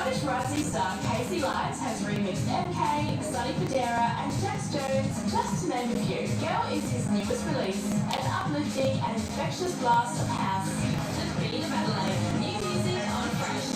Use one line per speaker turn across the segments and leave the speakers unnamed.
Scottish rising star Casey Light has remixed MK, Sonny Fodera and Jax Jones, just to name a few. Girl is his newest release, an uplifting and infectious blast of house. The beat of Adelaide, new music on Fresh.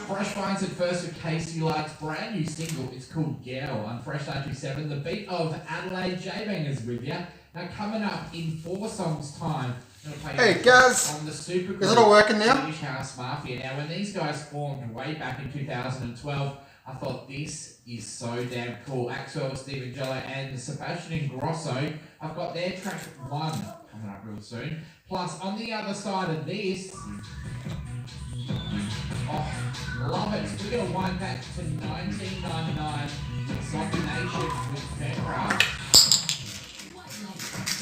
Fresh finds it first with Casey Light's brand new single. It's called Girl on Fresh 97. The beat of Adelaide J-Bangers with you. Now coming up in 4 songs time.
Hey guys,
on the super
is it all working now?
British House Mafia. Now when these guys formed way back in 2012, I thought this is so damn cool. Axwell, Stephen Jello and Sebastian Ingrosso. I've got their track 1 coming up real soon. Plus on the other side of this, oh, love it. We're going to wind back to 1999. Zombie Nation with Faircraft.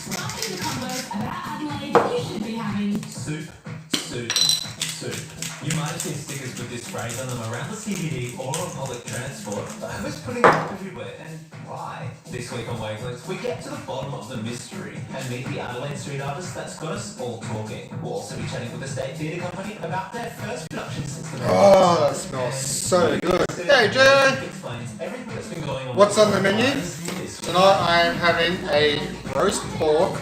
Starting the combos about Adelaide, you should be having
Soup, soup, soup. You might have seen stickers with this phrase on them around the CBD or on public transport, but who's putting them up everywhere and why? This week on Wavelengths, we get to the bottom of the mystery and meet the Adelaide street artist that's got us all talking. We'll also be chatting with the State Theatre Company about their first production since the
Oh, that smells so good. Hey Jay! What's on the menu? Tonight I am having a roast pork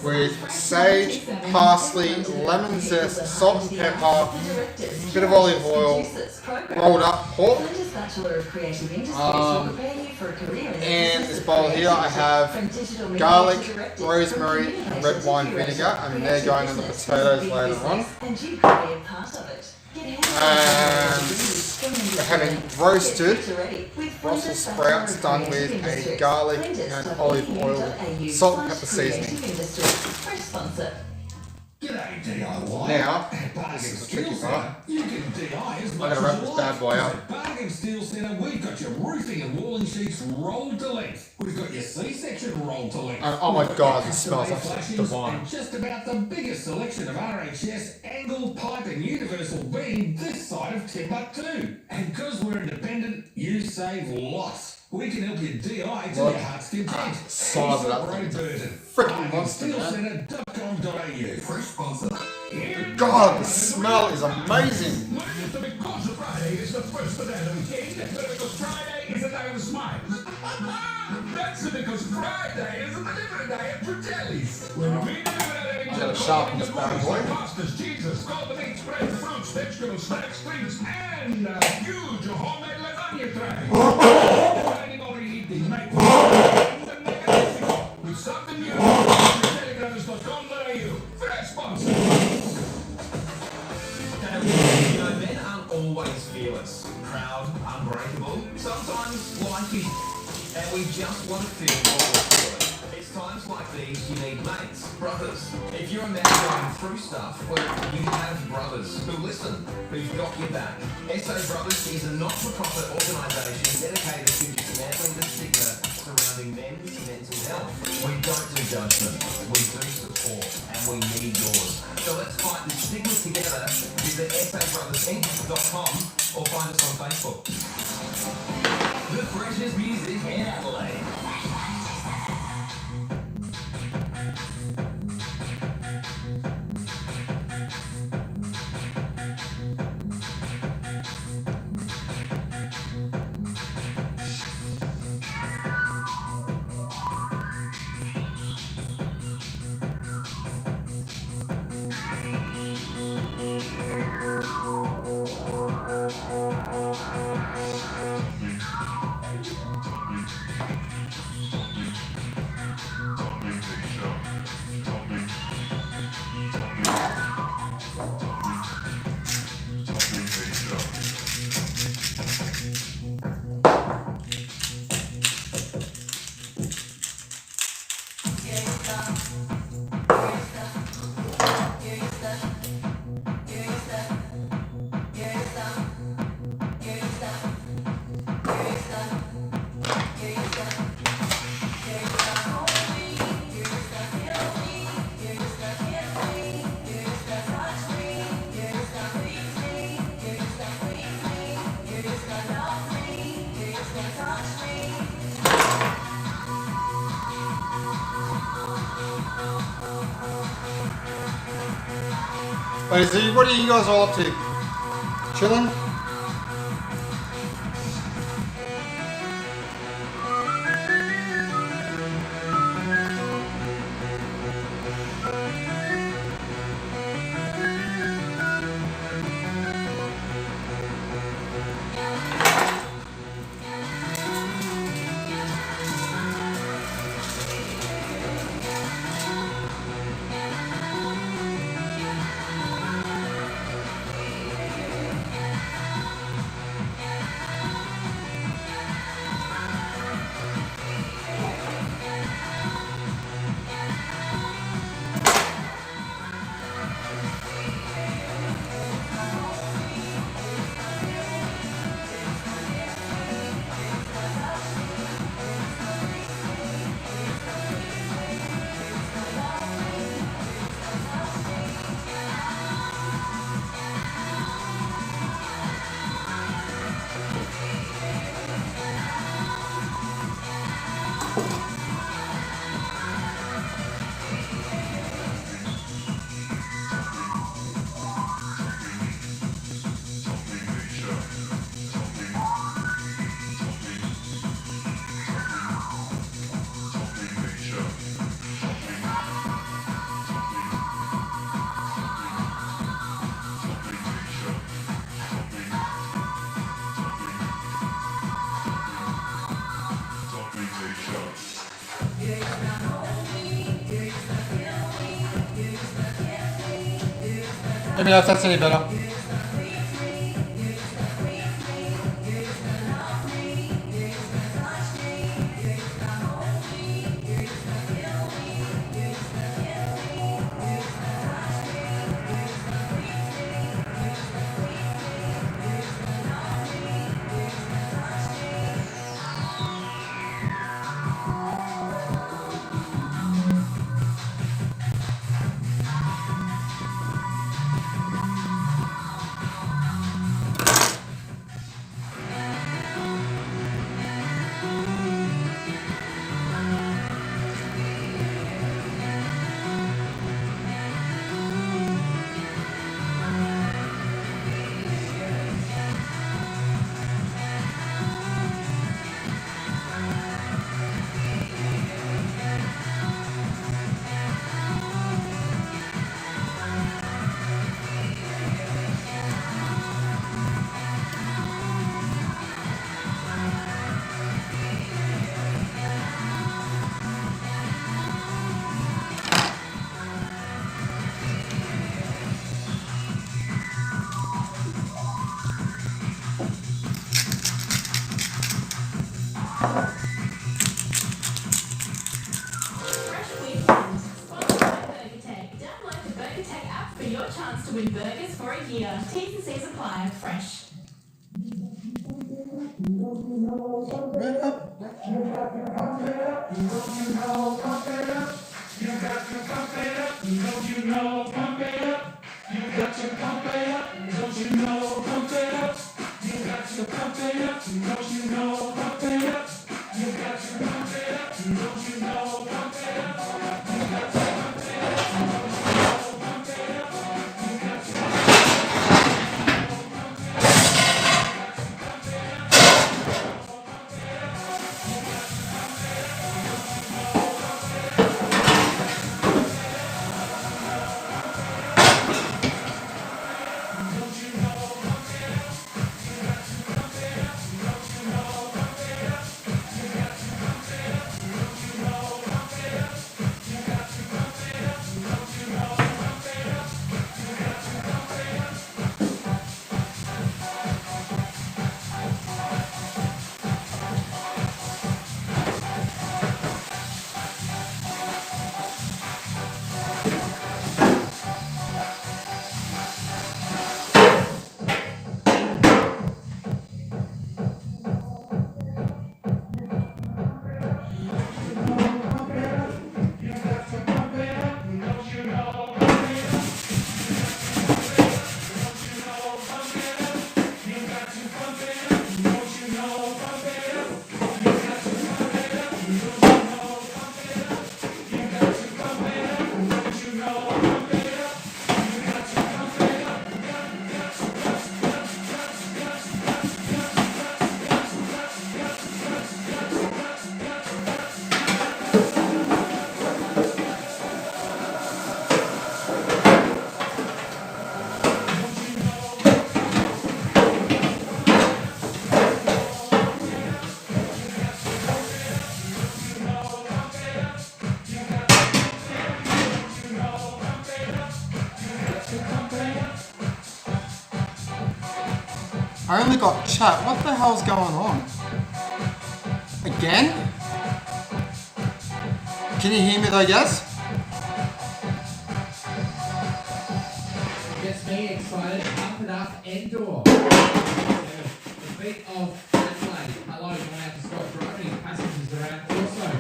with sage, parsley, lemon zest, salt and pepper, bit of olive oil, rolled up pork. And this bowl here I have garlic, rosemary and red wine vinegar, and they're going on the potatoes later on. And we're having roasted Brussels sprouts done with a garlic and olive oil, salt and pepper seasoning. Now, this is the tricky part. I'm going to wrap this bad boy up.
Bargain Steel Centre, we've got your roofing and walling sheets rolled to length. We've got your C-section rolled to length.
Oh my god, this smells like divine.
And just about the biggest selection of RHS, angle, pipe and universal beam this side of Timbuktu. And because we're independent, you save lots. We can help you DI to your heart's content.
Size it up. Freaking monster, man.
Steelcentre.com.au. Fresh sponsor.
God, the smell is amazing.
Because Friday is the first banana weekend, because Friday is the day of smiles. That's because Friday is the delivery day at Fratelli's. When we deliver
to sharpen this bad boy.
Pastas, cheeses, cold meats, bread, fruits, vegetables, snacks, drinks, and a huge homemade lasagna tray. Anybody eating Mexico with something new. Telegrams.com.au. Fresh sponsor.
You know, men aren't always fearless, proud, unbreakable. Sometimes life is, and we just want to feel more for it. It's times like these you need mates, brothers. If you're a man going through stuff, well, you have brothers who listen, who've got your back. SA Brothers is a not-for-profit organisation dedicated to dismantling the stigma surrounding men's mental health. We don't do judgment, we do support, and we need yours. So let's fight this stigma together. Visit sabrothers.com or find us on Facebook. The freshest music in Adelaide.
What are you guys all up to? Chilling? Let me know if that's any better.
for your chance to win burgers for a year. T's and C's apply. Fresh.
I only got chat. What the hell's going on? Again? Can you hear me though, yes?
Gets me excited. Up and up, Endor. The beat of Adelaide. Hello, going out to Scott driving passengers around. Also,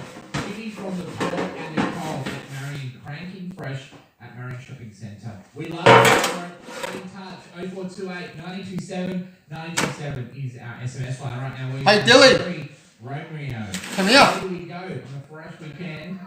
Jimmy from the Port and Nicole at Marion Cranking Fresh at Marion Shopping Centre. We love you. Get in touch. 0428 927 927 is our SMS line right now.
Hey, Dilly.
Romeo.
Come here.
Here we go on a fresh weekend.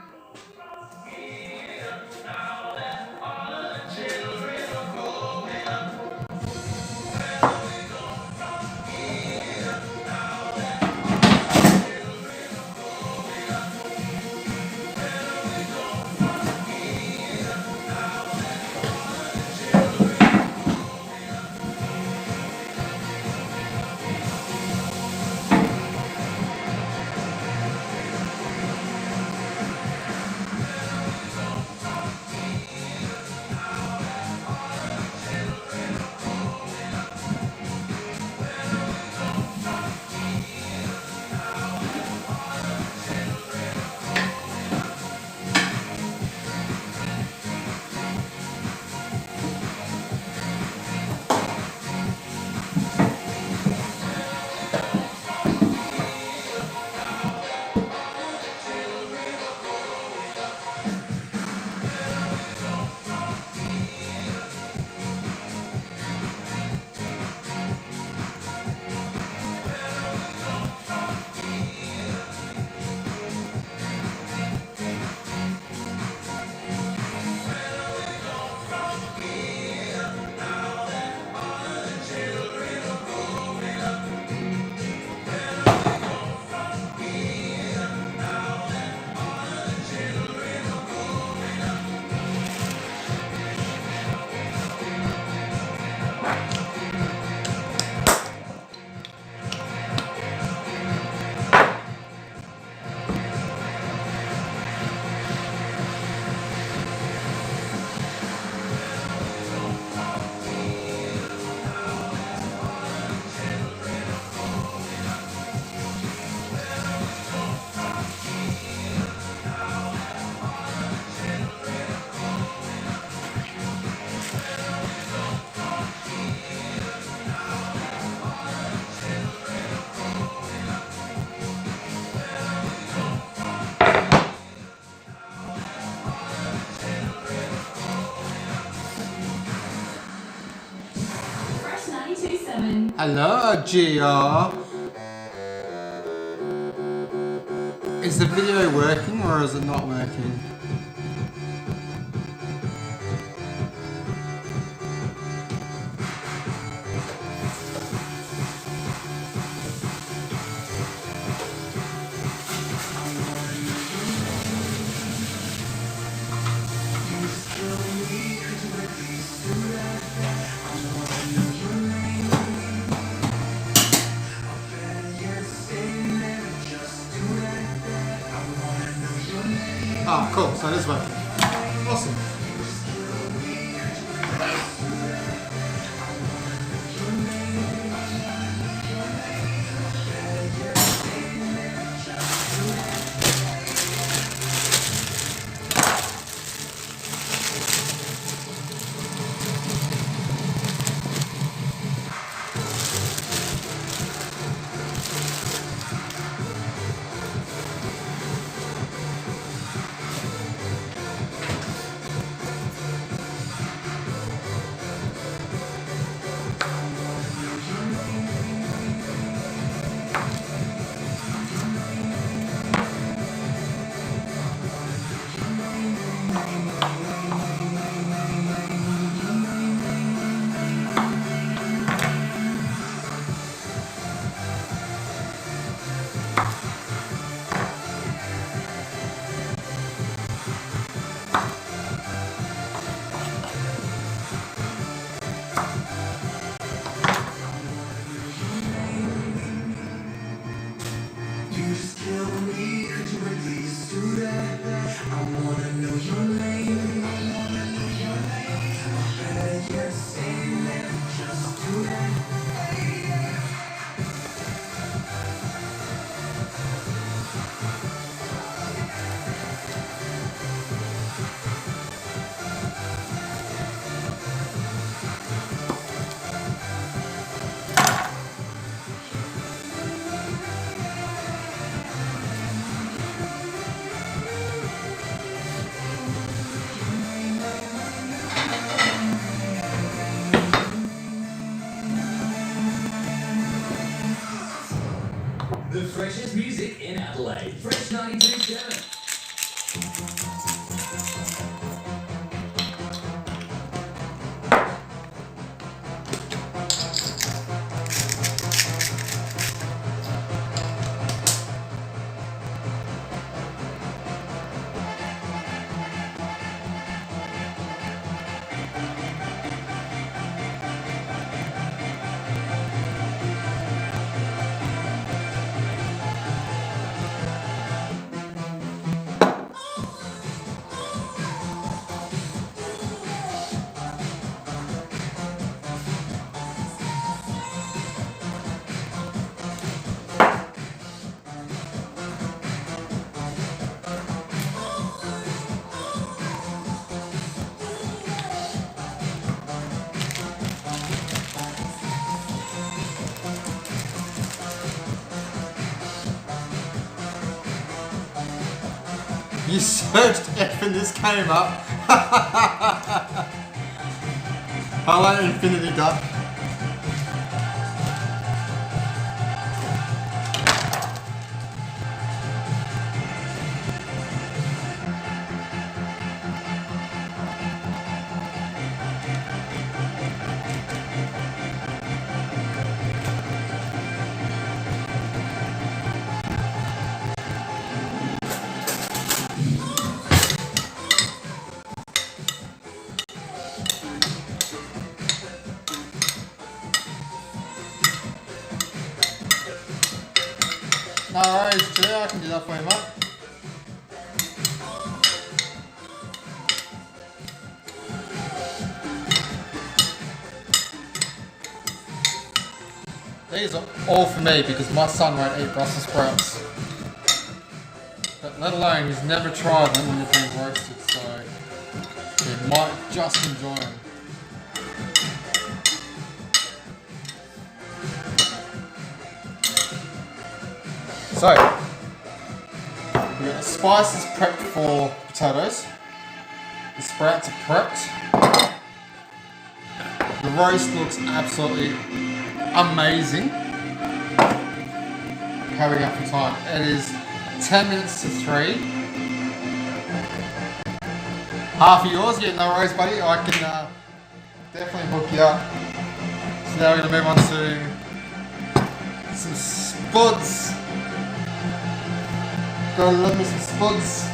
667.
Hello, GR. Is the video working or is it not working? Oh, cool. So it is working. Awesome.
The freshest music in Adelaide. Fresh 92.7.
You searched F and this came up. Hello, Infinity Duck. No worries, Drew. I can do that for you, mate. These are all for me because my son won't eat Brussels sprouts. But let alone he's never tried them when they've been roasted, so he might just enjoy them. So, we got the spices prepped for potatoes. The sprouts are prepped. The roast looks absolutely amazing. Hurry up for time. It is 10 minutes to 3. Half of yours, yeah, no worries, buddy. I can definitely hook you up. So now we're going to move on to some spuds. Gotta love me some spuds.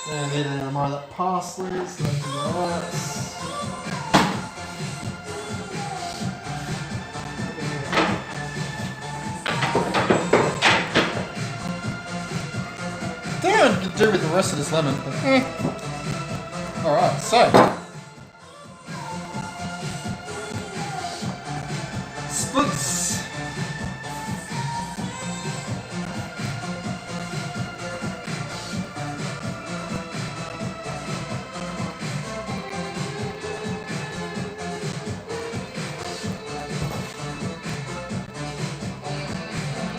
And I need to remind that parsley, so that's alright. Don't know what to do with the rest of this lemon, but alright, so spuds.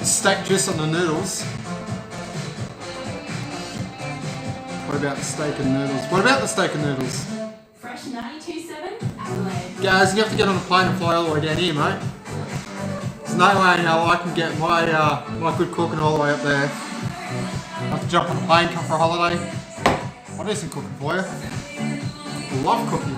Steak juice on the noodles. What about the steak and noodles? What about the steak and noodles?
Fresh 92.7 Adelaide.
Guys, you have to get on a plane and fly all the way down here, mate. There's no way how I can get my my good cooking all the way up there. I have to jump on a plane, come for a holiday. I'll do some cooking for you. I love cooking.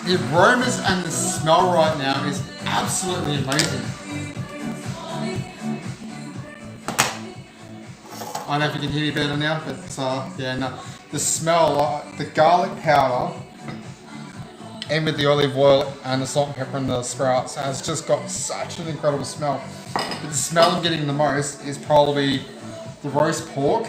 The aromas and the smell right now is absolutely amazing. I don't know if you can hear me better now, but yeah, no. The smell, the garlic powder, and with the olive oil and the salt and pepper and the sprouts, has just got such an incredible smell. But the smell I'm getting the most is probably the roast pork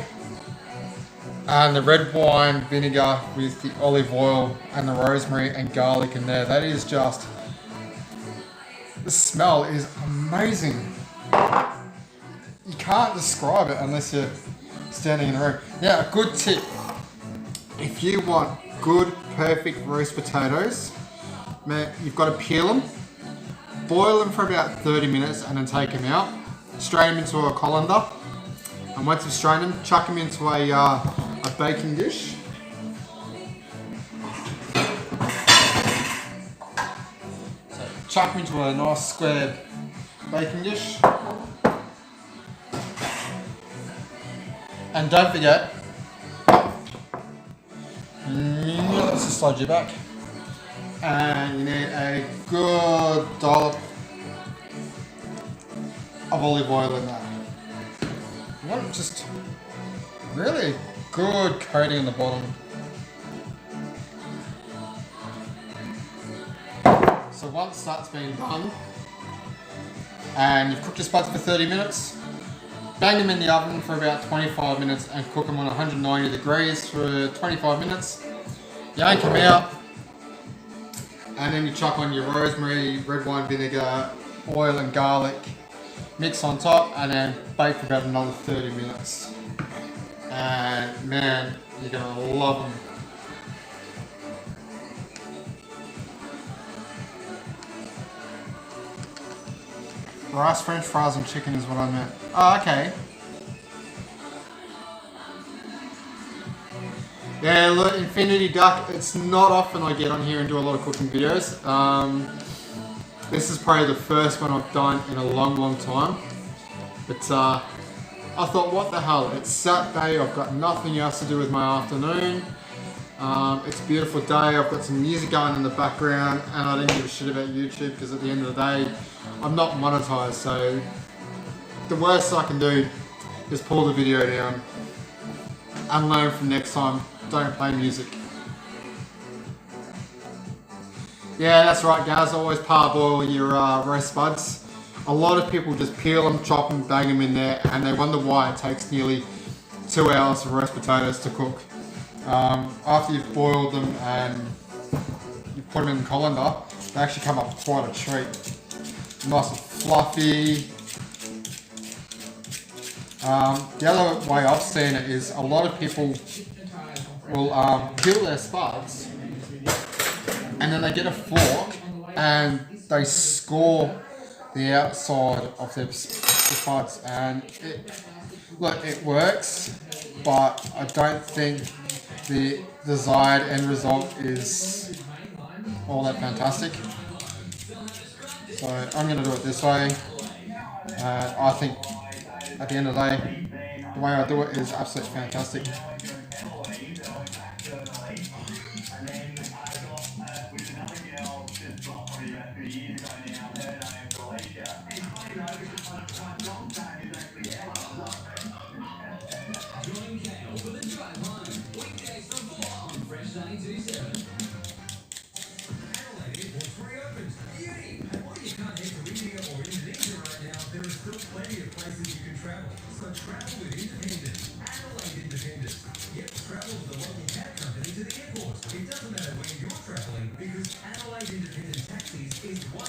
and the red wine vinegar with the olive oil and the rosemary and garlic in there. That is just, the smell is amazing. You can't describe it unless you're standing in the room. Now, a good tip, if you want good, perfect roast potatoes, man, you've got to peel them, boil them for about 30 minutes and then take them out, strain them into a colander, and once you've strained them, chuck them into a baking dish. So chuck them into a nice square baking dish. And don't forget, let's just slide you back. And you need a good dollop of olive oil in that. You want just really good coating on the bottom. So once that's been done, and you've cooked your spuds for 30 minutes, bang them in the oven for about 25 minutes and cook them on 190 degrees for 25 minutes. Yank them out, and then you chuck on your rosemary, red wine vinegar, oil and garlic, mix on top, and then bake for about another 30 minutes. And man, you're gonna love them. Rice, French fries, and chicken is what I meant. Oh, okay. Yeah, look, Infinity Duck, it's not often I get on here and do a lot of cooking videos. This is probably the first one I've done in a long time. But I thought, what the hell, it's Saturday, I've got nothing else to do with my afternoon. It's a beautiful day, I've got some music going in the background, and I didn't give a shit about YouTube because at the end of the day, I'm not monetized, so the worst I can do is pull the video down and learn from next time, don't play music. Yeah, that's right guys, always parboil your roast spuds. A lot of people just peel them, chop them, bang them in there, and they wonder why it takes nearly 2 hours for roast potatoes to cook. After you've boiled them and you put them in the colander, they actually come up with quite a treat. Nice and fluffy. The other way I've seen it is a lot of people will peel their spuds and then they get a fork and they score the outside of their pods, and it works, but I don't think the desired end result is all that fantastic. So I'm going to do it this way. I think at the end of the day, the way I do it is absolutely fantastic.
Join Kale for the drive home. Weekdays from 4 on Fresh 92.7.
Adelaide Airport's reopened. Beauty! And while you can't head to India or Indonesia right now, there are still plenty of places you can travel. So travel with Independent. Adelaide Independent. Yep, travel with the local cab company to the airport. It doesn't matter where you're travelling because Adelaide Independent Taxis is 100%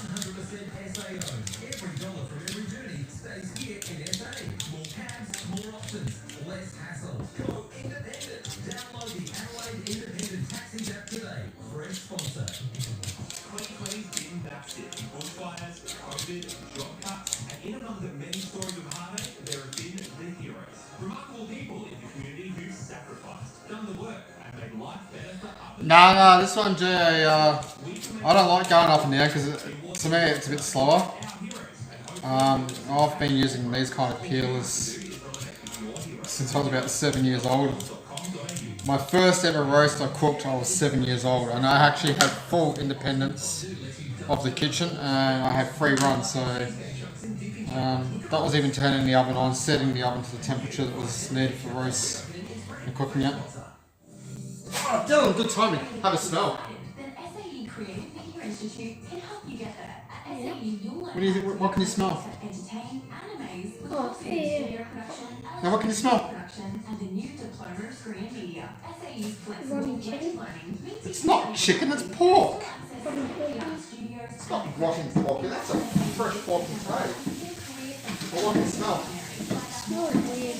SA owned. Every dollar from every journey stays here in SA. More cabs, more options, less hassle. Go independent. Download the Adelaide Independent Taxis app today. Fresh sponsor.
2020's been massive. Bushfires, COVID, job cuts, and in among the many stories of heartache, there have been the heroes. Remarkable people in the community who sacrificed, done the work, and made life better for others.
No, this one, Jay, I don't like going up and down because to me it's a bit slower. I've been using these kind of peelers since I was about 7 years old. My first ever roast I cooked, I was 7 years old, and I actually had full independence of the kitchen, and I had free run, so that was even turning the oven on, setting the oven to the temperature that was needed for roast and cooking it. Oh, Dylan, good timing. Have a smell.
Then SAE Creative Media Institute can help you get there. At SAE, you'll learn
What do you think? What can you smell?
entertain, animes, with
Oh,
studio production,
Now, what can you smell?
production, and the new diploma of screen media. SAE's flexible
Rotten
blended
chicken?
learning means
It's not chicken, it's pork.
Rotten chicken?
studios.
It's not rotten pork, that's a fresh pork and tray. But what can you smell?
Smell it weird.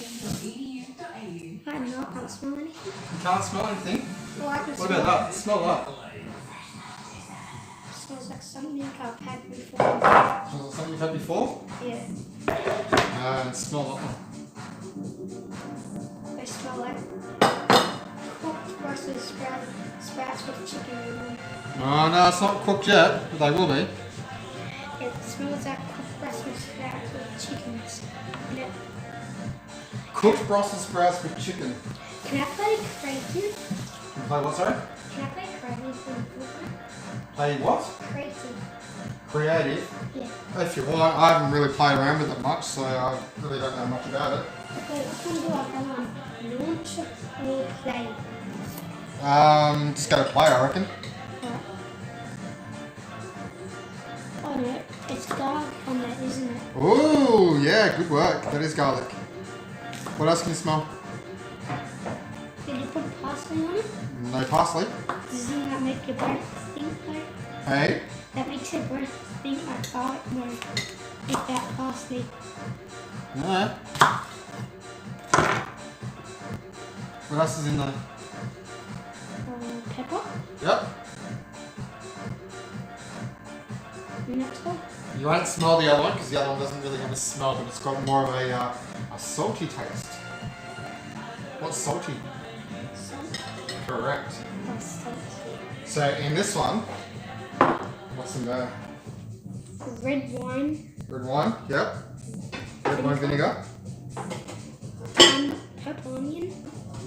I don't know, I can't smell anything.
You can't smell anything?
Oh, I can
What
smell
about that? Smell that.
it. Smells like something I've had before.
Smells like something you've had before?
Yeah.
And smell that one.
They smell like cooked Brussels sprouts with chicken in them.
Oh no, it's not cooked yet, but they will be.
It smells like cooked Brussels sprouts with chickens in it.
Cooked Brussels sprouts with chicken.
Can I play crazy?
You play what, sorry?
Can I play crazy for the
Play what?
Crazy.
Creative.
Yeah.
If you want, I haven't really played around with it much, so I really don't know much about it.
Okay, what can I do? I can launch or play.
Just go to play, I reckon.
Oh no, it's garlic on that, isn't it?
Ooh, yeah, good work. That is garlic. What else can you smell?
Did you put parsley on it?
No parsley.
Doesn't that make your breath stink though?
Hey,
That makes your breath stink like garlic more. Eat that parsley.
no. What else is in there?
Pepper?
Yep.
And that's all.
You won't smell the other one because the other one doesn't really have a smell, but it's got more of a salty taste. What's salty?
Salt.
Correct.
That's salt.
So in this one, what's in there?
Red wine.
Red wine. Yep. Red wine vinegar.
Purple onion.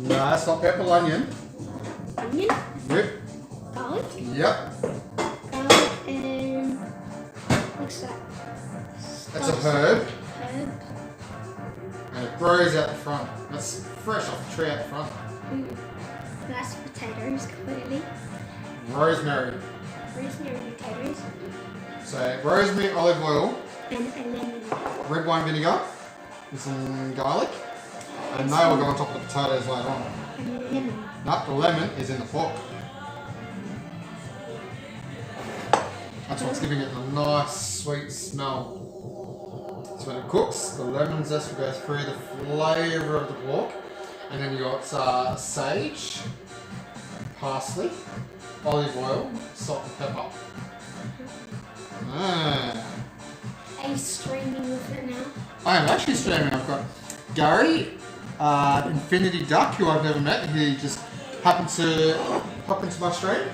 No, it's not pepper onion.
Onion.
Whip.
Garlic.
Yep.
Garlic and what's that?
That's a herb,
Herb.
and it grows out the front. That's fresh off the tree out the front.
Mashed potatoes completely.
Rosemary.
Rosemary potatoes.
So rosemary, olive oil,
And a lemon.
red wine vinegar, and some garlic, and they will go on top of the potatoes later on.
And lemon.
No, the lemon is in the pork. That's what's giving it a nice sweet smell. So when it cooks, the lemon zest will go through the flavour of the pork. And then you got sage, parsley, olive oil, salt and pepper. Ah.
A you streaming with it now?
I am actually streaming. I've got Gary, Infinity Duck, who I've never met. He just happened to hop into my stream.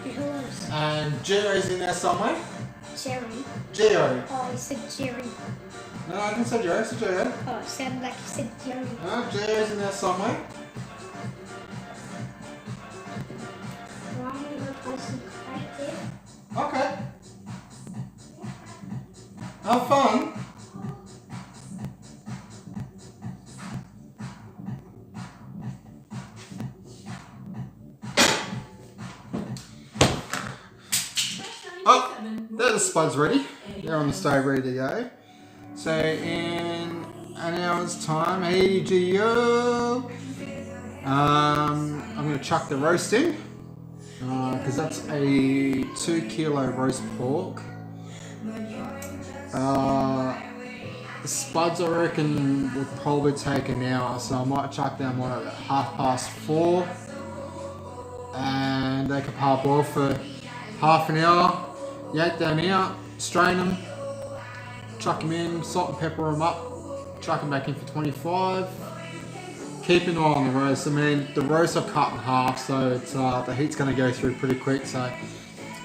Who else?
And Geo's in there somewhere.
Jerry.
Geo.
Oh, you said Jerry.
No, I didn't say Geo, I said Geo.
Oh, it sounded like you said Jerry.
No, Geo's in there somewhere.
Well, I'm gonna go play some right there.
Okay. Have fun. Oh, there's the spuds ready. They're on the stove ready to go. So in an hour's time, hey Gio, I'm going to chuck the roast in because that's a 2 kilo roast pork. The spuds I reckon would probably take an hour, so I might chuck them on at 4:30, and they can parboil for half an hour. Yank them out, strain them, chuck them in, salt and pepper them up, chuck them back in for 25. Keep an eye on the roast. I mean, the roast I've cut in half, so it's the heat's going to go through pretty quick. So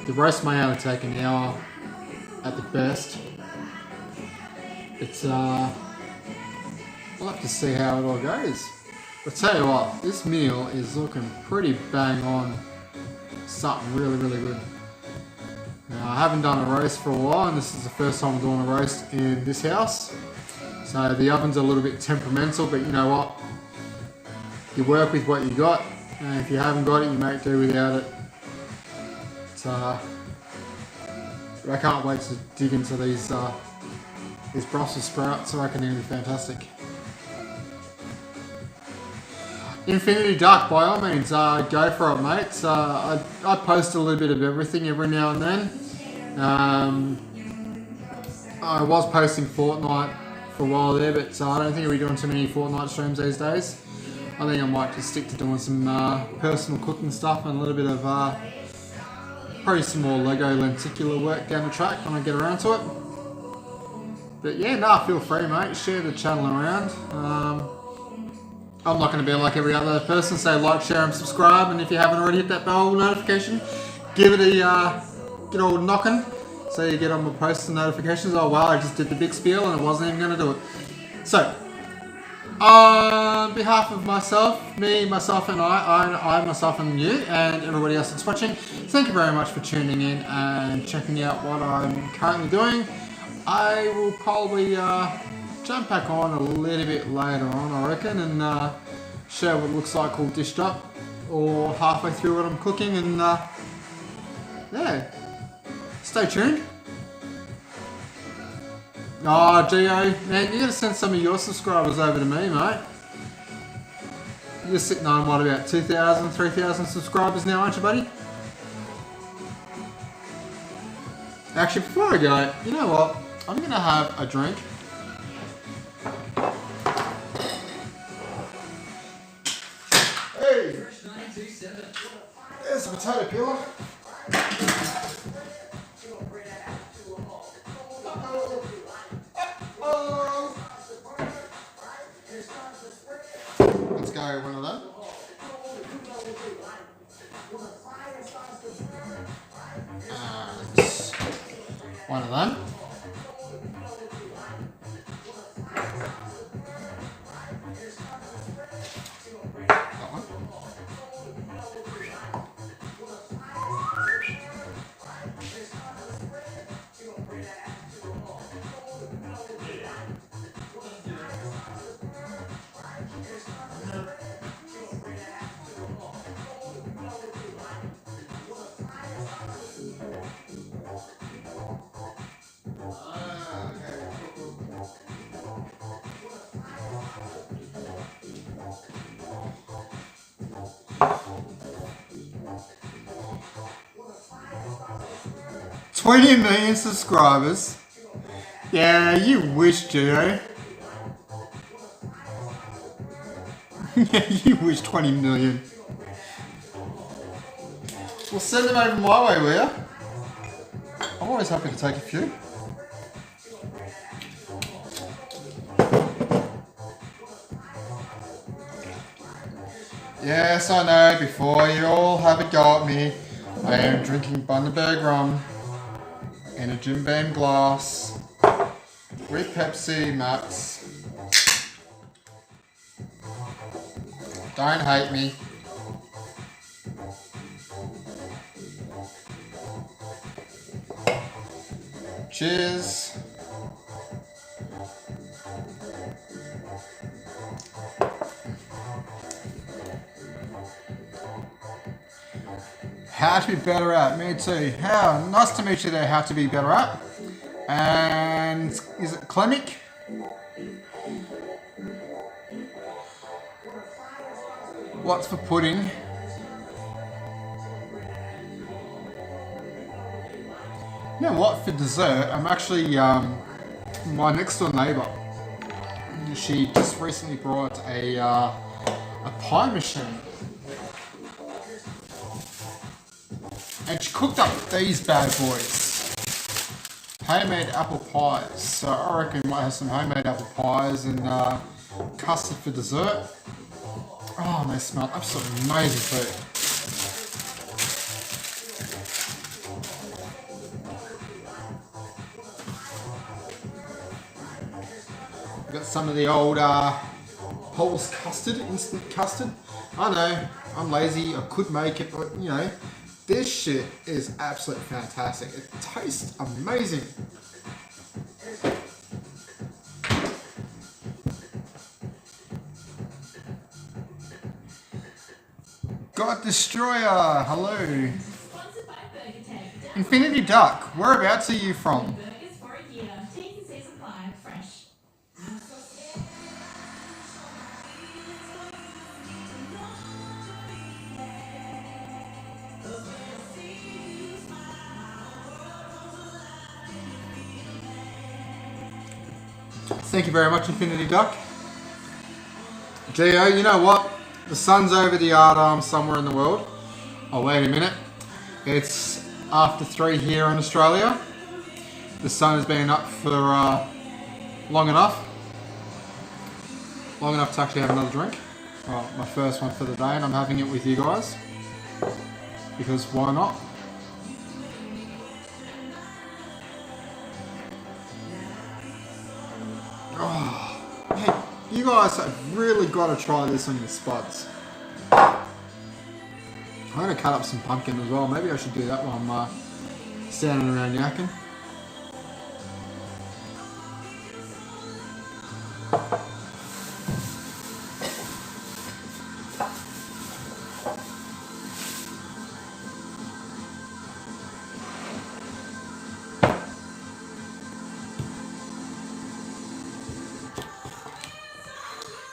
the roast may only take an hour at the best. It's we'll have to see how it all goes. I'll tell you what, this meal is looking pretty bang on. Something really, really good. Now, I haven't done a roast for a while, and this is the first time I'm doing a roast in this house. So the oven's a little bit temperamental, but you know what? You work with what you got, and if you haven't got it, you make do without it. So I can't wait to dig into these Brussels sprouts. I reckon they're going to be fantastic. Infinity Duck, by all means, go for it, mates. I post a little bit of everything every now and then. I was posting Fortnite for a while there, but I don't think we're doing too many Fortnite streams these days. I think I might just stick to doing some personal cooking stuff and a little bit of probably some more Lego lenticular work down the track when I get around to it. But yeah, nah, feel free, mate. Share the channel around. I'm not going to be like every other person, say like, share and subscribe, and if you haven't already hit that bell notification, give it a get all knocking so you get on my posts and notifications. Oh wow, I just did the big spiel and I wasn't even going to do it. So, on behalf of myself, myself and myself and you, and everybody else that's watching, thank you very much for tuning in and checking out what I'm currently doing. I will probably jump back on a little bit later on, I reckon, and show what it looks like all dished up, or halfway through what I'm cooking, and yeah, stay tuned. Oh, Gio, man, you gotta send some of your subscribers over to me, mate. You're sitting on, what, about 2,000, 3,000 subscribers now, aren't you, buddy? Actually, before I go, you know what? I'm gonna have a drink. Hey! There's a potato peeler. Let's go one of them. And one of them. That one. $20 million subscribers. Yeah, you wish, Gio. Yeah, you wish 20 million. Well, send them over my way, will ya? I'm always happy to take a few. Yes, I know, before you all have a go at me, I am drinking Bundaberg rum in a Jim Beam glass with Pepsi Max. Don't hate me. Cheers. How to be better at? Me too. How nice to meet you there. How to be better at? And is it Clemic? What's for pudding? You know what? For dessert, I'm actually my next door neighbour. She just recently brought a pie machine. And she cooked up these bad boys. Homemade apple pies. So I reckon we might have some homemade apple pies and custard for dessert. Oh, and they smell absolutely amazing food. We've got some of the old Paul's custard, instant custard. I know, I'm lazy, I could make it, but you know, this shit is absolutely fantastic. It tastes amazing. God Destroyer, hello.
Sponsored by Burger Tech.
Infinity Duck, whereabouts are you from?
Burgers for a year. T&C supply fresh.
Thank you very much, Infinity Duck. Geo, you know what? The sun's over the yardarm somewhere in the world. Oh, wait a minute. It's after 3 here in Australia. The sun has been up for long enough. Long enough to actually have another drink. Well, my first one for the day, and I'm having it with you guys. Because why not? Oh, hey, you guys have really got to try this on your spuds. I'm going to cut up some pumpkin as well. Maybe I should do that while I'm standing around yakking.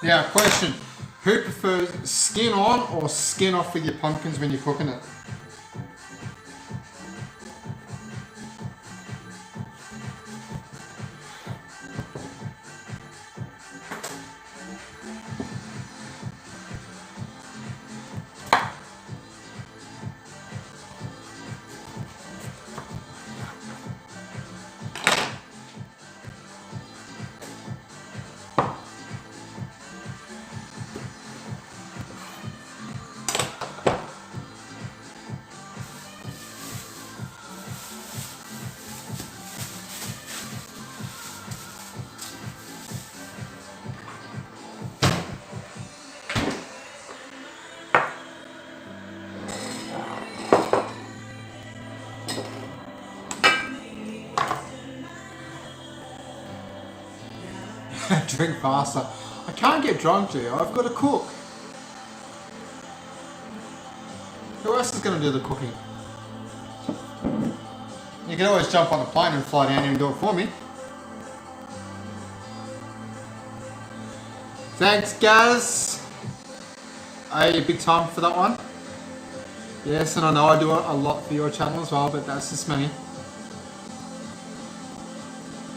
Now, question. Who prefers skin on or skin off with your pumpkins when you're cooking it? Drink faster. I can't get drunk, Gio. I've got to cook. Who else is going to do the cooking? You can always jump on a plane and fly down here and do it for me. Thanks, Gaz. Hey, big time for that one. Yes, and I know I do a lot for your channel as well, but that's just me.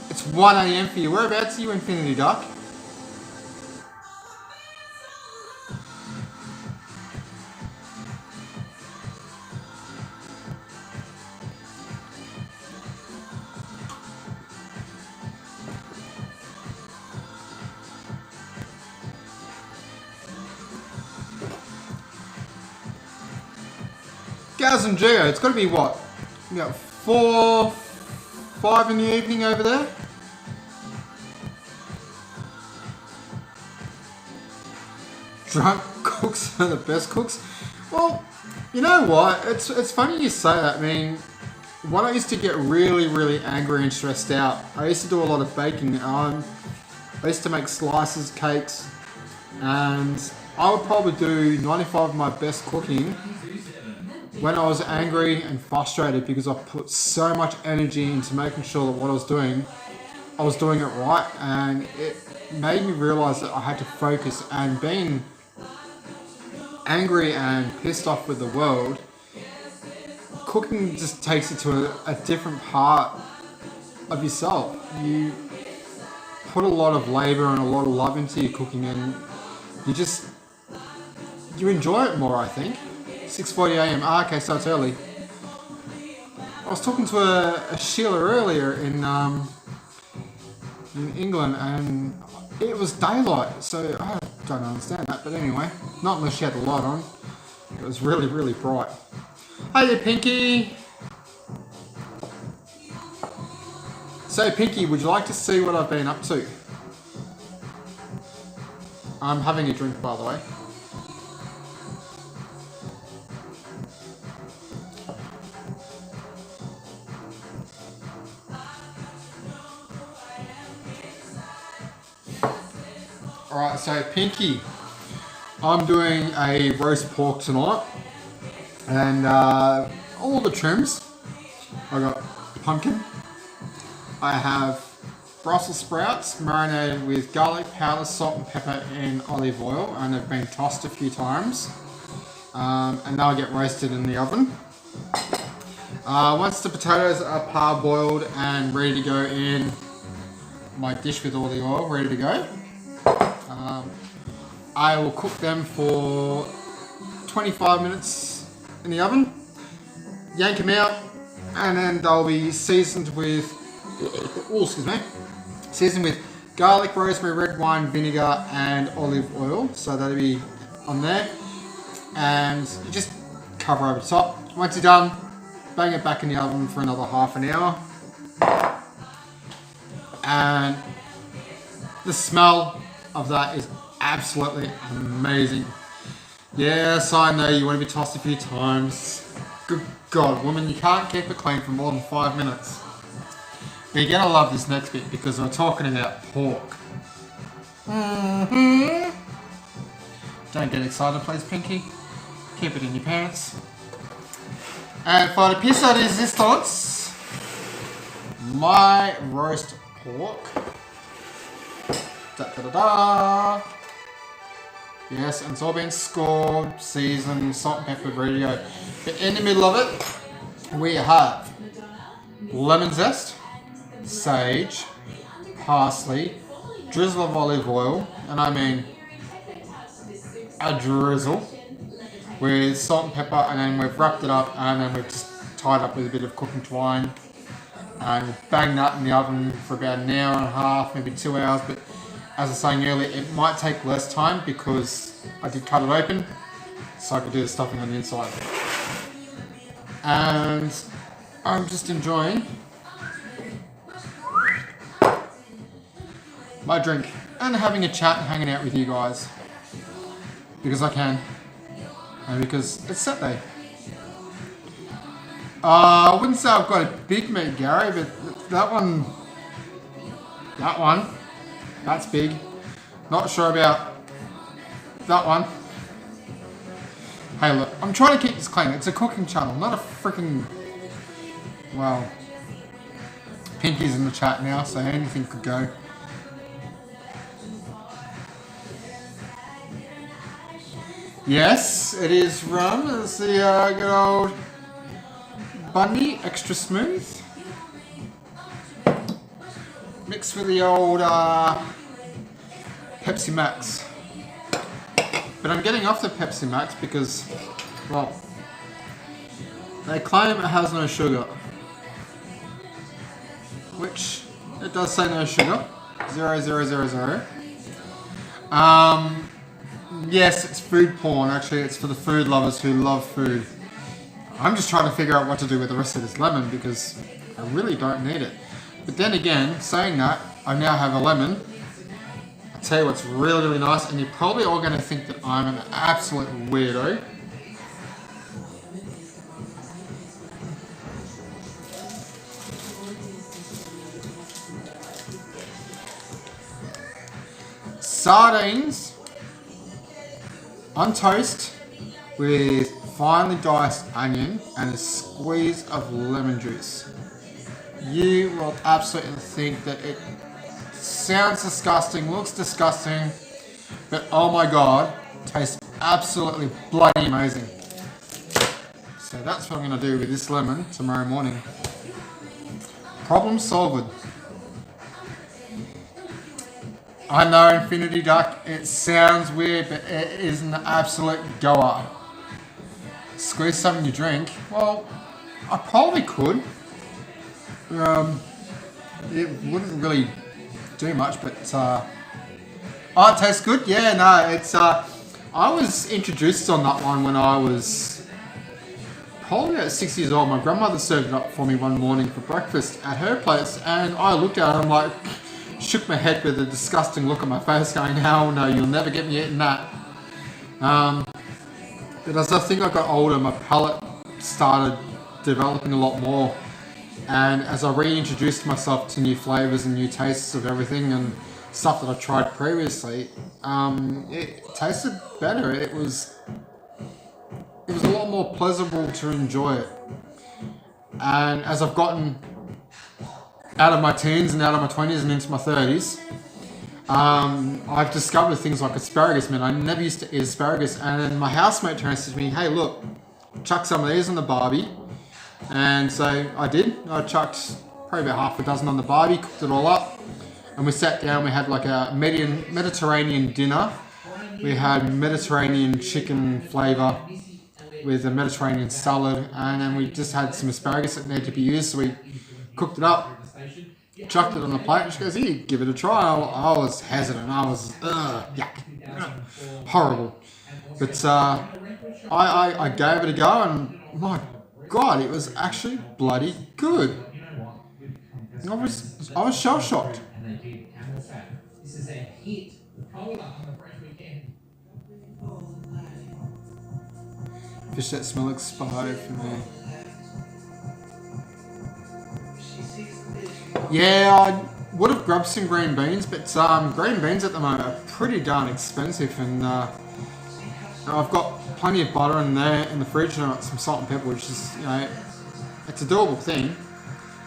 It's 1 AM for you. Whereabouts are you, Infinity Duck? Gaz and Geo, it's got to be what? You got 4, 5 in the evening over there? Drunk cooks are the best cooks. Well, you know what? It's funny you say that. I mean, when I used to get really, really angry and stressed out, I used to do a lot of baking. I used to make slices, cakes, and I would probably do 95 of my best cooking when I was angry and frustrated because I put so much energy into making sure that what I was doing it right, and it made me realize that I had to focus. And being angry and pissed off with the world, cooking just takes it to a different part of yourself. You put a lot of labor and a lot of love into your cooking, and you enjoy it more, I think. 6:40 a.m. Okay, so it's early. I was talking to a Sheila earlier in England, and it was daylight, so I don't understand that. But anyway, not unless she had the light on. It was really, really bright. Hey, Pinky. So, Pinky, would you like to see what I've been up to? I'm having a drink, by the way. Alright, so Pinky, I'm doing a roast pork tonight, and all the trims. I got pumpkin, I have Brussels sprouts marinated with garlic powder, salt and pepper and olive oil, and they've been tossed a few times, and they'll get roasted in the oven. Once the potatoes are parboiled and ready to go in my dish with all the oil ready to go, I will cook them for 25 minutes in the oven, yank them out, and then they'll be seasoned with, seasoned with garlic, rosemary, red wine, vinegar, and olive oil. So that'll be on there, and you just cover over the top. Once you're done, bang it back in the oven for another half an hour, and the smell of that is absolutely amazing. Yes, I know you want to be tossed a few times. Good God, woman, you can't keep it clean for more than 5 minutes. But you're gonna love this next bit because we're talking about pork. Don't get excited, please, Pinky. Keep it in your pants. And for the piece de resistance, my roast pork. Da da da da. Yes, and it's all been scored, seasoned, salt and pepper, ready to go. But in the middle of it, we have lemon zest, sage, parsley, drizzle of olive oil, and I mean a drizzle, with salt and pepper, and then we've wrapped it up, and then we've just tied up with a bit of cooking twine, and bang that in the oven for about an hour and a half, maybe 2 hours. But as I was saying earlier, it might take less time because I did cut it open so I could do the stuffing on the inside. And I'm just enjoying my drink and having a chat and hanging out with you guys because I can and because it's Saturday. I wouldn't say I've got a big meat, Gary, but that one, that's big. Not sure about that one. Hey, look, I'm trying to keep this clean. It's a cooking channel, not a freaking. Well, Pinky's in the chat now, so anything could go. Yes, it is rum. It's the good old Bundy, extra smooth. Mixed with the old Pepsi Max. But I'm getting off the Pepsi Max because, well, they claim it has no sugar. Which, it does say no sugar. 0,000. Yes, it's food porn. Actually, it's for the food lovers who love food. I'm just trying to figure out what to do with the rest of this lemon because I really don't need it. But then again, saying that, I now have a lemon. I'll tell you what's really, really nice, and you're probably all going to think that I'm an absolute weirdo. Sardines on toast with finely diced onion and a squeeze of lemon juice. You will absolutely think that it sounds disgusting, looks disgusting, but oh my god, tastes absolutely bloody amazing. So that's what I'm going to do with this lemon tomorrow morning. Problem solved. I know, Infinity Duck, it sounds weird, but it is an absolute goer. Squeeze some in your drink. Well, I probably could. It wouldn't really do much, but oh, it tastes good. Yeah, no, it's I was introduced on that one when I was probably about 6 years old. My grandmother served it up for me one morning for breakfast at her place, and I looked at it and like shook my head with a disgusting look on my face, going, "Hell no, you'll never get me eating that." But as I think I got older, my palate started developing a lot more. And as I reintroduced myself to new flavours and new tastes of everything and stuff that I tried previously, it tasted better. It was a lot more pleasurable to enjoy it. And as I've gotten out of my teens and out of my 20s and into my 30s, I've discovered things like asparagus. Man, I never used to eat asparagus, and then my housemate turns to me, "Hey, look, chuck some of these on the barbie." And so I did. I chucked probably about half a dozen on the barbie, cooked it all up, and we sat down. We had like a Mediterranean dinner. We had Mediterranean chicken flavour with a Mediterranean salad, and then we just had some asparagus that needed to be used, so we cooked it up, chucked it on the plate, and she goes, "Here, give it a try." I was hesitant. I was, yuck, horrible. But I gave it a go, and my God, it was actually bloody good. I was shell shocked. Fish that smell expired for me. Yeah, I would have grabbed some green beans, but green beans at the moment are pretty darn expensive, and I've got plenty of butter in there in the fridge, and I've got some salt and pepper, which is, it's a doable thing.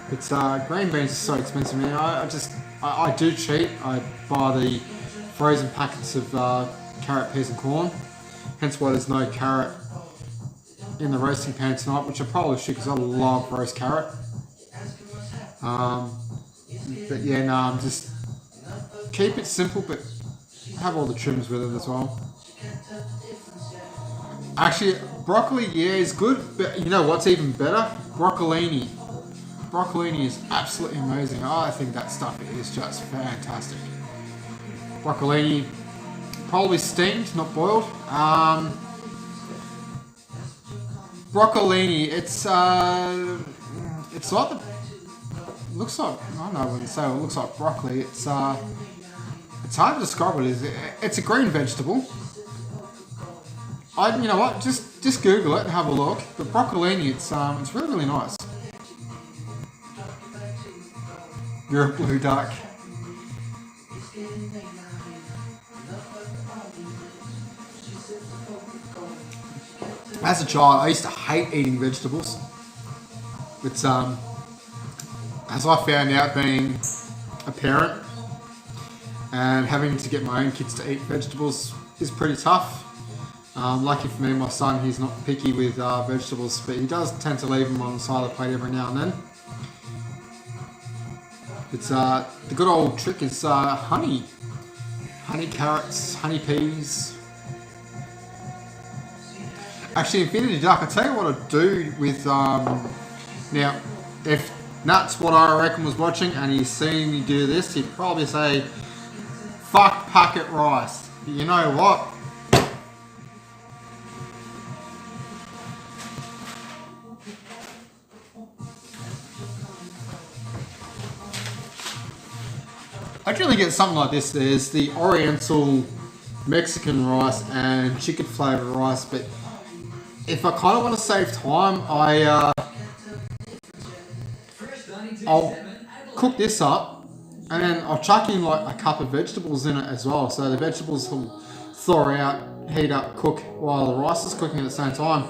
But green beans are so expensive, man. I do cheat. I buy the frozen packets of carrot, peas and corn. Hence why there's no carrot in the roasting pan tonight, which I probably should because I love roast carrot. But yeah, no, I'm just keep it simple, but have all the trims with it as well. Actually, broccoli, yeah, is good, but you know what's even better? Broccolini. Broccolini is absolutely amazing. I think that stuff is just fantastic. Broccolini, probably steamed, not boiled. Broccolini, it's like looks like, I don't know what to say. It looks like broccoli. It's hard to describe it. It's a green vegetable. You know what? Just Google it and have a look. But broccolini, it's really, really nice. You're a blue duck. As a child, I used to hate eating vegetables. But as I found out, being a parent and having to get my own kids to eat vegetables is pretty tough. Lucky for me, my son, he's not picky with vegetables, but he does tend to leave them on the side of the plate every now and then. It's the good old trick is honey carrots, honey peas. Actually, Infinity Duck, I'll tell you what I'd do with now, if Nuts, what I reckon, was watching and he's seen me do this, he'd probably say, "Fuck packet rice." But you know what? I generally get something like this. There's the Oriental Mexican rice and chicken flavored rice, but if I kind of want to save time, I'll cook this up and then I'll chuck in like a cup of vegetables in it as well. So the vegetables will thaw out, heat up, cook while the rice is cooking at the same time.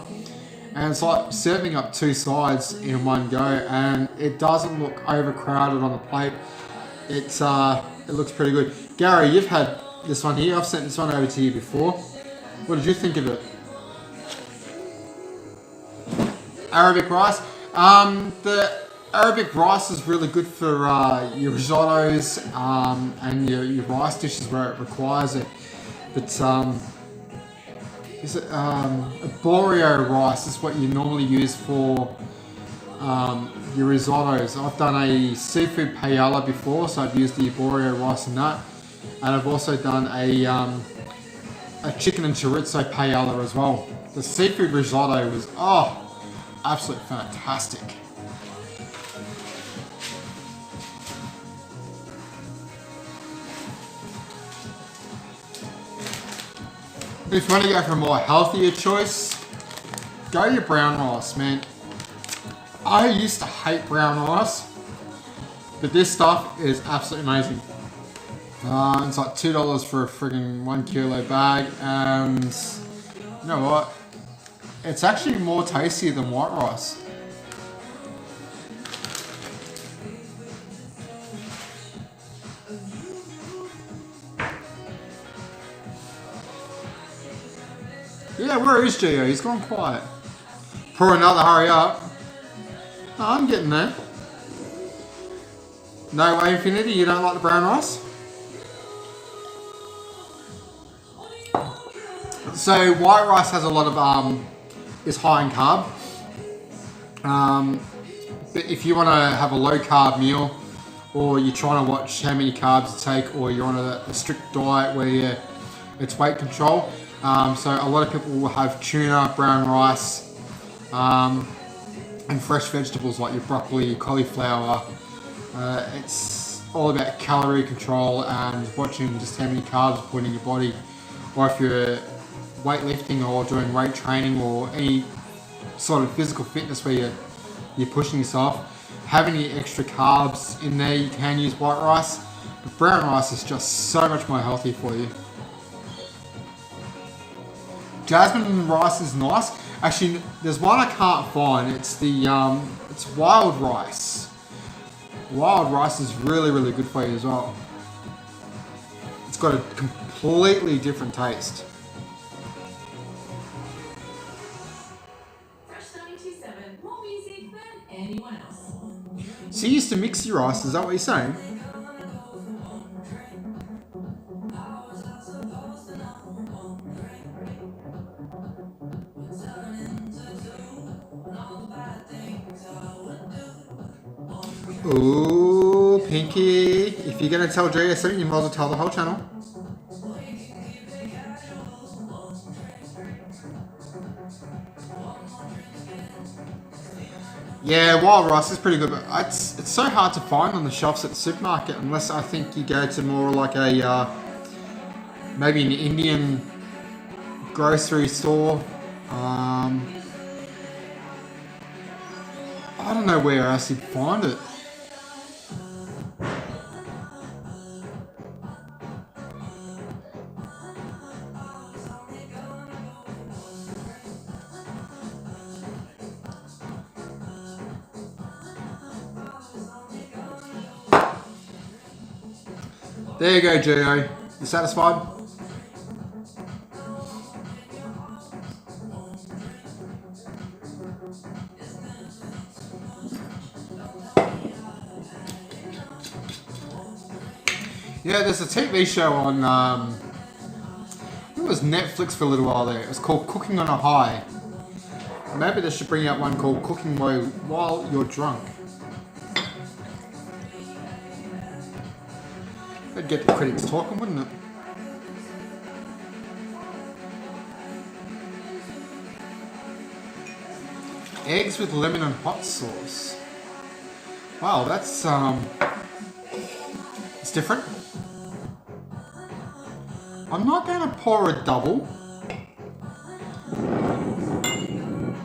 And it's like serving up two sides in one go, and it doesn't look overcrowded on the plate. It looks pretty good. Gary, you've had this one here. I've sent this one over to you before. What did you think of it? Arabic rice. The Arabic rice is really good for your risottos and your rice dishes where it requires it. But is it a Borio rice is what you normally use for your risottos. I've done a seafood paella before, so I've used the Borio rice in that, and I've also done a chicken and chorizo paella as well. The seafood risotto was absolutely fantastic. If you want to go for a more healthier choice, go your brown rice, man. I used to hate brown rice, but this stuff is absolutely amazing. It's like $2 for a friggin' 1 kilo bag, and you know what? It's actually more tastier than white rice. Yeah, where is Gio? He's gone quiet. Pour another, hurry up. Oh, I'm getting there. No way, Infinity, you don't like the brown rice? So white rice has a lot of is high in carb. But if you want to have a low carb meal, or you're trying to watch how many carbs you take, or you're on a strict diet where it's weight control, so a lot of people will have tuna, brown rice, and fresh vegetables like your broccoli, your cauliflower. It's all about calorie control and watching just how many carbs you put in your body. Or if you're weightlifting or doing weight training or any sort of physical fitness where you're pushing yourself, having any extra carbs in there, you can use white rice. But brown rice is just so much more healthy for you. Jasmine rice is nice. Actually, there's one I can't find. It's the it's wild rice. Wild rice is really, really good for you as well. It's got a completely different taste.
Fresh 92.7, more music than anyone else.
So you used to mix your rice, is that what you're saying? Ooh, Pinky. If you're going to tell Jay something, you might as well tell the whole channel. Yeah, wild rice is pretty good, but it's so hard to find on the shelves at the supermarket unless I think you go to more like a maybe an Indian grocery store. I don't know where else you'd find it. There you go, Gio. You satisfied? Yeah, there's a TV show on, I think it was Netflix for a little while there. It was called Cooking on a High. Maybe they should bring out one called Cooking While You're Drunk. That'd get the critics talking, wouldn't it? Eggs with lemon and hot sauce. Wow, that's It's different. I'm not going to pour a double.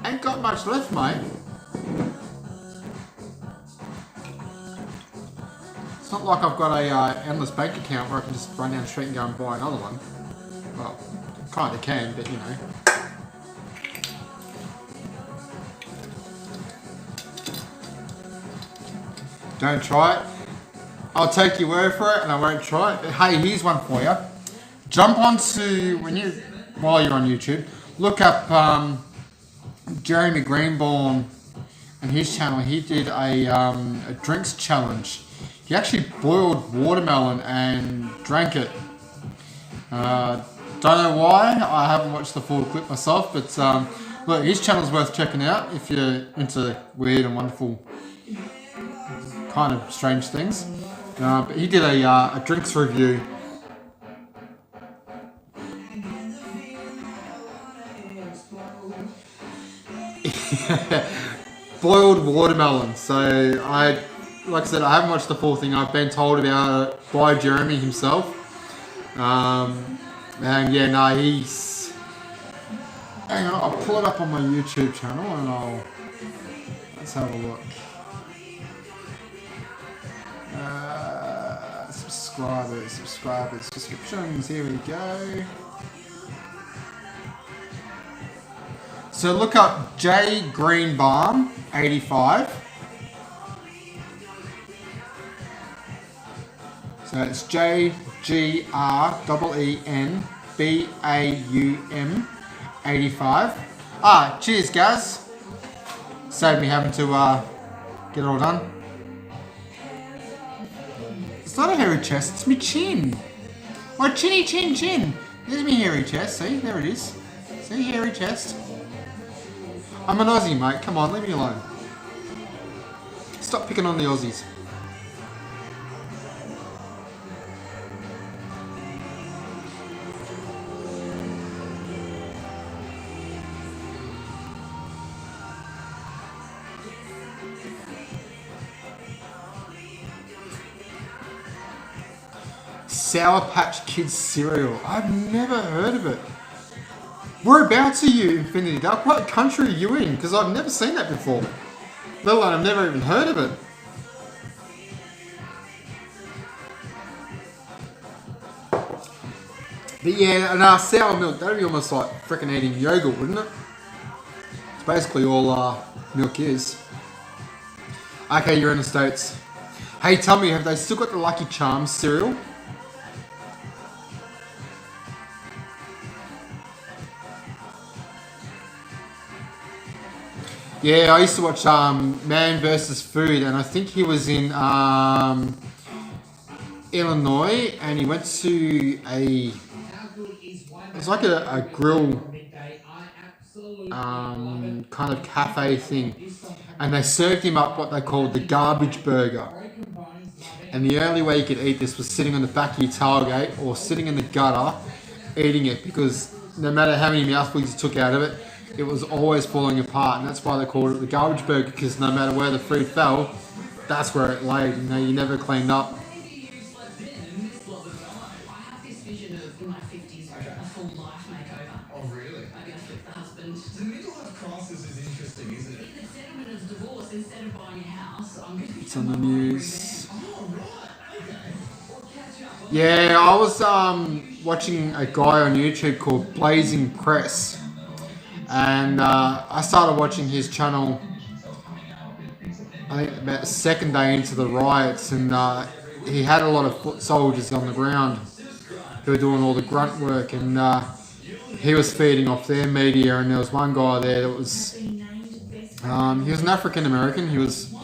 Ain't got much left, mate. It's not like I've got a endless bank account where I can just run down the street and go and buy another one. Well, kind of can, but you know. Don't try it. I'll take your word for it and I won't try it. But hey, here's one for you. Jump onto, while you're on YouTube, look up Jeremy Greenbaum and his channel. He did a drinks challenge. He actually boiled watermelon and drank it. Don't know why. I haven't watched the full clip myself, but look, his channel's worth checking out if you're into weird and wonderful kind of strange things. But he did a drinks review. Boiled watermelon. So like I said, I haven't watched the full thing. I've been told about it by Jeremy himself. And yeah, no, he's... Hang on, I'll pull it up on my YouTube channel and let's have a look. Subscribers, subscriptions, here we go. So look up J Greenbaum 85. So it's JGREENBAUM 85. Cheers guys. Saved me having to get it all done. It's not a hairy chest, it's me chin. My chinny chin chin. There's me hairy chest, see? There it is. See, hairy chest. I'm an Aussie, mate. Come on, leave me alone. Stop picking on the Aussies. Sour Patch Kids cereal. I've never heard of it. Whereabouts are you, Infinity Duck? What country are you in? Because I've never seen that before. Let alone I've never even heard of it. But yeah, and sour milk, that'd be almost like freaking eating yogurt, wouldn't it? It's basically all milk is. Okay, you're in the States. Hey, tell me, have they still got the Lucky Charms cereal? Yeah, I used to watch Man vs. Food, and I think he was in Illinois, and he went to it's like a grill kind of cafe thing, and they served him up what they called the garbage burger. And the only way you could eat this was sitting on the back of your tailgate or sitting in the gutter eating it, because no matter how many mouthfuls you took out of it, it was always falling apart, and that's why they called it the garbage burger, because no matter where the food fell, that's where it laid. You know, you never cleaned up.
I have this vision of in my 50s, a full life makeover.
Oh, really?
Maybe I flip the husband.
The midlife crisis is interesting, isn't it?
In the settlement of divorce, instead of buying a house, I'm going to be
It's on the news.
Oh, right. Okay.
Yeah, I was watching a guy on YouTube called Blazing Press, and I started watching his channel I think about the second day into the riots, and he had a lot of foot soldiers on the ground who were doing all the grunt work, and he was feeding off their media, and there was one guy there that was he was an African American. He was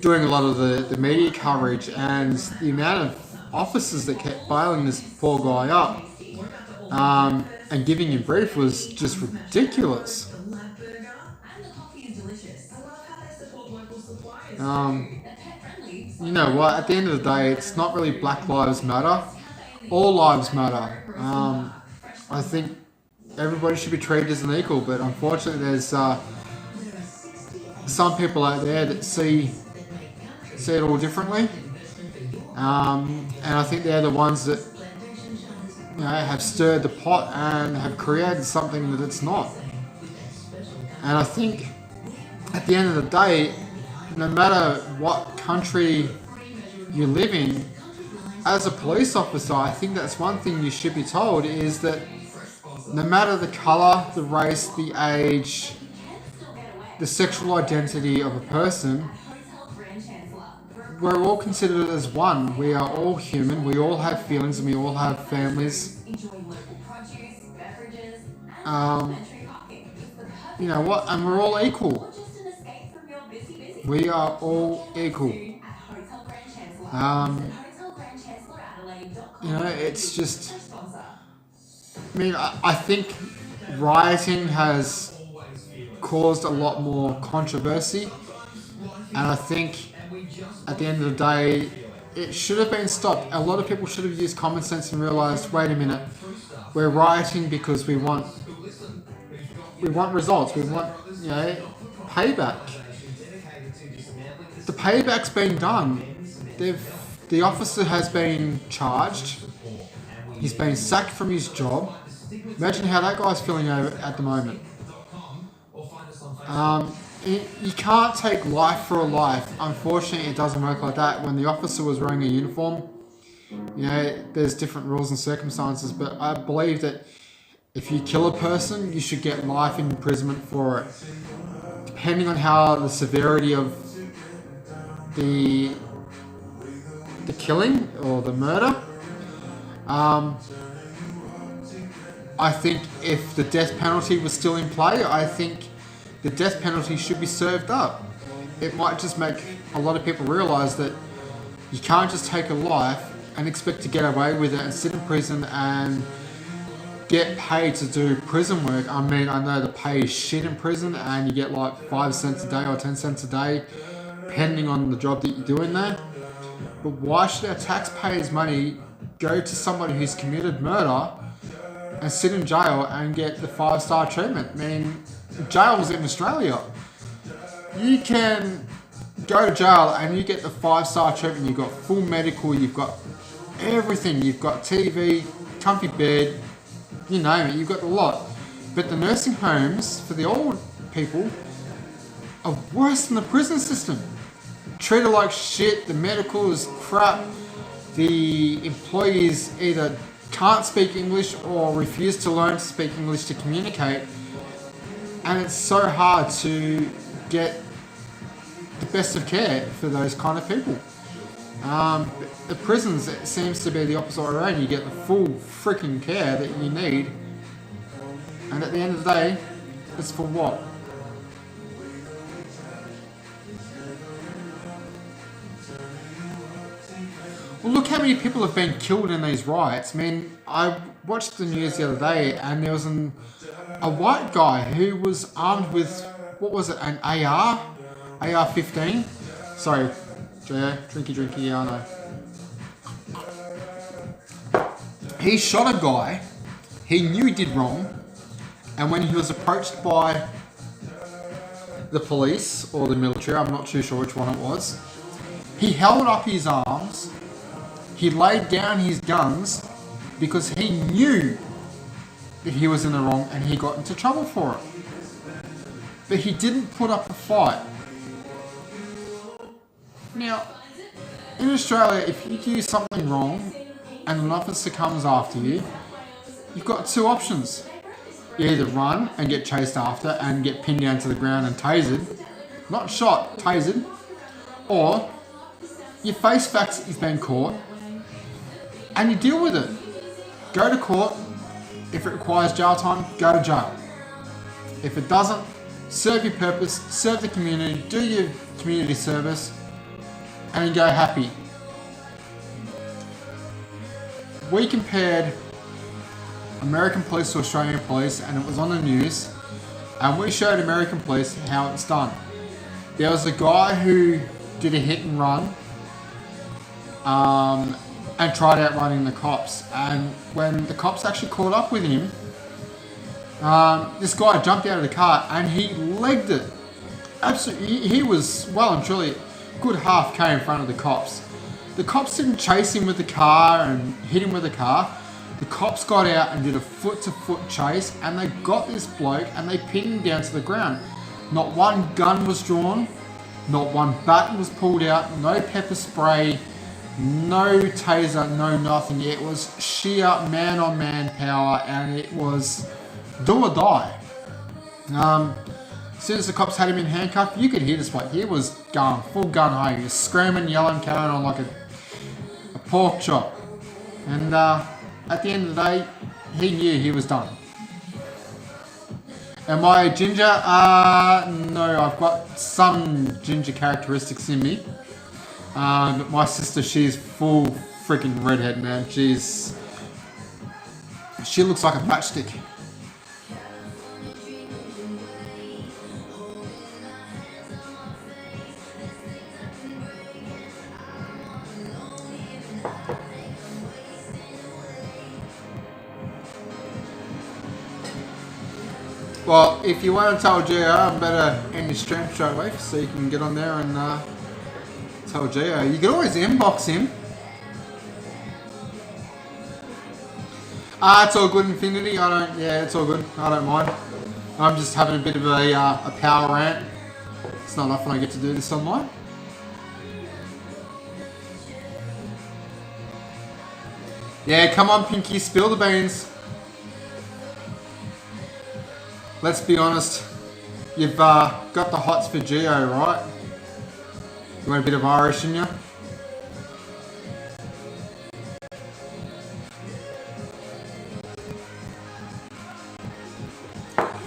doing a lot of the media coverage, and the amount of officers that kept bailing this poor guy up and giving him brief was just ridiculous. You know what, at the end of the day, it's not really Black Lives Matter. All lives matter. I think everybody should be treated as an equal, but unfortunately there's some people out there that see it all differently. And I think they're the ones that have stirred the pot and have created something that it's not. And I think at the end of the day, no matter what country you live in, as a police officer, I think that's one thing you should be told is that no matter the colour, the race, the age, the sexual identity of a person, we're all considered as one. We are all human, we all have feelings, and we all have families. You know what? And we're all equal. We are all equal. It's just... I mean, I think rioting has caused a lot more controversy. And I think at the end of the day, it should have been stopped. A lot of people should have used common sense and realised, wait a minute, we're rioting because we want results. We want, payback. The payback's been done. The officer has been charged. He's been sacked from his job. Imagine how that guy's feeling at the moment. You can't take life for a life. Unfortunately, it doesn't work like that. When the officer was wearing a uniform, there's different rules and circumstances, but I believe that if you kill a person, you should get life imprisonment for it. Depending on how the severity of the killing or the murder, I think if the death penalty was still in play, I think the death penalty should be served up. It might just make a lot of people realise that you can't just take a life and expect to get away with it and sit in prison and get paid to do prison work. I mean, I know the pay is shit in prison and you get like 5 cents a day or 10 cents a day, depending on the job that you're doing there. But why should our taxpayers' money go to somebody who's committed murder and sit in jail and get the 5-star treatment? I mean, jails in Australia, you can go to jail and you get the 5-star treatment. You've got full medical, you've got everything, you've got TV, comfy bed, you name it, you've got the lot. But the nursing homes for the old people are worse than the prison system. Treated like shit, the medical is crap, the employees either can't speak English or refuse to learn to speak English to communicate, and it's so hard to get the best of care for those kind of people. The prisons, it seems to be the opposite way around. You get the full freaking care that you need, and at the end of the day, it's for what? Well, look how many people have been killed in these riots. I mean, I watched the news the other day and there was a white guy who was armed with, what was it, an AR-15? Sorry, drinky, yeah, I know. He shot a guy he knew he did wrong, and when he was approached by the police or the military, I'm not too sure which one it was, he held up his arms. He laid down his guns because he knew that he was in the wrong and he got into trouble for it. But he didn't put up a fight. Now, in Australia, if you do something wrong and an officer comes after you, you've got two options. You either run and get chased after and get pinned down to the ground and tasered, not shot, tasered, or you face facts that you've been caught and you deal with it. Go to court. If it requires jail time, go to jail. If it doesn't, serve your purpose, serve the community, do your community service, and go happy. We compared American police to Australian police, and it was on the news, and we showed American police how it's done. There was a guy who did a hit and run, and tried outrunning the cops. And when the cops actually caught up with him, this guy jumped out of the car and he legged it. Absolutely, he was well and truly a good half K in front of the cops. The cops didn't chase him with the car and hit him with the car. The cops got out and did a foot-to-foot chase, and they got this bloke and they pinned him down to the ground. Not one gun was drawn, not one baton was pulled out, no pepper spray, no taser, no nothing. It was sheer man-on-man power, and it was do or die. As soon as the cops had him in handcuffs, you could hear this bloke. He was going full gun ho. He was screaming, yelling, carrying on like a pork chop. And at the end of the day, he knew he was done. Am I a ginger? No, I've got some ginger characteristics in me. But my sister, she's full freaking redhead, man. She looks like a matchstick. Well, if you want to tell GR, I better end the stream straight away so you can get on there and tell GR. You can always inbox him. It's all good, Infinity. It's all good. I don't mind. I'm just having a bit of a power rant. It's not often I get to do this online. Yeah, come on, Pinky, spill the beans. Let's be honest, you've got the hots for Geo, right? You want a bit of Irish in you?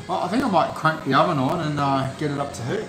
Well, I think I might crank the oven on and get it up to heat.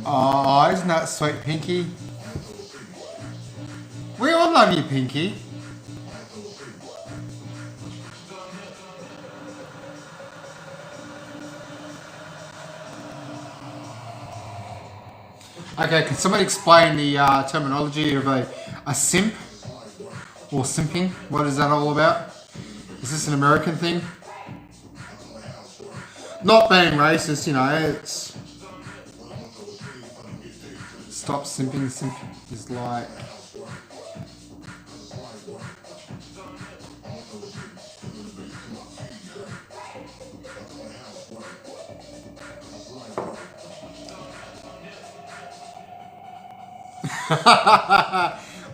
Oh, isn't that sweet, Pinky? We all love you, Pinky. Okay, can somebody explain the terminology of a simp or simping? What is that all about? Is this an American thing? Not being racist, you know, it's... Stop simping. Simp is like...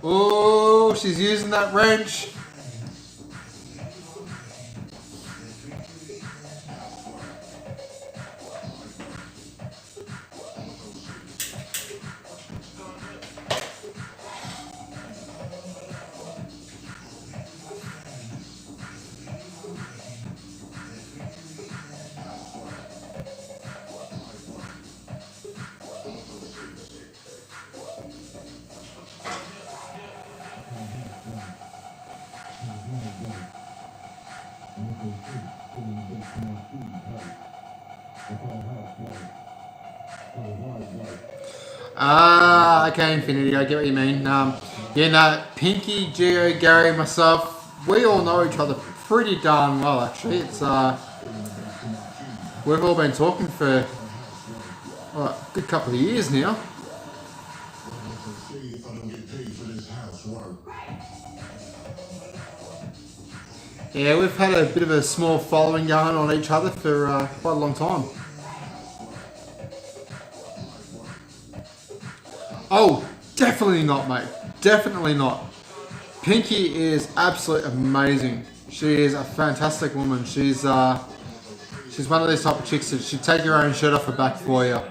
Oh, she's using that wrench. Okay, Infinity, I get what you mean. Yeah, no, Pinky, Geo, Gary, myself, we all know each other pretty darn well, actually. It's, we've all been talking for a good couple of years now. Yeah, we've had a bit of a small following going on each other for quite a long time. Oh, definitely not, mate. Definitely not. Pinky is absolutely amazing. She is a fantastic woman. She's one of these type of chicks that she'd take your own shirt off her back for you.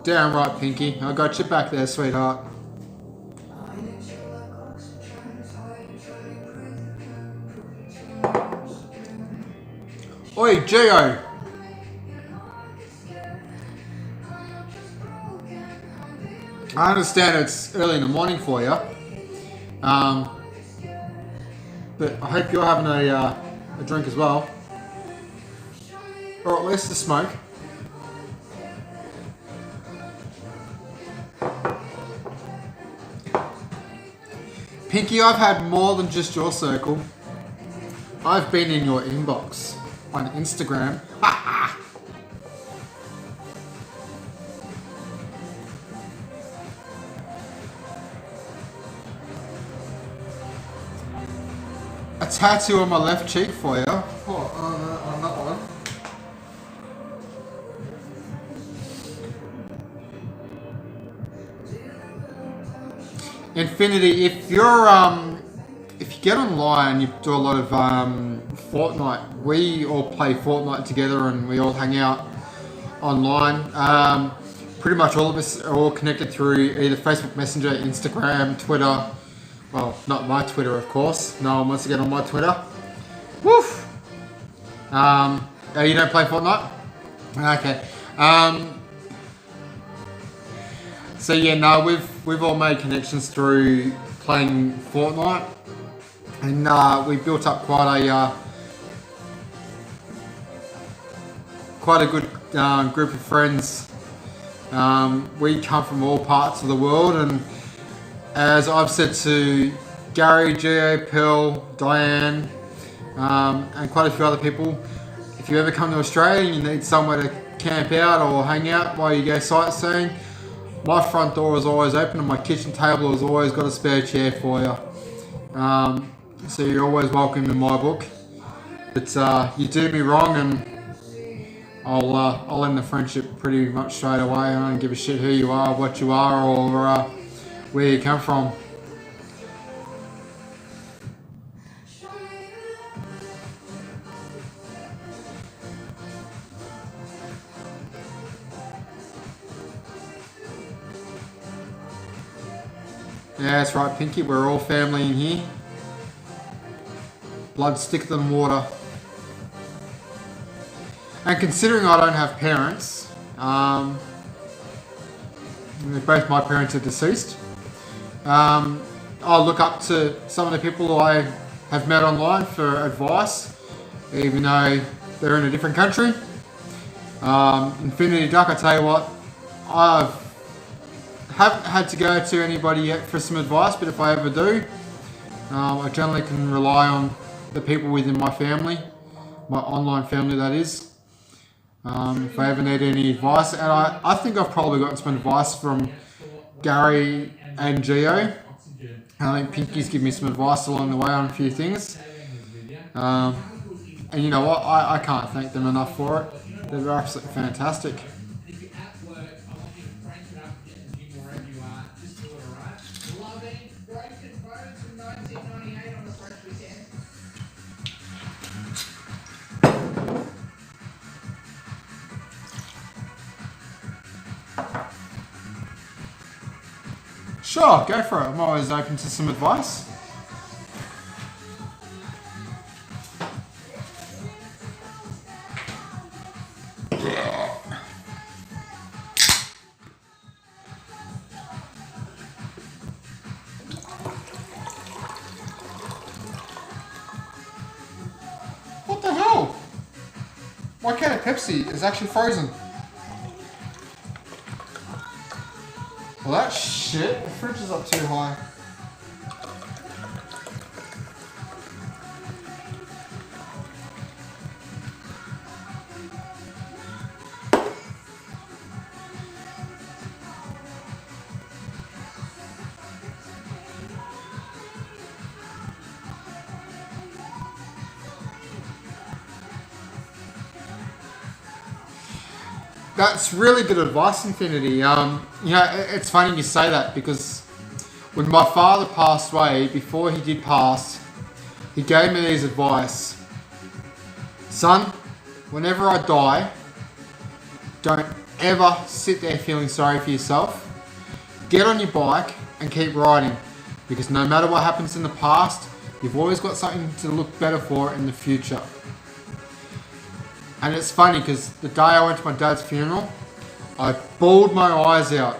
Damn right, Pinky. I got you back there, sweetheart. Oi, Gio! I understand it's early in the morning for you, but I hope you're having a drink as well, or at least a smoke. Pinky, I've had more than just your circle. I've been in your inbox on Instagram. A tattoo on my left cheek for you. Oh, on that one. Infinity, if you get online, you do a lot of Fortnite. We all play Fortnite together and we all hang out online. Pretty much all of us are all connected through either Facebook Messenger, Instagram, Twitter. Well, not my Twitter, of course. No one wants to get on my Twitter. Woof! Oh, you don't play Fortnite? Okay. So yeah, no, we've all made connections through playing Fortnite, and we built up quite a good group of friends. We come from all parts of the world, and as I've said to Gary, Gio, Pearl, Diane, and quite a few other people, if you ever come to Australia and you need somewhere to camp out or hang out while you go sightseeing, my front door is always open and my kitchen table has always got a spare chair for you. So you're always welcome in my book. But you do me wrong and I'll end the friendship pretty much straight away. I don't give a shit who you are, what you are, or where you come from. Yeah, that's right, Pinky. We're all family in here. Blood's thicker than water. And considering I don't have parents, both my parents are deceased, I'll look up to some of the people I have met online for advice, even though they're in a different country. Infinity Duck, I tell you what, I haven't had to go to anybody yet for some advice, but if I ever do, I generally can rely on the people within my family, my online family that is. If I ever need any advice, and I think I've probably gotten some advice from Gary and Gio. I think Pinky's given me some advice along the way on a few things. And you know what, I can't thank them enough for it. They're absolutely fantastic. Sure, go for it. I'm always open to some advice. What the hell? My can of Pepsi is actually frozen. Well, that shit. The fridge is up too high. That's really good advice, Infinity. You know, it's funny you say that because when my father passed away, before he did pass, he gave me these advice. Son, whenever I die, don't ever sit there feeling sorry for yourself. Get on your bike and keep riding, because no matter what happens in the past, you've always got something to look better for in the future. And it's funny because the day I went to my dad's funeral, I bawled my eyes out.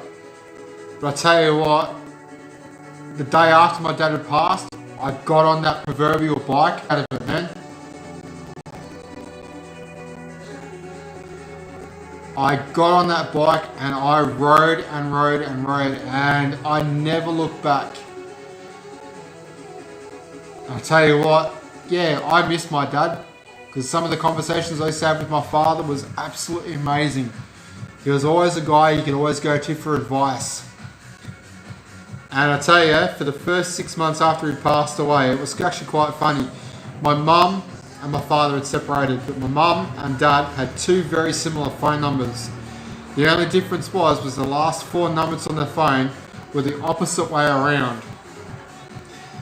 But I tell you what, the day after my dad had passed, I got on that proverbial bike out of it, man. I got on that bike and I rode and rode and rode, and I never looked back. I'll tell you what, yeah, I miss my dad, because some of the conversations I used to have with my father was absolutely amazing. He was always a guy you could always go to for advice. And I tell you, for the first 6 months after he passed away, it was actually quite funny. My mum and my father had separated, but my mum and dad had two very similar phone numbers. The only difference was the last 4 numbers on their phone were the opposite way around.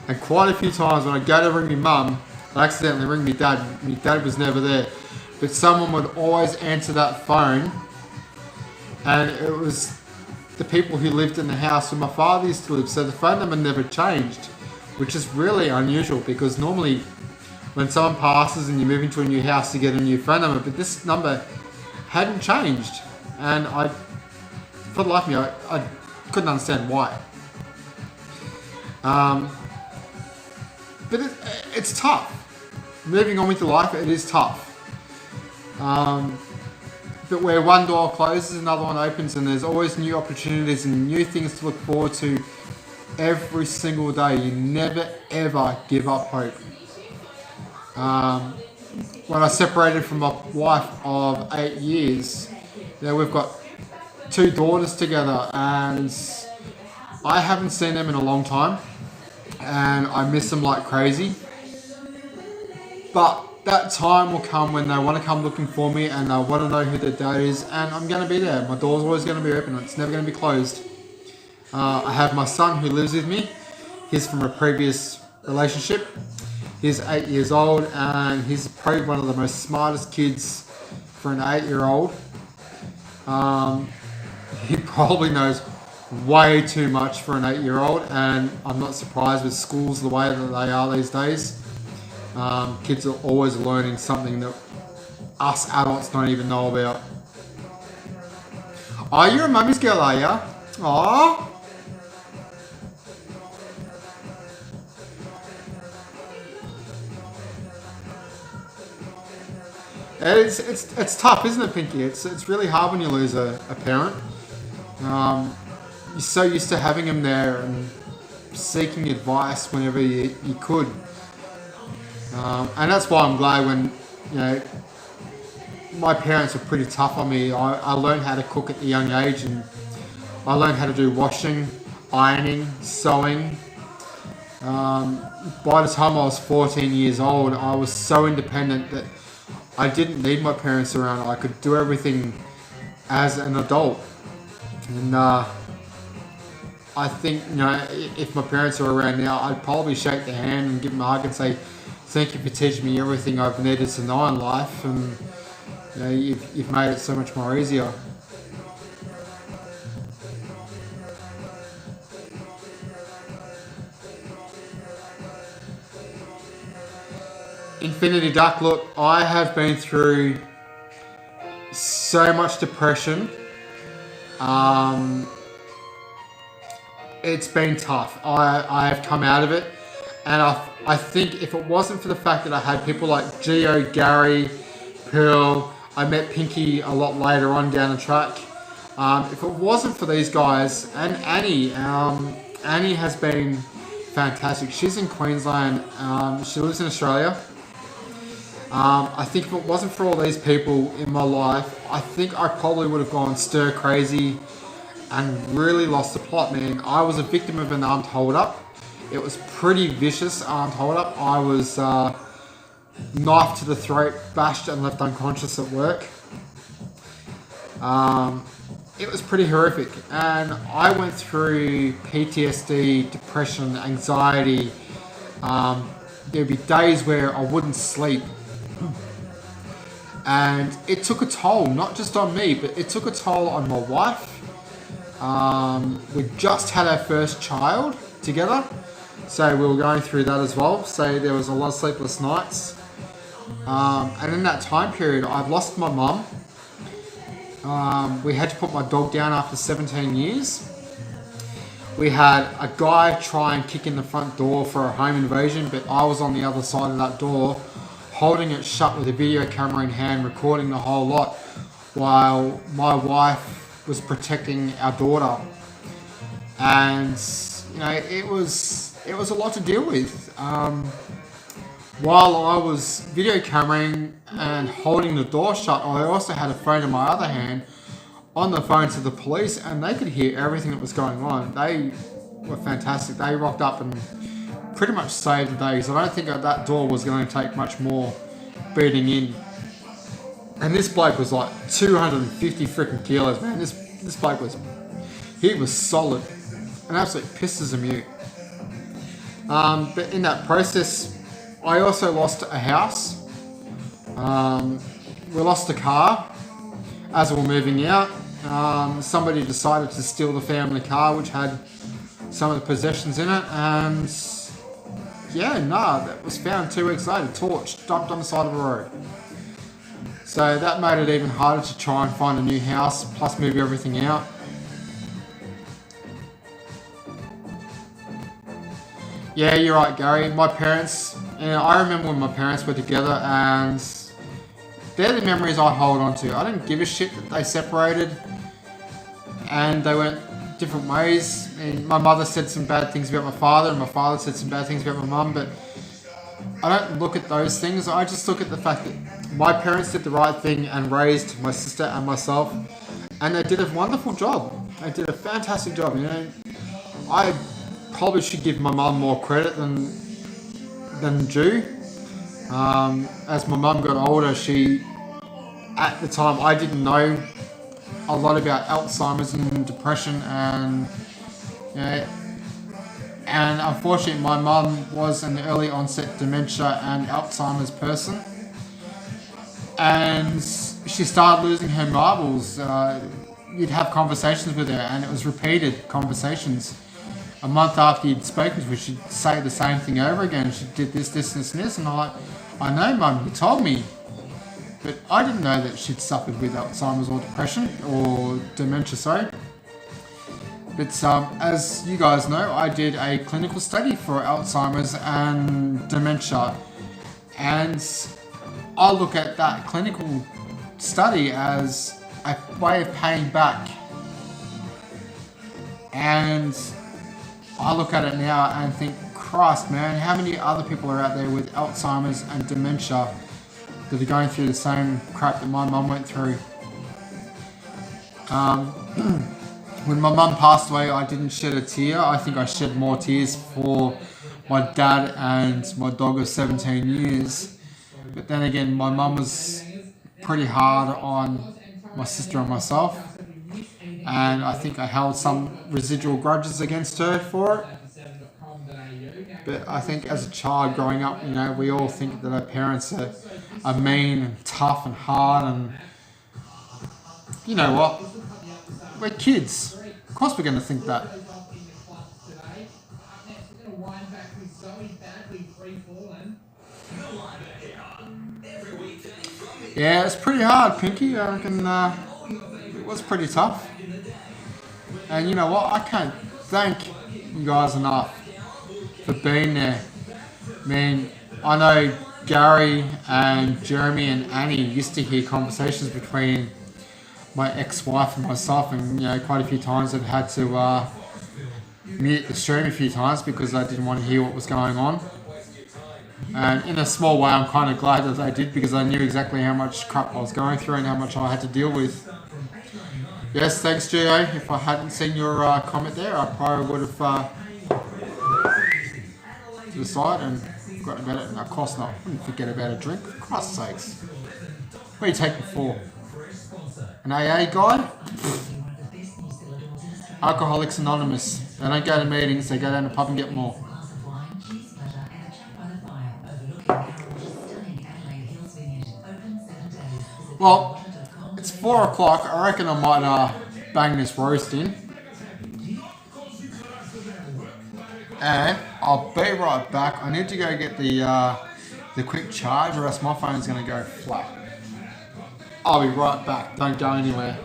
And quite a few times when I go to ring my mum, I accidentally ring my dad. My dad was never there, but someone would always answer that phone, and it was the people who lived in the house where my father used to live, so the phone number never changed, which is really unusual because normally when someone passes and you move into a new house you get a new phone number, but this number hadn't changed, and for the life of me, I couldn't understand why. But it's tough. Moving on with your life, it is tough. But where one door closes, another one opens, and there's always new opportunities and new things to look forward to every single day. You never ever give up hope. When I separated from my wife of 8 years, we've got 2 daughters together, and I haven't seen them in a long time, and I miss them like crazy. But that time will come when they want to come looking for me and they want to know who their dad is, and I'm going to be there. My door's always going to be open. It's never going to be closed. I have my son who lives with me. He's from a previous relationship. He's 8 years old, and he's probably one of the most smartest kids for an 8-year-old. He probably knows way too much for an 8-year-old, and I'm not surprised with schools the way that they are these days. Kids are always learning something that us adults don't even know about. Oh, you're a mummy's girl, are ya? Aww. It's tough, isn't it, Pinky? It's really hard when you lose a parent. You're so used to having them there and seeking advice whenever you could. And that's why I'm glad when, my parents were pretty tough on me. I learned how to cook at a young age, and I learned how to do washing, ironing, sewing. By the time I was 14 years old, I was so independent that I didn't need my parents around. I could do everything as an adult. And I think, if my parents were around now, I'd probably shake their hand and give them a hug and say, thank you for teaching me everything I've needed to know in life, and you've made it so much more easier. Infinity Duck, look, I have been through so much depression. It's been tough. I have come out of it, and I think if it wasn't for the fact that I had people like Gio, Gary, Pearl, I met Pinky a lot later on down the track. If it wasn't for these guys, and Annie, Annie has been fantastic. She's in Queensland. She lives in Australia. I think if it wasn't for all these people in my life, I think I probably would have gone stir crazy and really lost the plot, man. I was a victim of an armed hold-up. It was pretty vicious armed hold-up. I was knifed to the throat, bashed and left unconscious at work. It was pretty horrific, and I went through PTSD, depression, anxiety. There'd be days where I wouldn't sleep, and it took a toll, not just on me, but it took a toll on my wife. We just had our first child together, so we were going through that as well. So there was a lot of sleepless nights, and in that time period, I've lost my mum. We had to put my dog down after 17 years. We had a guy try and kick in the front door for a home invasion, but I was on the other side of that door, holding it shut with a video camera in hand, recording the whole lot, while my wife was protecting our daughter. And you know, it was a lot to deal with. While I was video cameraing and holding the door shut, I also had a phone in my other hand on the phone to the police, and they could hear everything that was going on. They were fantastic. They rocked up and pretty much saved the day, because I don't think that door was going to take much more beating in. And this bloke was like 250 freaking kilos, man. This bloke was solid and absolutely pissed as a mute. But in that process, I also lost a house. We lost a car as we were moving out. Somebody decided to steal the family car, which had some of the possessions in it, and that was found 2 weeks later, torched, dumped on the side of a road. So that made it even harder to try and find a new house, plus move everything out. Yeah, you're right, Gary. My parents, I remember when my parents were together, and they're the memories I hold on to. I didn't give a shit that they separated and they went different ways. And my mother said some bad things about my father, and my father said some bad things about my mum, but I don't look at those things. I just look at the fact that my parents did the right thing and raised my sister and myself, and they did a wonderful job. They did a fantastic job. You know, I probably should give my mum more credit than due. As my mum got older, at the time, I didn't know a lot about Alzheimer's and depression, and unfortunately my mum was an early onset dementia and Alzheimer's person, and she started losing her marbles. You'd have conversations with her, and it was repeated conversations. A month after you'd spoken to her, she'd say the same thing over again. She did this, and this, and I'm like, I know, Mum, you told me. But I didn't know that she'd suffered with Alzheimer's or depression, or dementia, sorry. But as you guys know, I did a clinical study for Alzheimer's and dementia. And I look at that clinical study as a way of paying back. And I look at it now and think, Christ, man, how many other people are out there with Alzheimer's and dementia that are going through the same crap that my mum went through? When my mum passed away, I didn't shed a tear. I think I shed more tears for my dad and my dog of 17 years. But then again, my mum was pretty hard on my sister and myself, and I think I held some residual grudges against her for it. But I think as a child growing up, you know, we all think that our parents are mean and tough and hard, and you know what? We're kids. Of course we're going to think that. Yeah, it's pretty hard, Pinky. I reckon it was pretty tough. And you know what? I can't thank you guys enough for being there. I mean, I know Gary and Jeremy and Annie used to hear conversations between my ex-wife and myself, and you know, quite a few times I've had to mute the stream a few times because I didn't want to hear what was going on. And in a small way, I'm kind of glad that they did, because I knew exactly how much crap I was going through and how much I had to deal with. Yes, thanks, Gio. If I hadn't seen your comment there, I probably would have to the side and forgotten about it. And of course not. I wouldn't forget about a drink. For Christ's sakes. What are you taking for? an AA guy. Alcoholics Anonymous. They don't go to meetings, they go down to the pub and get more. Well, it's 4 o'clock. I reckon I might bang this roast in. And I'll be right back. I need to go get the quick charge or else my phone's going to go flat. I'll be right back. Don't go anywhere.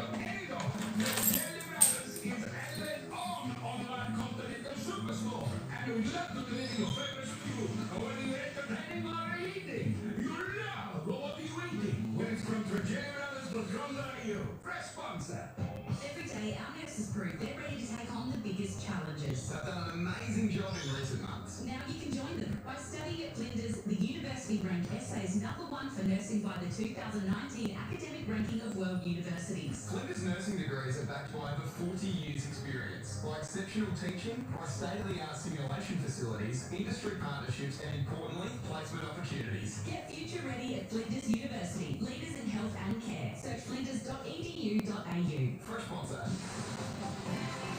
Every day, our nurses prove they're ready to take on the biggest challenges.
They've done an amazing job in recent months.
Now you can join them by studying at Flinders, the university ranked SA's #1 for nursing by the 2019 academic ranking of world universities.
Flinders nursing degrees are backed by over 40 years' experience, by exceptional teaching, by state-of-the-art simulation facilities, industry partnerships, and importantly, placement opportunities.
Get future ready at Flinders University, leaders in health and care. Search flinders.edu.au.
Fresh sponsor.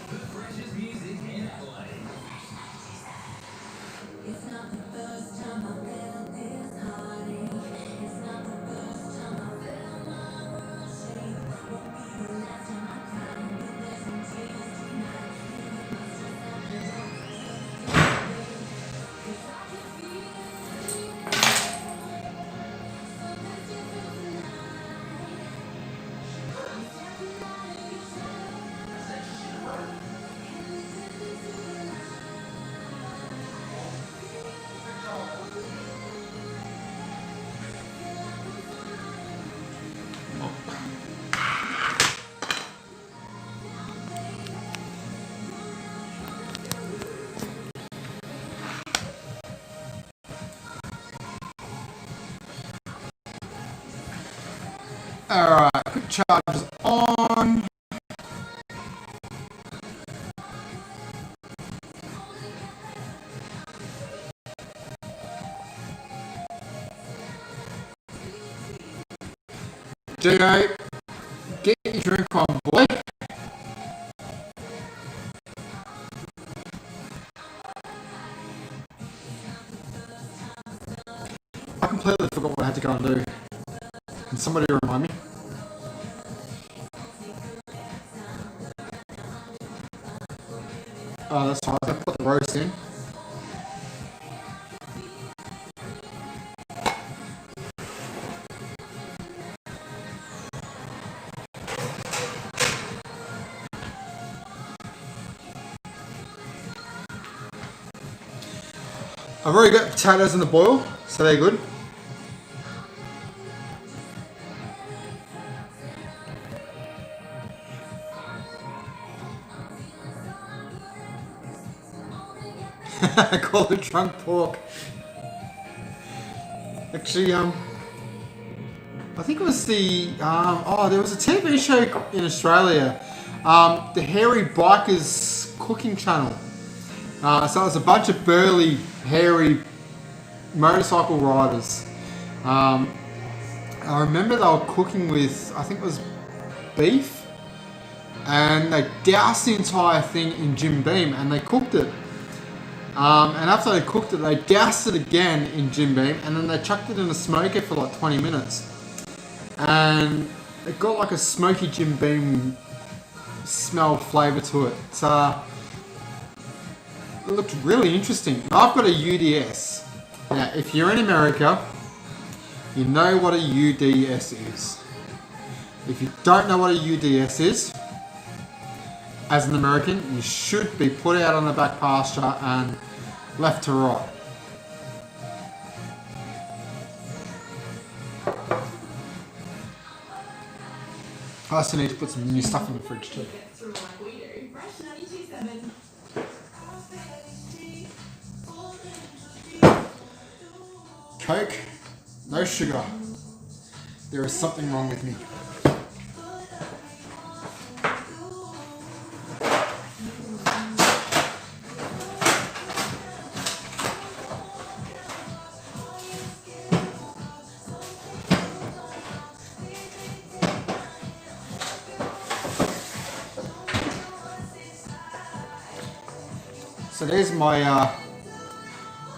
The freshest music in Adelaide.
It's not the first time I felt this heartache. It's not the first time I felt my world shake. Won't be the last time I cry, but there's some tears tonight. Leaving my stress at the door, so stay away. 'Cause I can feel it. So let's just feel tonight. I'm stepping out of your shadow. And listen to the light.
Alright, quick charge is on. J.O., get your drink on, boy. I completely forgot what I had to go and do. Can somebody remind me? Oh, that's fine. I put the roast in. I've already got potatoes in the boil, so they're good. I call it drunk pork. Actually, I think it was the there was a TV show in Australia, the Hairy Bikers Cooking Channel. So it was a bunch of burly, hairy motorcycle riders. I remember they were cooking with, I think it was beef, and they doused the entire thing in Jim Beam and they cooked it. And after they cooked it, they doused it again in Jim Beam, and then they chucked it in a smoker for like 20 minutes. And it got like a smoky Jim Beam smell flavour to it. It looked really interesting. I've got a UDS. Now, if you're in America, you know what a UDS is. If you don't know what a UDS is, as an American, you should be put out on the back pasture and left to rot. I also need to put some new stuff in the fridge too. Coke, no sugar. There is something wrong with me. So there's my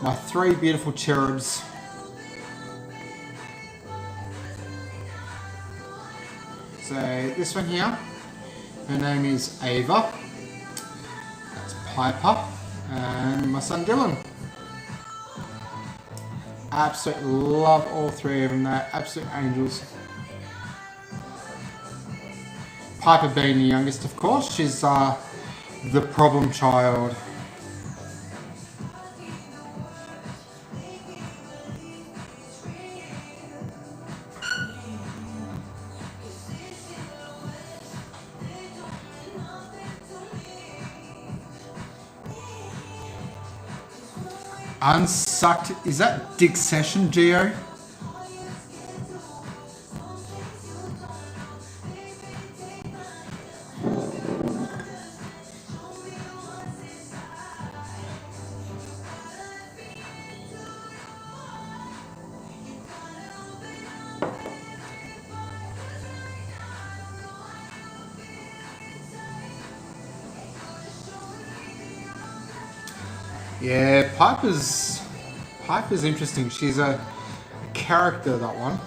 my 3 beautiful cherubs. So this one here, her name is Ava. That's Piper, and my son Dylan. Absolutely love all 3 of them. They're absolute angels. Piper being the youngest, of course, she's the problem child. Unsucked, is that Dick Session, Geo? Yeah, Piper's interesting. She's a character, that one.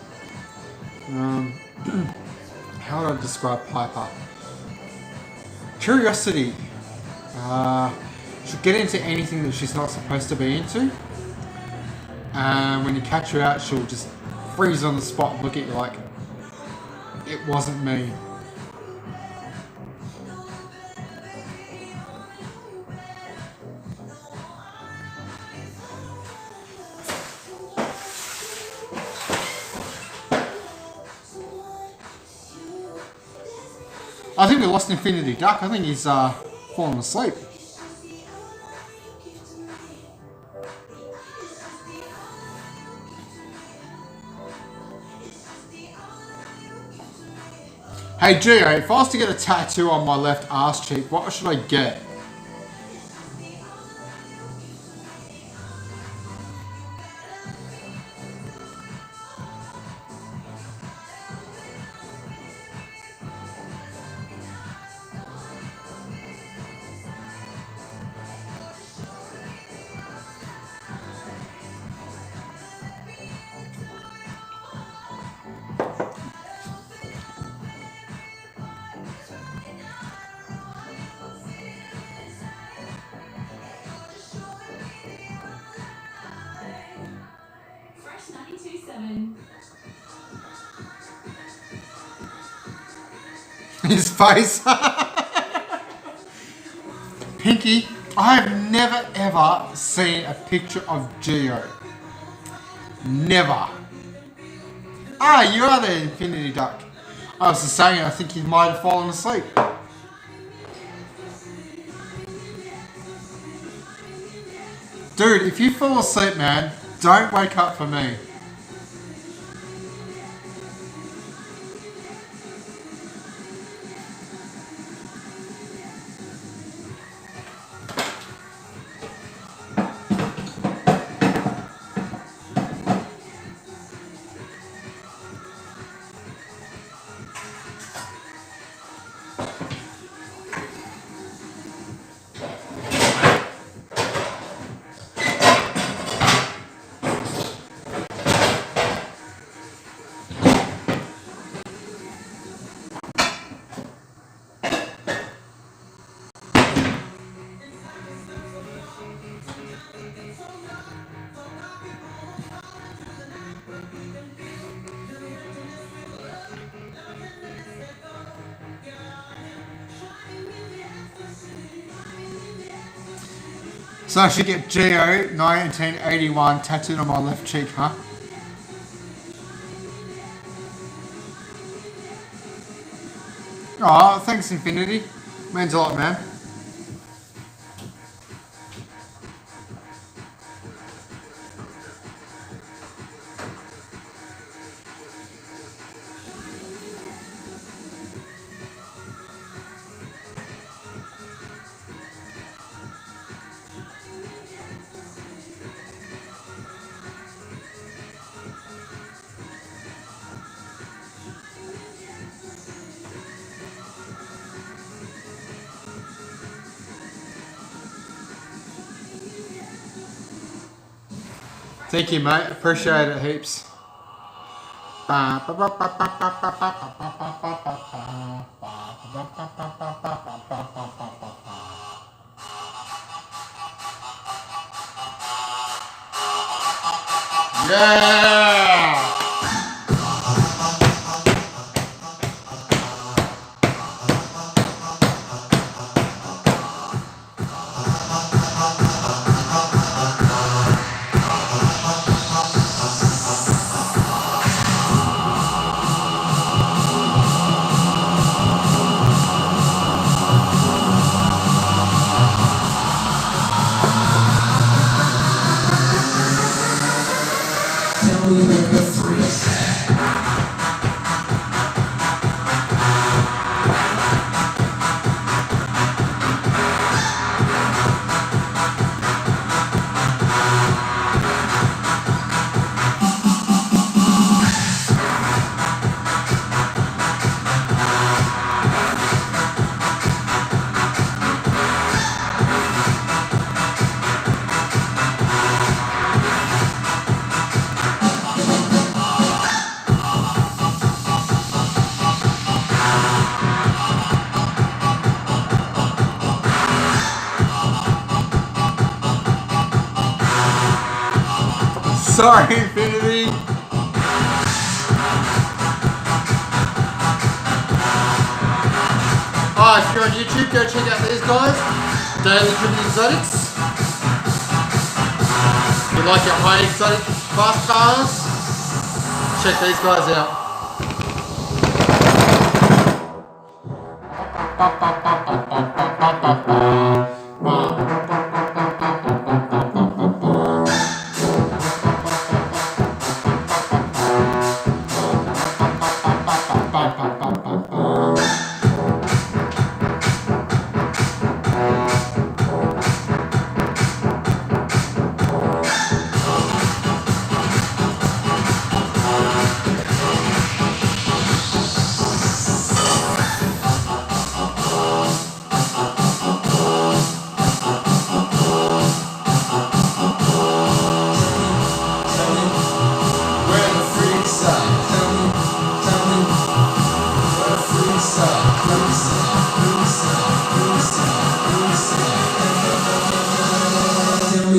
How would I describe Piper? Curiosity. She'll get into anything that she's not supposed to be into. And when you catch her out, she'll just freeze on the spot and look at you like, it wasn't me. I think we lost Infinity Duck. I think he's fallen asleep. Hey Gio, if I was to get a tattoo on my left arse cheek, what should I get?
Fresh 92.7.
His face. Pinky, I have never ever seen a picture of Geo. Never. Ah, you are the Infinity Duck. I was just saying, I think he might have fallen asleep. Dude, if you fall asleep, man, don't wake up for me. So I should get Geo 1981 tattooed on my left cheek, huh? Oh, thanks Infinity. Means a lot, man. Thank you, mate. Appreciate it heaps. Yeah! Sorry, Infinity. Oh, if you're on YouTube, go check out these guys. Daily Triple Exotics. If you like your high exotic fast cars, check these guys out.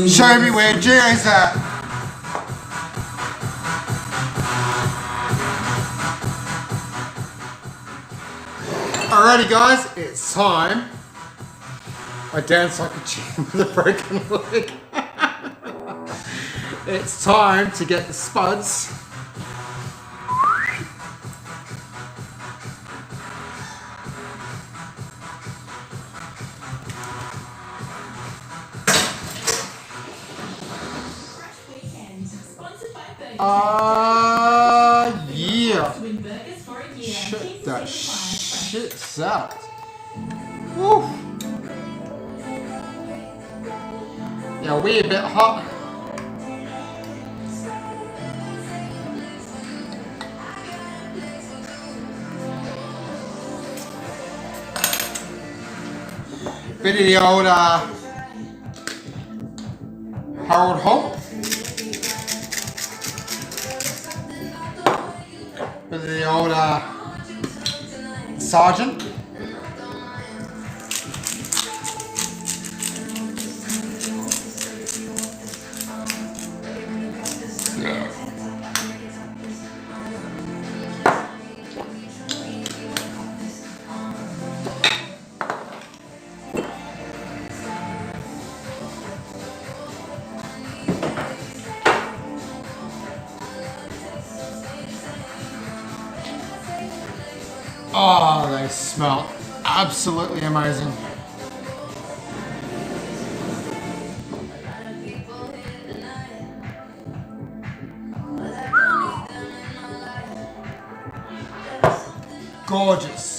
Show me where Jerry's at. Alrighty guys, it's time. I dance like a chicken with a broken leg. It's time to get the spuds. Yeah. Shit, that shit sucked. Woo. Yeah, we a bit hot. Bit of the old Harold Hope. Bit of the old Sergeant. Oh, they smell absolutely amazing. Gorgeous.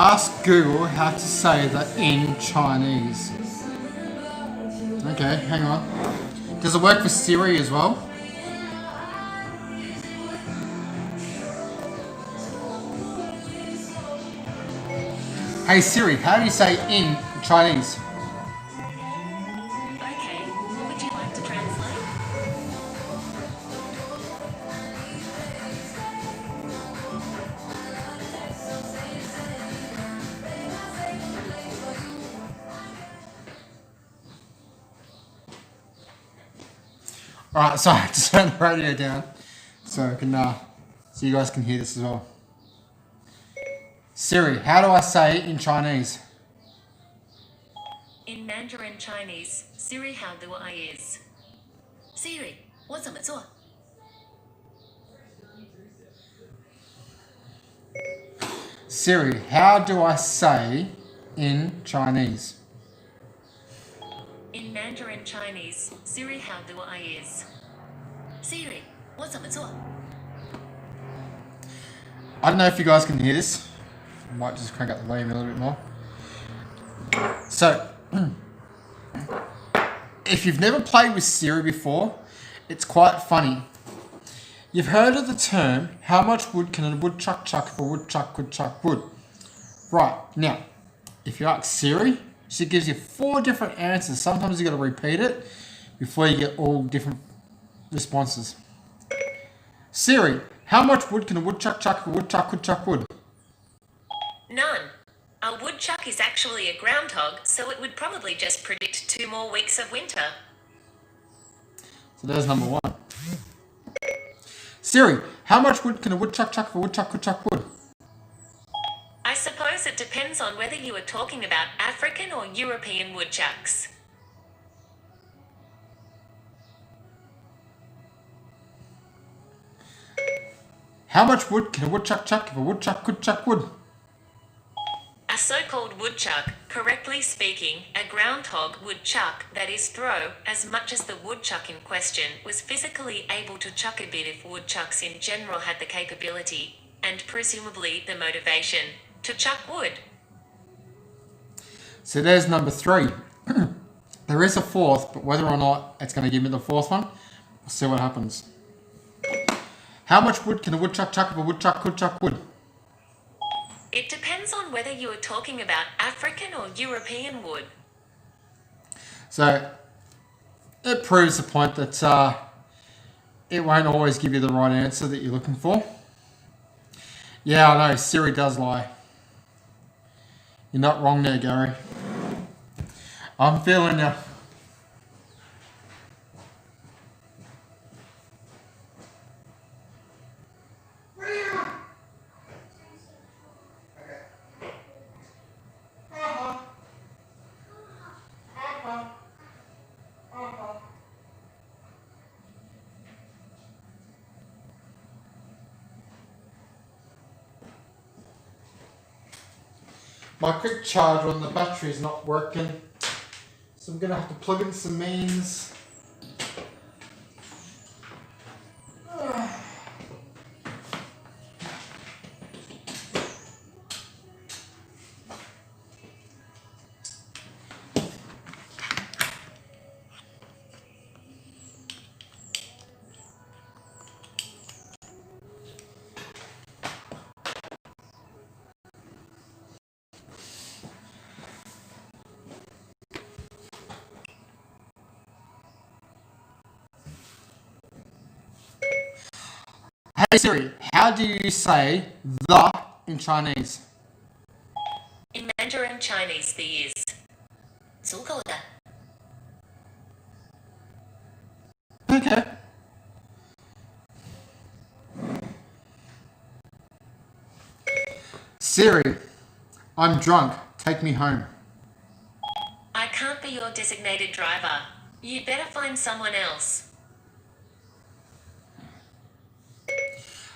Ask Google how to say that in Chinese. Okay, hang on. Does it work for Siri as well? Hey Siri, how do you say in Chinese?
Okay, would you like to translate?
Alright, so I just turned the radio down so I can so you guys can hear this as well. Siri, how do I say in Chinese?
In Mandarin Chinese, Siri how do I is. Siri, 我怎么做?
Siri, how do I say in Chinese?
In Mandarin Chinese, Siri how do I is. Siri, 我怎么做?
I don't know if you guys can hear this. I might just crank up the volume a little bit more. So, if you've never played with Siri before, it's quite funny. You've heard of the term, how much wood can a woodchuck chuck if a woodchuck could chuck wood? Right, now, if you ask Siri, she gives you 4 different answers. Sometimes you got to repeat it before you get all different responses. Siri, how much wood can a woodchuck chuck if a woodchuck could chuck wood?
None. A woodchuck is actually a groundhog, so it would probably just predict 2 more weeks of winter.
So there's number 1. Siri, how much wood can a woodchuck chuck if a woodchuck could chuck wood?
I suppose it depends on whether you are talking about African or European woodchucks.
How much wood can a woodchuck chuck if a woodchuck could chuck wood?
A so-called woodchuck, correctly speaking, a groundhog would chuck, that is throw, as much as the woodchuck in question was physically able to chuck a bit if woodchucks in general had the capability, and presumably the motivation, to chuck wood.
So there's number 3. There is a 4th, but whether or not it's going to give me the 4th one, we'll see what happens. How much wood can a woodchuck chuck if a woodchuck could chuck wood?
It depends on whether you are talking about African or European wood.
So it proves the point that it won't always give you the right answer that you're looking for. Yeah, I know, Siri does lie. You're not wrong there, Gary. I'm feeling you. My quick charge on the battery is not working, so I'm going to have to plug in some mains. Hey Siri, how do you say the in Chinese?
In Mandarin Chinese, the is 足够的.
Okay. Siri, I'm drunk. Take me home.
I can't be your designated driver. You'd better find someone else.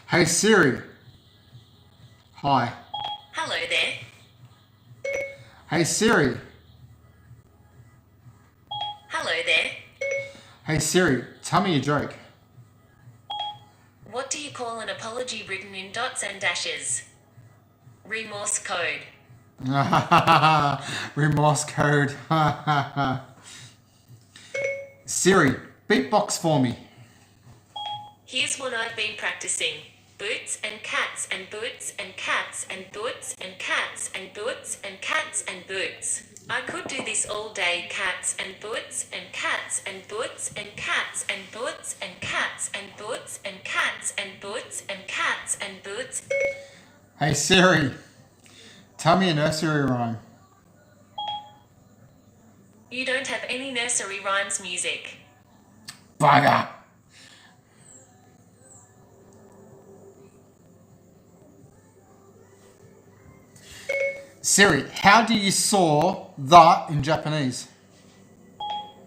Hey Siri. Hi.
Hello there.
Hey Siri.
Hello there.
Hey Siri, tell me a joke.
What do you call an apology written in dots and dashes? Remorse code.
Remorse code. Siri, beatbox for me.
Here's what I've been practicing. Boots and cats and boots and cats and boots and cats and boots and cats and boots. I could do this all day. Cats and boots and cats and boots and cats and boots and cats and boots and cats and boots and cats and boots.
Hey Siri, tell me a nursery rhyme.
You don't have any nursery rhymes music.
Bugger. Siri, how do you saw the in Japanese?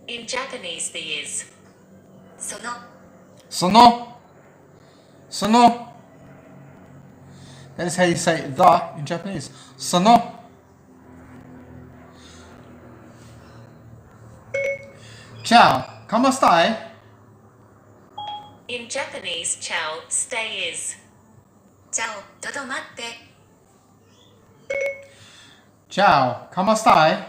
In Japanese, there is. Sono.
Sono. That is how you say the in Japanese. Sono. Ciao, come stai?
In Japanese, ciao, stay is. Ciao, todomatte.
Ciao, come stai?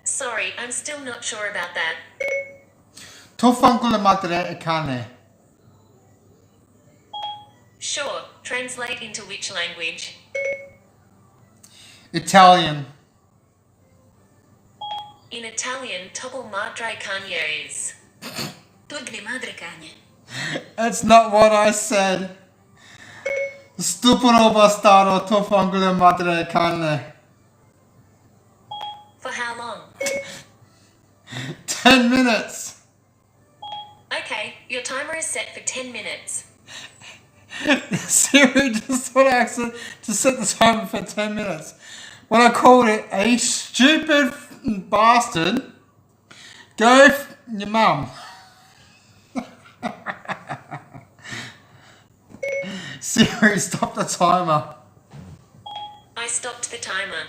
Sorry, I'm still not sure about that.
Tu fanculo la madre e cane.
Sure, translate into which language?
Italian.
In Italian, topo madre cane is. Togli madre cane.
That's not what I said. Stupido bastardo, tu fanculo la madre e cane.
For how long?
10 minutes.
Okay, your timer is set for 10 minutes.
Siri just thought I accident to set the timer for 10 minutes. When I called it a stupid bastard, go your mum. Siri, stop the timer.
I stopped the timer.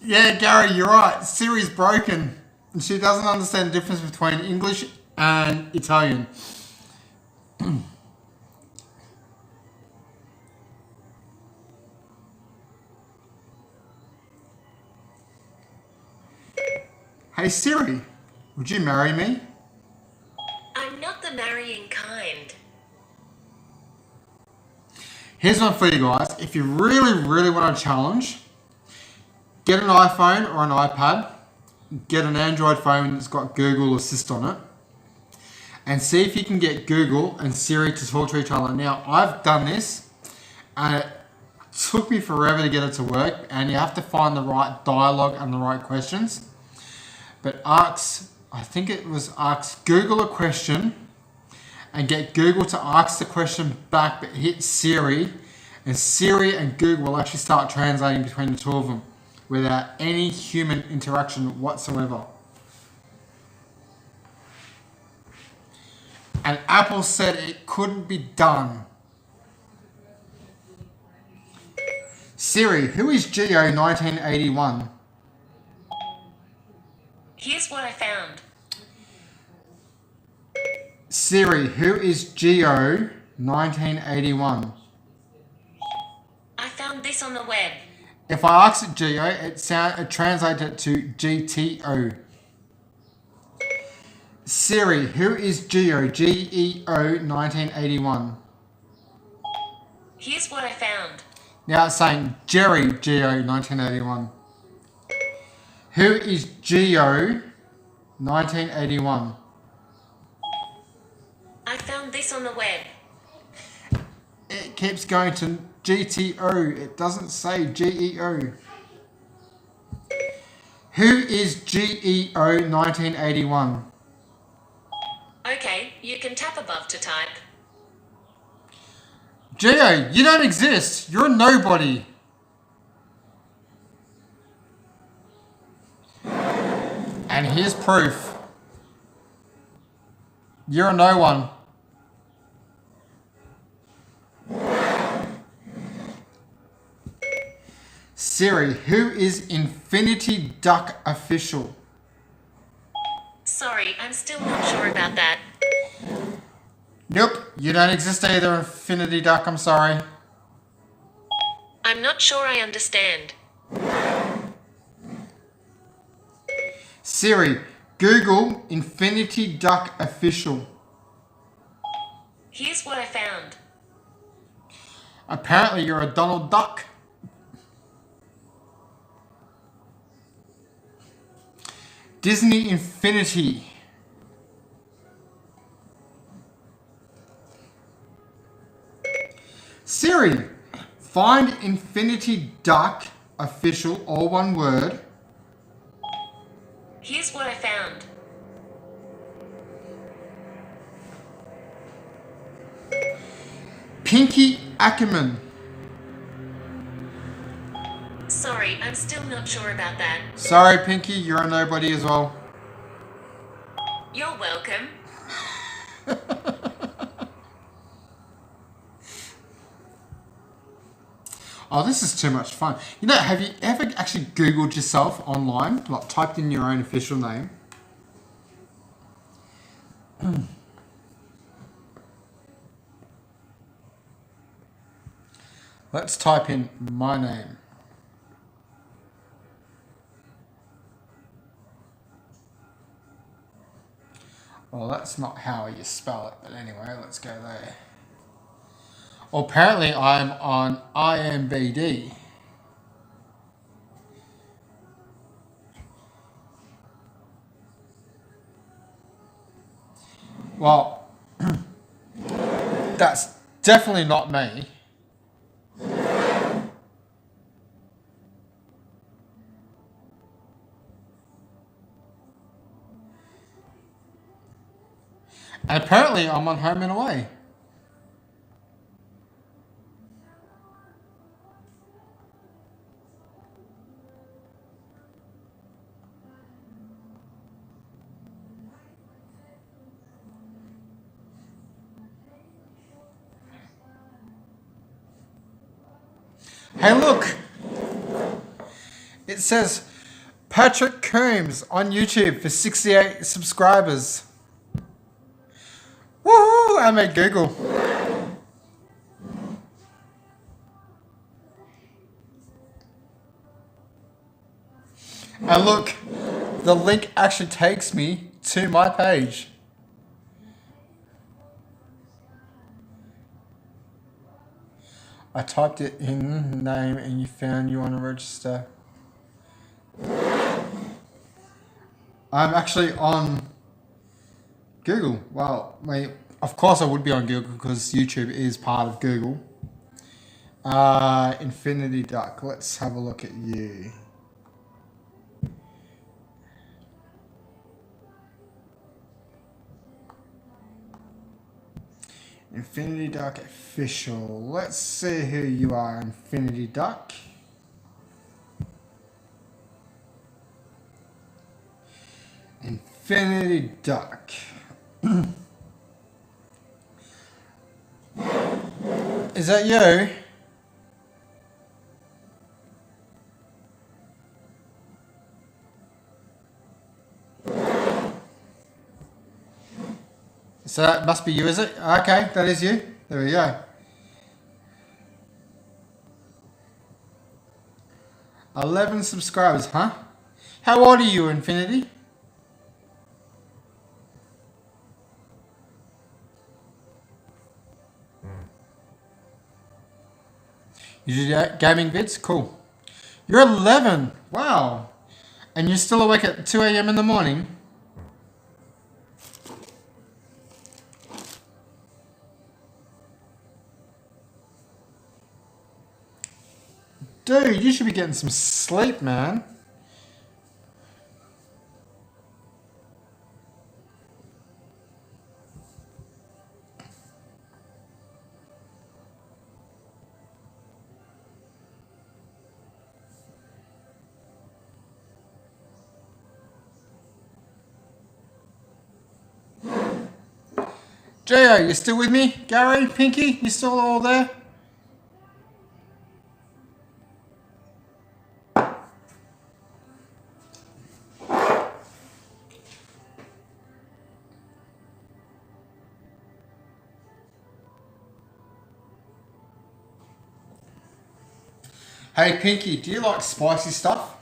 Yeah, Gary, you're right. Siri's broken. And she doesn't understand the difference between English and Italian. Hey Siri, would you marry me?
I'm not the marrying kind.
Here's one for you guys. If you really want a challenge, get an iPhone or an iPad, get an Android phone that's got Google Assist on it, and see if you can get Google and Siri to talk to each other. Now, I've done this, and it took me forever to get it to work, and you have to find the right dialogue and the right questions. But ask Google a question, and get Google to ask the question back, but hit Siri, and Siri and Google will actually start translating between the two of them without any human interaction whatsoever. And Apple said it couldn't be done. Siri, who is Geo 1981?
Here's what I found.
Siri, who is Geo 1981?
I found this on the web.
If I ask it Geo, it translates it to GTO. Siri, who is Geo, GEO 1981?
Here's what I found.
Now it's saying Jerry, Geo 1981. Who is Geo 1981?
I found this on the web.
It keeps going to GTO. It doesn't say GEO. Who is GEO 1981?
Okay, you can tap above to type.
Geo, you don't exist. You're a nobody. And here's proof. You're a no one. Siri, who is Infinity Duck Official?
Sorry, I'm still not sure about that.
Nope. You don't exist either, Infinity Duck, I'm sorry.
I'm not sure I understand.
Siri, Google Infinity Duck official.
Here's what I found.
Apparently you're a Donald Duck. Disney Infinity. Siri, find Infinity Duck official, all one word.
Here's what I found.
Pinky Ackerman.
Sorry, I'm still not sure about that.
Sorry, Pinky, you're a nobody as well.
You're welcome.
Oh, this is too much fun. You know, have you ever actually Googled yourself online? Like, typed in your own official name? Let's type in my name. Well, that's not how you spell it, but anyway, let's go there. Well, apparently I'm on IMBD. Well, that's definitely not me. And apparently I'm on Home and Away. Hey, look! It says Patrick Coombs on YouTube for 68 subscribers. Woohoo! I made Google. And look, the link actually takes me to my page. I typed it in name and you found you want to register. I'm actually on Google. Well, of course I would be on Google because YouTube is part of Google. Infinity Duck. Let's have a look at you. Infinity Duck official. Let's see who you are, Infinity Duck. Infinity Duck. Is that you? So that must be you, is it? Okay, that is you. There we go. 11 subscribers, huh? How old are you, Infinity? You do gaming vids? Cool. You're 11. Wow. And you're still awake at 2 a.m. in the morning? Dude, you should be getting some sleep, man. J.O., you still with me? Gary, Pinky, you still all there? Hey Pinky, do you like spicy stuff?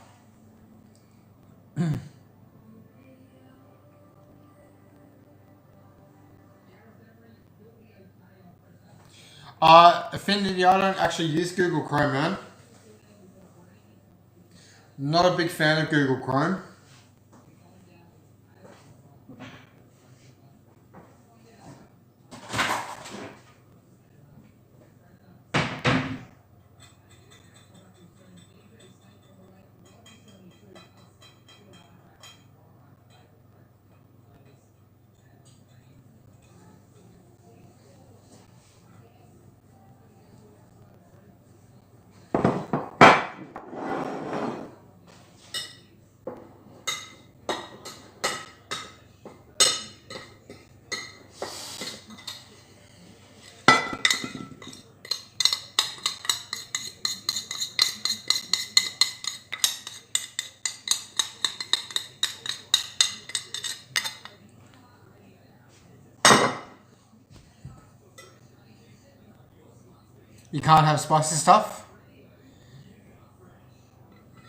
Affinity, I don't actually use Google Chrome, man. Not a big fan of Google Chrome. You can't have spicy stuff?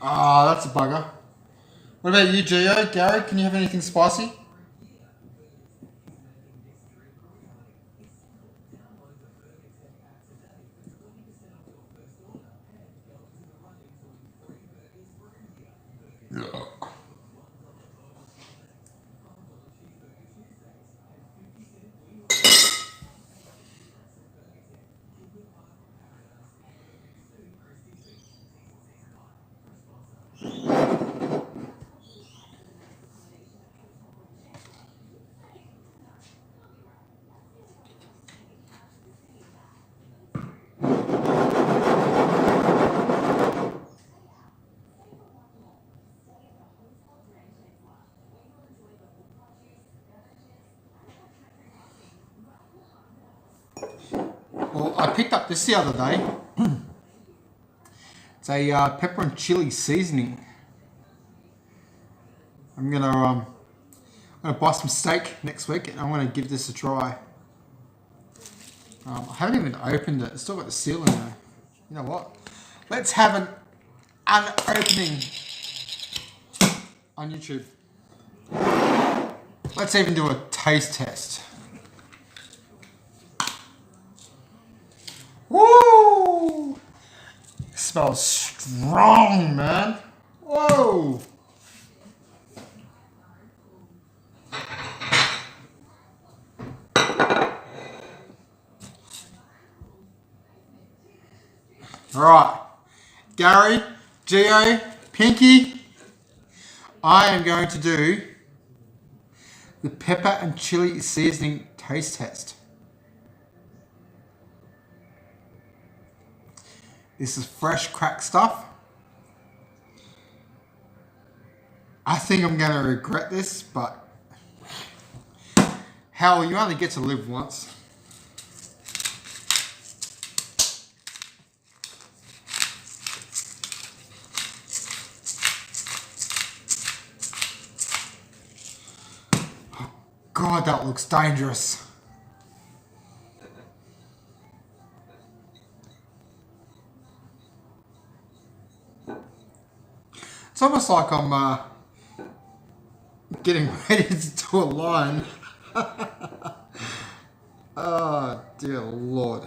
Ah, that's a bugger. What about you, Gio? Gary, can you have anything spicy? Well, I picked up this the other day. It's a pepper and chili seasoning. I'm gonna buy some steak next week and I'm gonna give this a try. I haven't even opened it. It's still got the seal in there. You know what? Let's have an opening on YouTube. Let's even do a taste test. Woo! It smells strong, man. Whoa! Alright, Gary, Gio, Pinky, I am going to do the pepper and chili seasoning taste test. This is fresh cracked stuff. I think I'm going to regret this, but hell, you only get to live once. God, that looks dangerous. It's almost like I'm getting ready to do a line. Oh, dear Lord.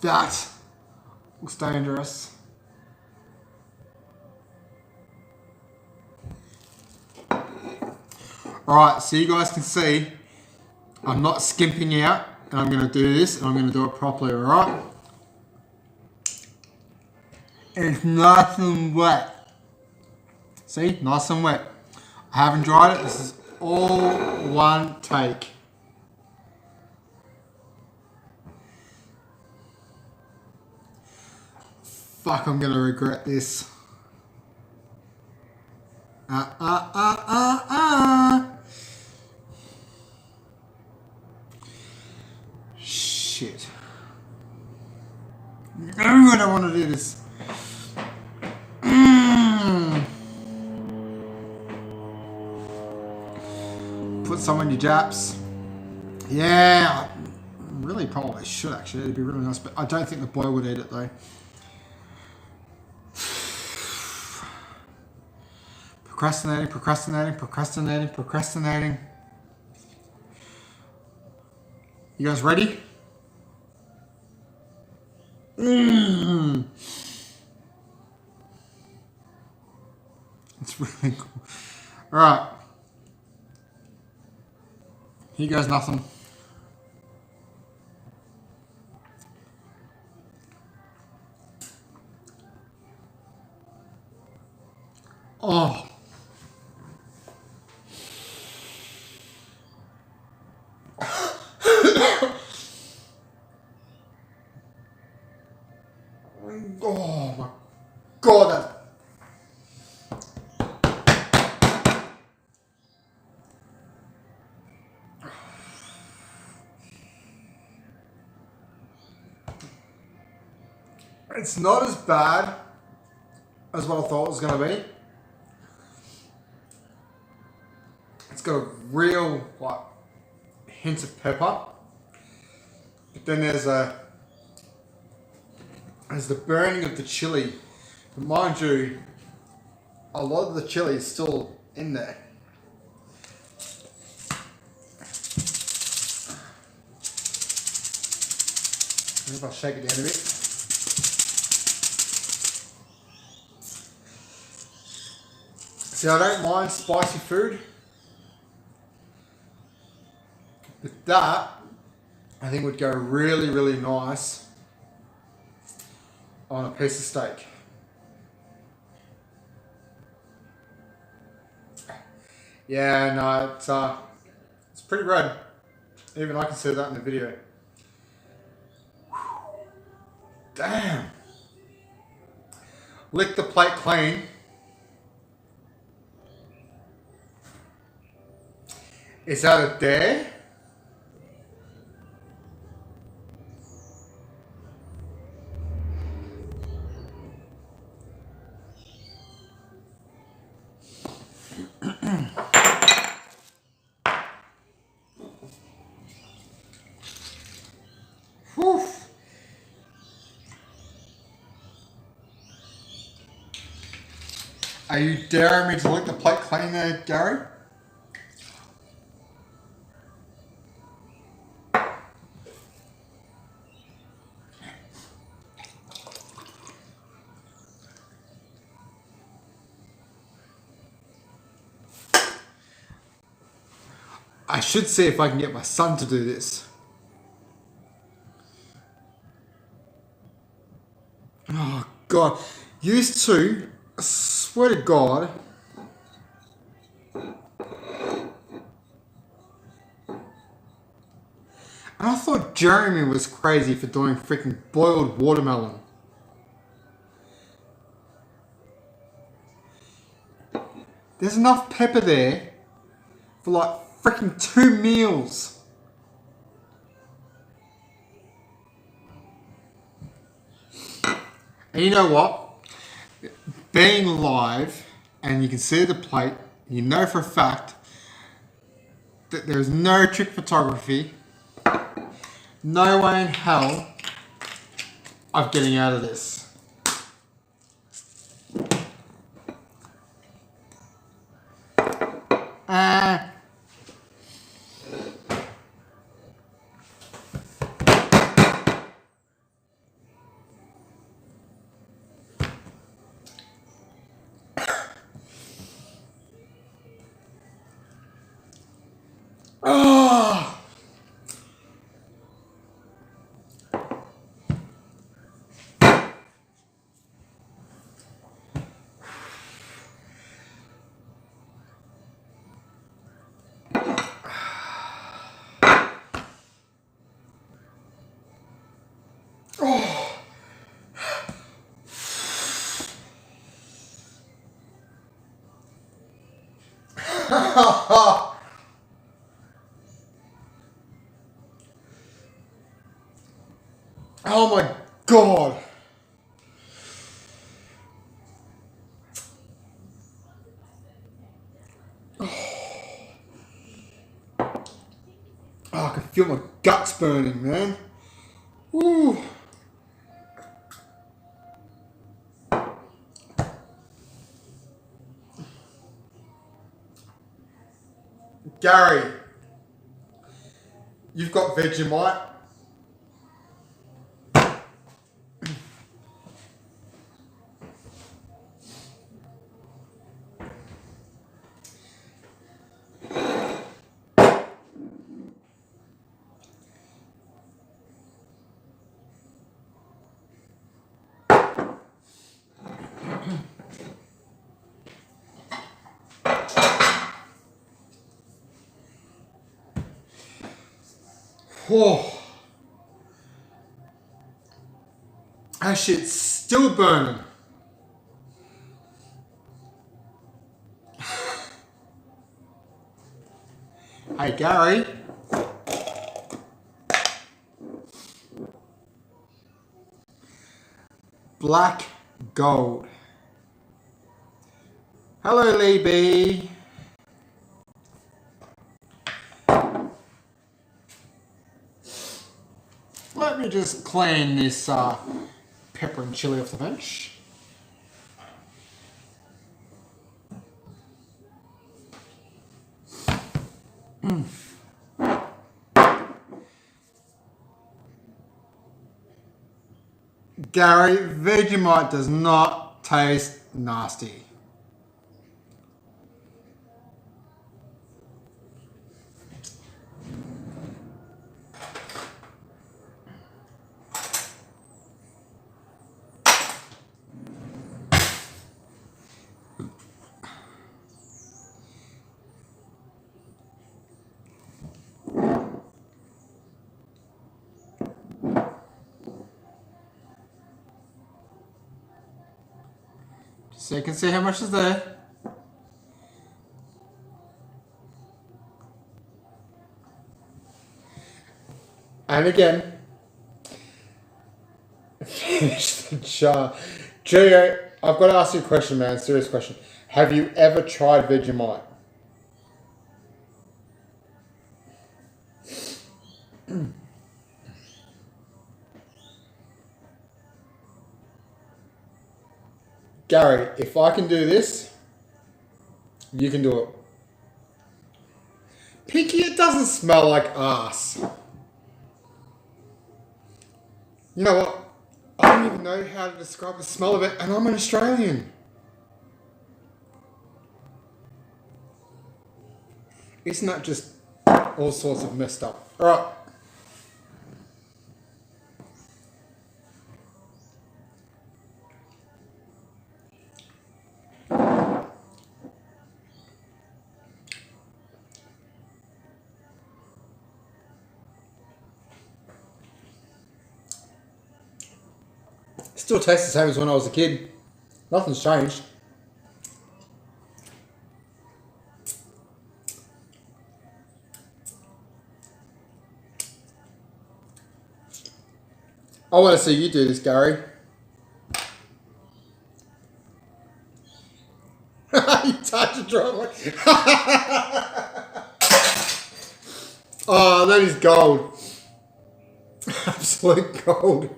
That looks dangerous. Alright, so you guys can see I'm not skimping out and I'm going to do this and I'm going to do it properly, alright? It's nice and wet. See? Nice and wet. I haven't dried it. This is all one take. Fuck, I'm going to regret this. Shit. No, I don't want to do this. Put some on your japs. Yeah, I'm really really probably should actually. It'd be really nice, but I don't think the boy would eat it though. Procrastinating, procrastinating, procrastinating, procrastinating. You guys ready? It's really cool. Alright. Here goes nothing. Oh. Oh my God. It's not as bad as what I thought it was going to be. It's got a real hint of pepper, but then there's the burning of the chili. But mind you, a lot of the chili is still in there. If I shake it down a bit. See, I don't mind spicy food, but that I think would go really, really nice on a piece of steak. Yeah, no, it's pretty red. Even I can see that in the video. Damn. Lick the plate clean. Is that a dare? Whew. Are you daring me to lick the plate clean there, Gary? I should see if I can get my son to do this. Oh God, used to, I swear to God. And I thought Jeremy was crazy for doing freaking boiled watermelon. There's enough pepper there for like freaking 2 meals. And you know what? Being live and you can see the plate, you know for a fact that there's no trick photography, no way in hell I'm getting out of this. Oh. Oh. Oh my God. Oh, I can feel my guts burning, man. Woo. Gary, you've got Vegemite. Whoa. That shit's still burning. Hey, Gary. Black gold. Hello, Lee B. Let me just clean this pepper and chili off the bench. Gary, Vegemite does not taste nasty. So you can see how much is there. And again, finish the jar. Julio, I've got to ask you a question, man. Serious question. Have you ever tried Vegemite? Gary, if I can do this, you can do it. Pinky, it doesn't smell like ass. You know what? I don't even know how to describe the smell of it, and I'm an Australian. Isn't that just all sorts of messed up? All right. Still tastes the same as when I was a kid. Nothing's changed. I want to see you do this, Gary. You touch it dry. Oh, that is gold. Absolute gold.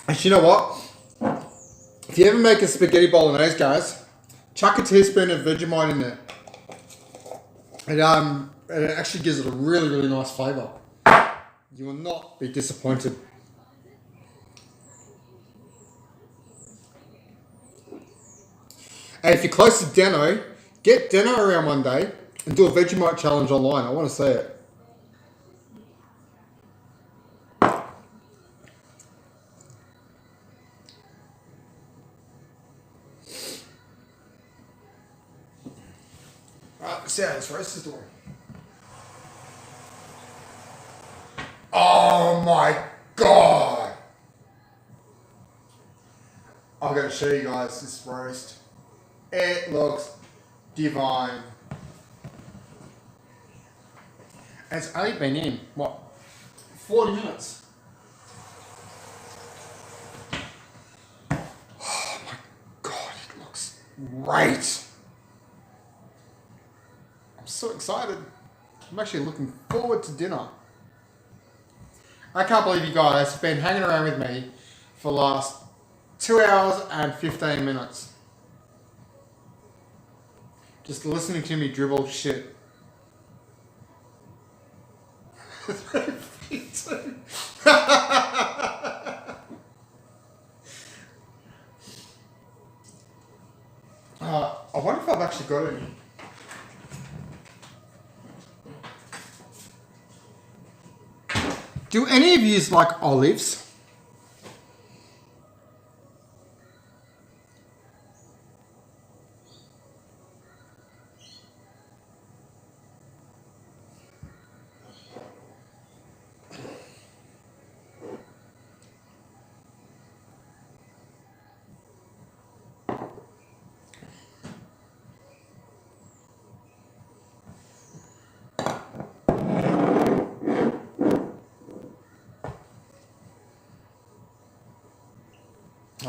And you know what? If you ever make a spaghetti bolognese, guys, chuck a teaspoon of Vegemite in there. And it actually gives it a really, really nice flavour. You will not be disappointed. And if you're close to Deno, get Deno around one day and do a Vegemite challenge online. I want to see it. Let's see how this roast is doing. Oh my god! I'm going to show you guys this roast. It looks divine. And it's only been in, what, 40 minutes? Oh my god, it looks great. I'm so excited. I'm actually looking forward to dinner. I can't believe you guys have been hanging around with me for the last 2 hours and 15 minutes. Just listening to me dribble shit. I wonder if I've actually got any. Do any of you like olives?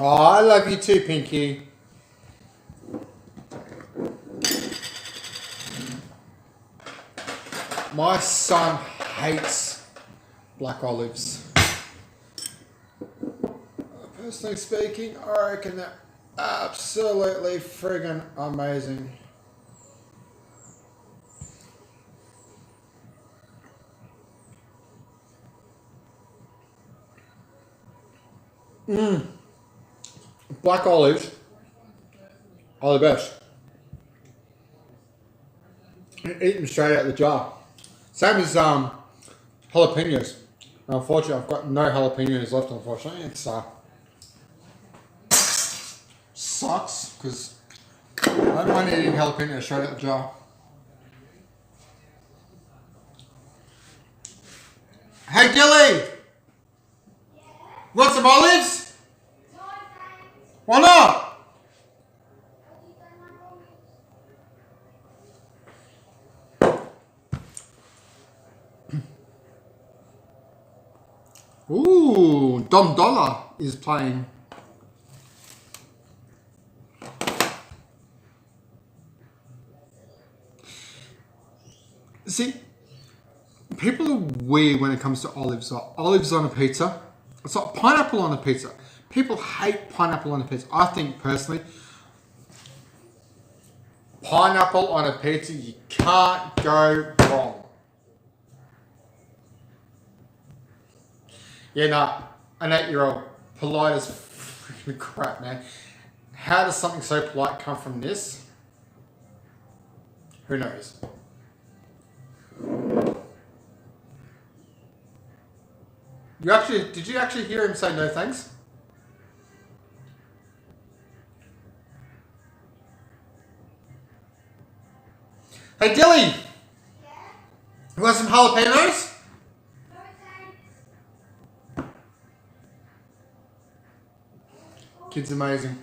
Oh, I love you too, Pinky. My son hates black olives. Personally speaking, I reckon they're absolutely friggin' amazing. Black olives are the best. Eat them straight out of the jar. Same as jalapenos. Unfortunately, I've got no jalapenos left, unfortunately. It's sucks, because I don't mind eating jalapenos straight out of the jar. Hey, Gilly! Want some olives? Why not? Ooh, Dom Dollar is playing. See, people are weird when it comes to olives. Like olives on a pizza. It's like pineapple on a pizza. People hate pineapple on a pizza. I think personally, pineapple on a pizza, you can't go wrong. Yeah, nah, an 8-year-old, polite as freaking crap, man. How does something so polite come from this? Who knows? Did you actually hear him say no thanks? Hey Dilly! Yeah? You want some jalapenos? Kid's amazing.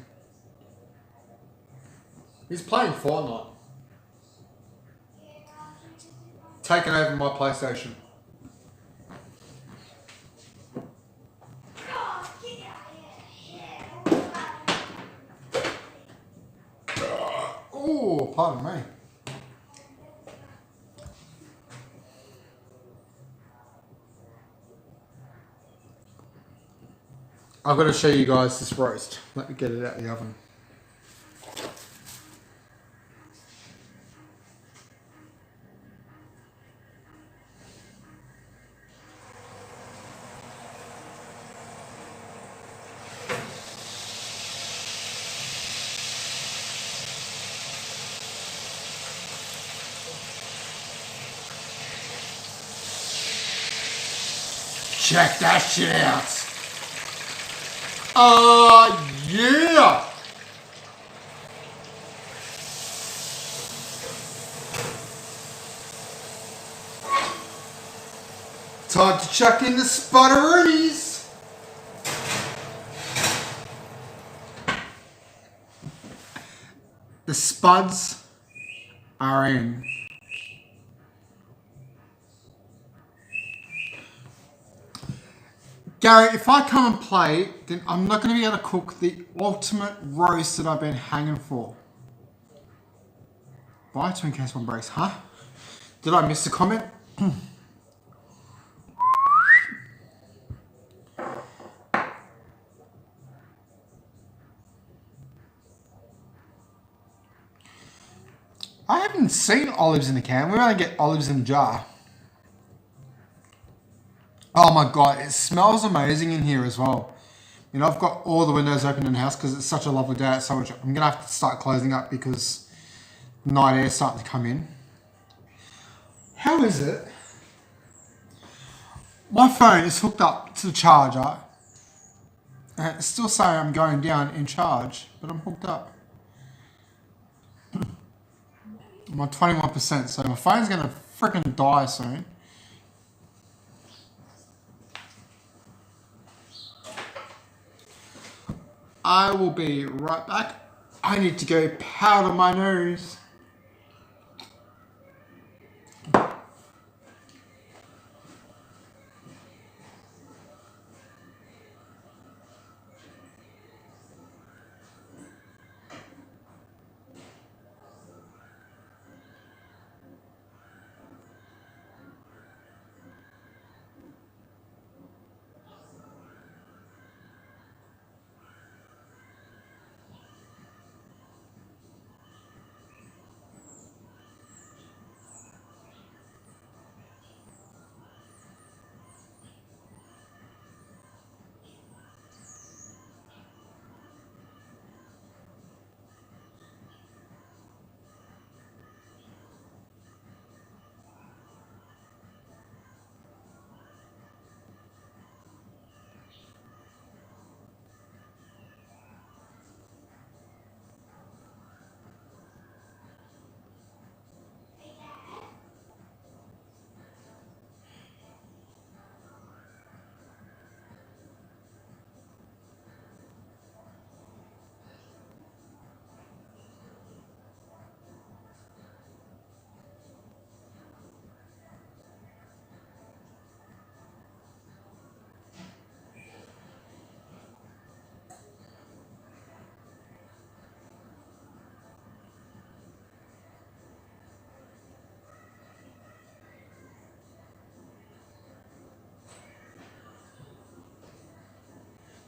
He's playing Fortnite. Taking over my PlayStation. Oh, pardon me. I've got to show you guys this roast. Let me get it out of the oven. Check that shit out. Yeah. Time to chuck in the sputteroonies. The spuds are in. Gary, if I come and play, then I'm not going to be able to cook the ultimate roast that I've been hanging for. Buy 2 in case one breaks, huh? Did I miss the comment? I haven't seen olives in a can. We only get olives in a jar. Oh my god, it smells amazing in here as well. You know, I've got all the windows open in the house because it's such a lovely day outside. I'm gonna have to start closing up because night air is starting to come in. How is it? My phone is hooked up to the charger and it's still saying I'm going down in charge, but I'm hooked up. I'm on 21%, so my phone's gonna freaking die soon. I will be right back. I need to go powder my nose.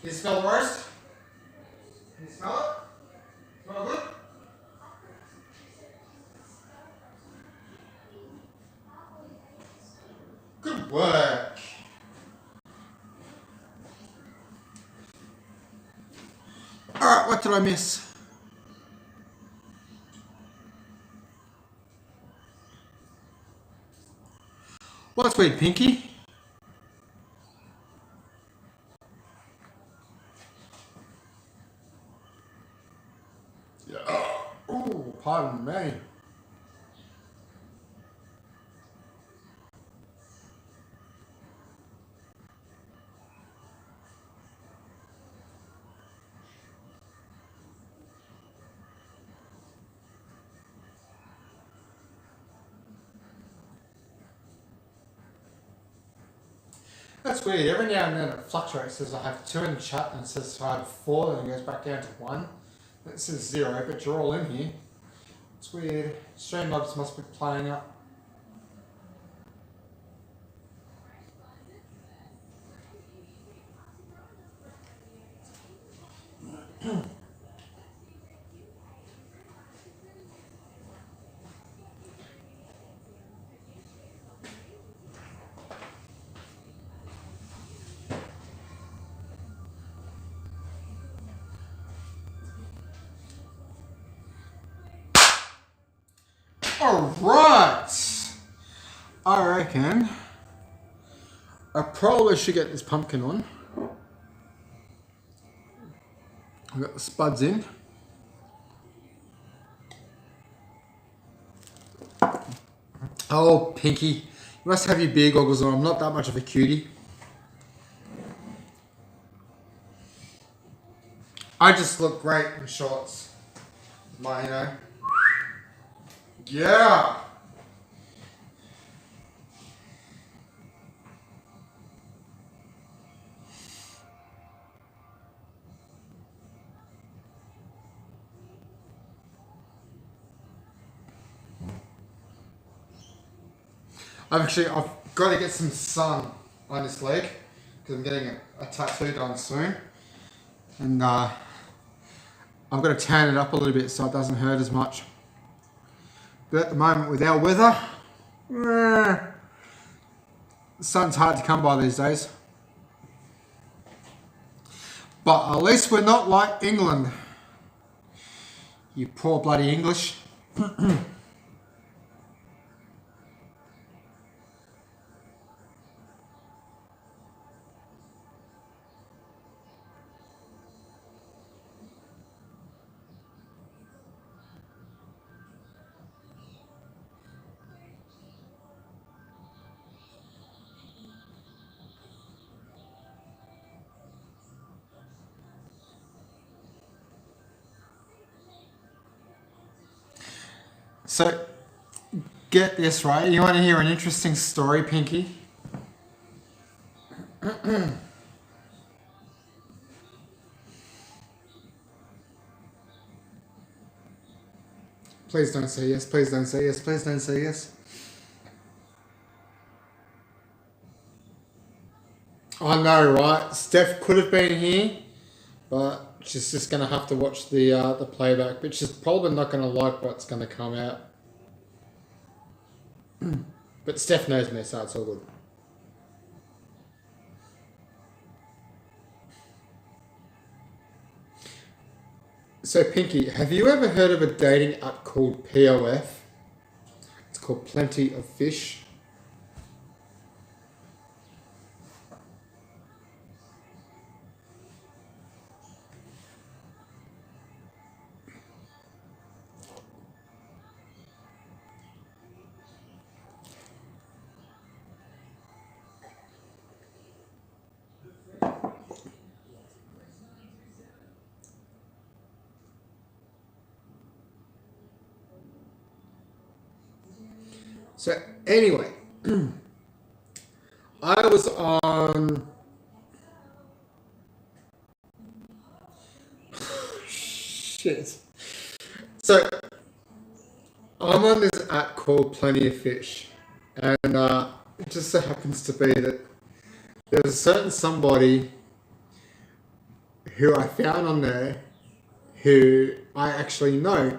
Can you smell the roast? Can you smell it? Smell good? Good work. Alright, what did I miss? What's weird, Pinky? Oh, pardon me. That's weird. Every now and then it fluctuates. It says I have 2 in the chat and it says I have 4, then it goes back down to 1. It says 0, but you're all in here. It's weird. Streamlabs must be playing up. Alright! I reckon I probably should get this pumpkin on. I've got the spuds in. Oh, Pinky, you must have your beer goggles on. I'm not that much of a cutie. I just look great in shorts. My, you know. Yeah. I've got to get some sun on this leg because I'm getting a tattoo done soon, and I'm going to tan it up a little bit so it doesn't hurt as much. But at the moment, with our weather, the sun's hard to come by these days. But at least we're not like England. You poor bloody English. So, get this right. You want to hear an interesting story, Pinky? Please don't say yes. Please don't say yes. Please don't say yes. I know, right? Steph could have been here, but she's just going to have to watch the playback, but she's probably not going to like what's going to come out. But Steph knows me, so it's all good. So Pinky, have you ever heard of a dating app called POF? It's called Plenty of Fish. So anyway, I was on shit. So I'm on this app called Plenty of Fish, and it just so happens to be that there's a certain somebody who I found on there who I actually know.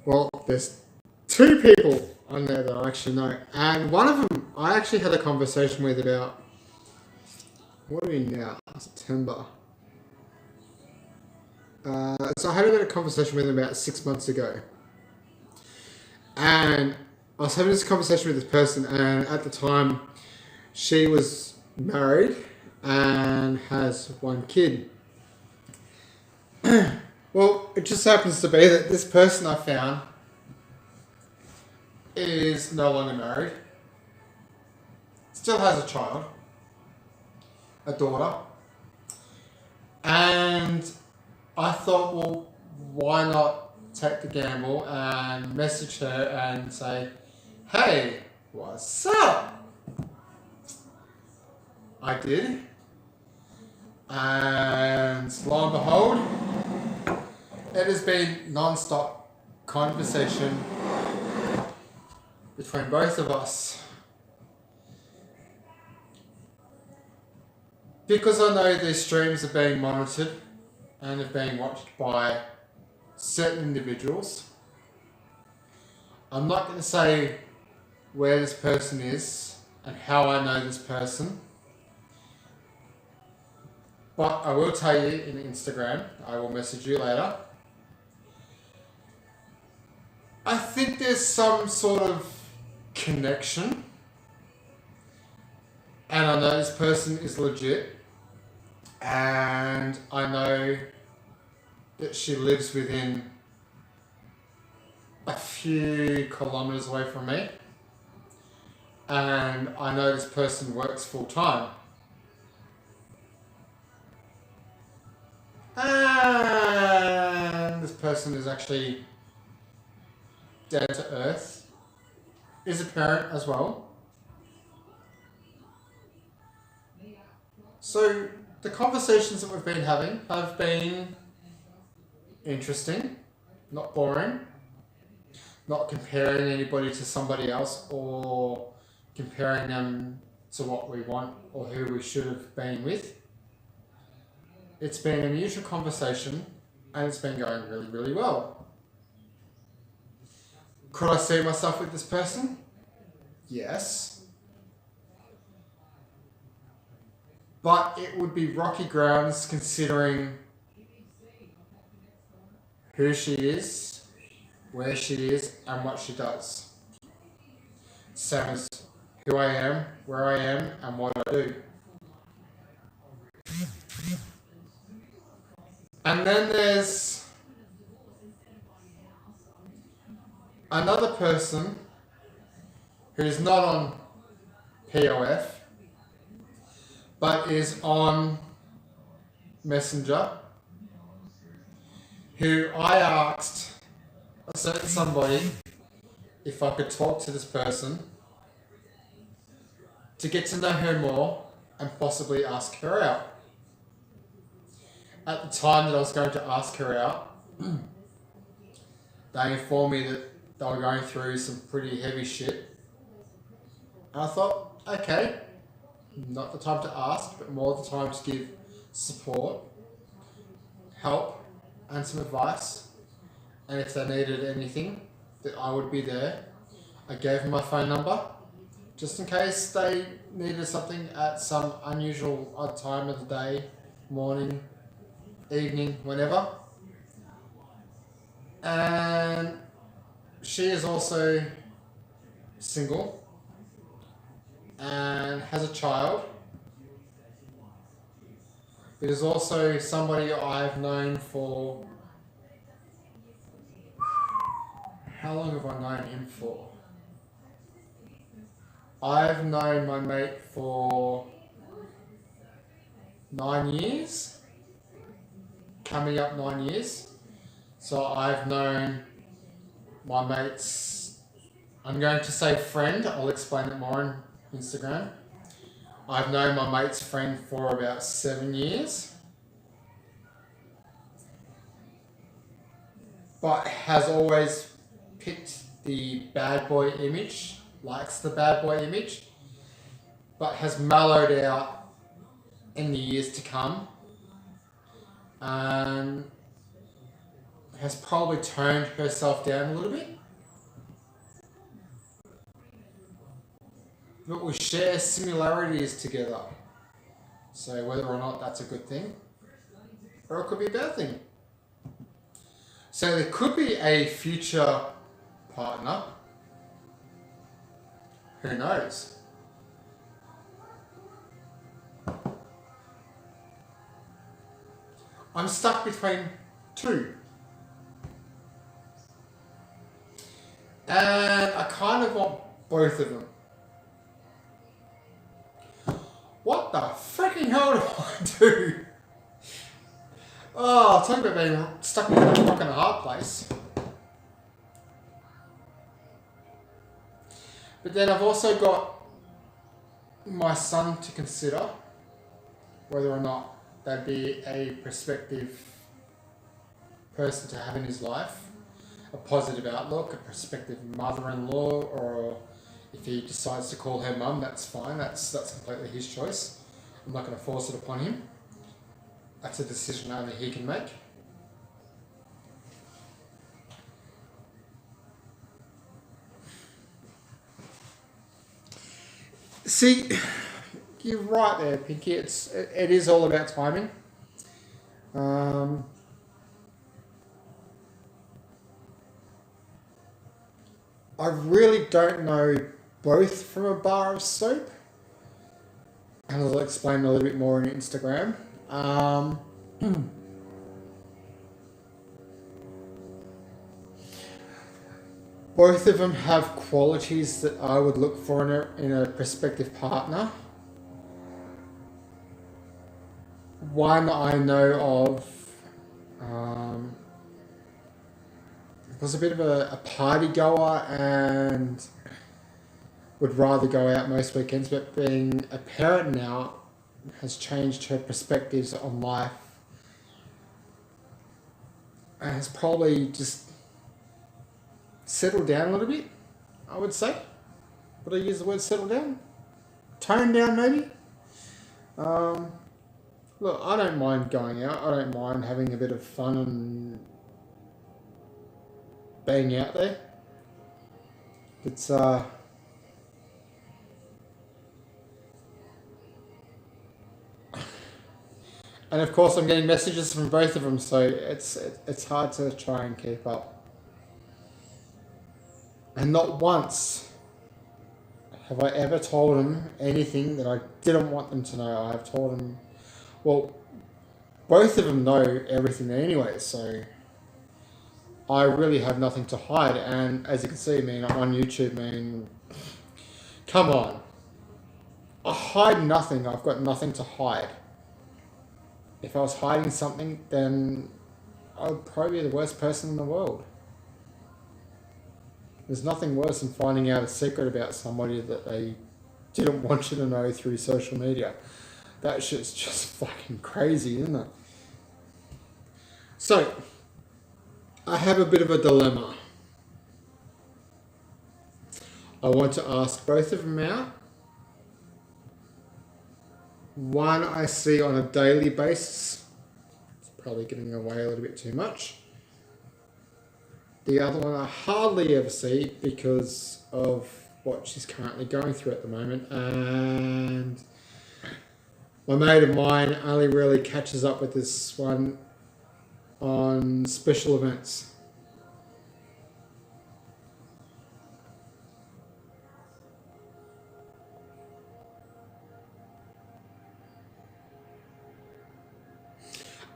Well, there's two people on there that I actually know, and one of them I actually had a conversation with about, what are we now? September. So I had a conversation with him about 6 months ago, and I was having this conversation with this person, and at the time she was married and has one kid. Well, it just happens to be that this person I found is no longer married, still has a child, a daughter, and I thought, well, why not take the gamble and message her and say, hey, what's up? I did, and lo and behold, it has been non-stop conversation between both of us. Because I know these streams are being monitored and are being watched by certain individuals, I'm not going to say where this person is and how I know this person, but I will tell you in Instagram. I will message you later. I think there's some sort of connection, and I know this person is legit, and I know that she lives within a few kilometers away from me, and I know this person works full time, and this person is actually down to earth, is a parent as well. So the conversations that we've been having have been interesting, not boring, not comparing anybody to somebody else or comparing them to what we want or who we should have been with. It's been a mutual conversation and it's been going really, really well. Could I see myself with this person? Yes. But it would be rocky grounds considering who she is, where she is, and what she does. Same as who I am, where I am, and what I do. And then there's another person who's not on POF, but is on Messenger, who I asked a certain somebody if I could talk to this person to get to know her more and possibly ask her out. At the time that I was going to ask her out, they informed me that they were going through some pretty heavy shit. And I thought, okay, not the time to ask, but more the time to give support, help, and some advice. And if they needed anything, that I would be there. I gave them my phone number, just in case they needed something at some unusual odd time of the day, morning, evening, whenever. And she is also single and has a child. It is also somebody I've known for... How long have I known him for? I've known my mate for 9 years. Coming up 9 years. So I've known my mate's, I'm going to say friend, I'll explain it more on Instagram. I've known my mate's friend for about 7 years. But has always picked the bad boy image, likes the bad boy image, but has mellowed out in the years to come. And has probably toned herself down a little bit. But we share similarities together. So whether or not that's a good thing, or it could be a bad thing. So there could be a future partner. Who knows? I'm stuck between two. And I kind of want both of them. What the freaking hell do I do? Oh, talk about being stuck in a rock and a hard place. But then I've also got my son to consider whether or not that'd be a prospective person to have in his life, a positive outlook, a prospective mother-in-law, or if he decides to call her mum, that's fine. That's completely his choice. I'm not going to force it upon him. That's a decision only he can make. See, you're right there, Pinky. It is all about timing. I really don't know both from a bar of soap. And I'll explain a little bit more on Instagram. Both of them have qualities that I would look for in a prospective partner. One I know of was a bit of a party goer and would rather go out most weekends, but being a parent now has changed her perspectives on life and has probably just settled down a little bit, I would say. Would I use the word settle down? Tone down, maybe? Look, I don't mind going out. I don't mind having a bit of fun and being out there. It's and of course I'm getting messages from both of them, so it's hard to try and keep up. And not once have I ever told them anything that I didn't want them to know. I've told them, well, both of them know everything anyway, so I really have nothing to hide. And as you can see, I'm on YouTube, come on. I hide nothing. I've got nothing to hide. If I was hiding something, then I would probably be the worst person in the world. There's nothing worse than finding out a secret about somebody that they didn't want you to know through social media. That shit's just fucking crazy, isn't it? So, I have a bit of a dilemma. I want to ask both of them out. One I see on a daily basis. It's probably getting away a little bit too much. The other one I hardly ever see because of what she's currently going through at the moment. And my mate of mine only really catches up with this one on special events.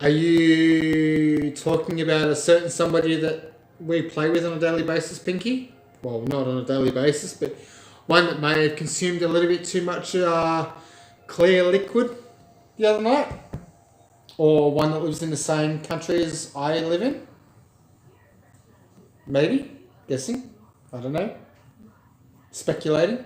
Are you talking about a certain somebody that we play with on a daily basis, Pinky? Well, not on a daily basis, but one that may have consumed a little bit too much clear liquid the other night? Or one that lives in the same country as I live in? Maybe? Guessing? I don't know. Speculating?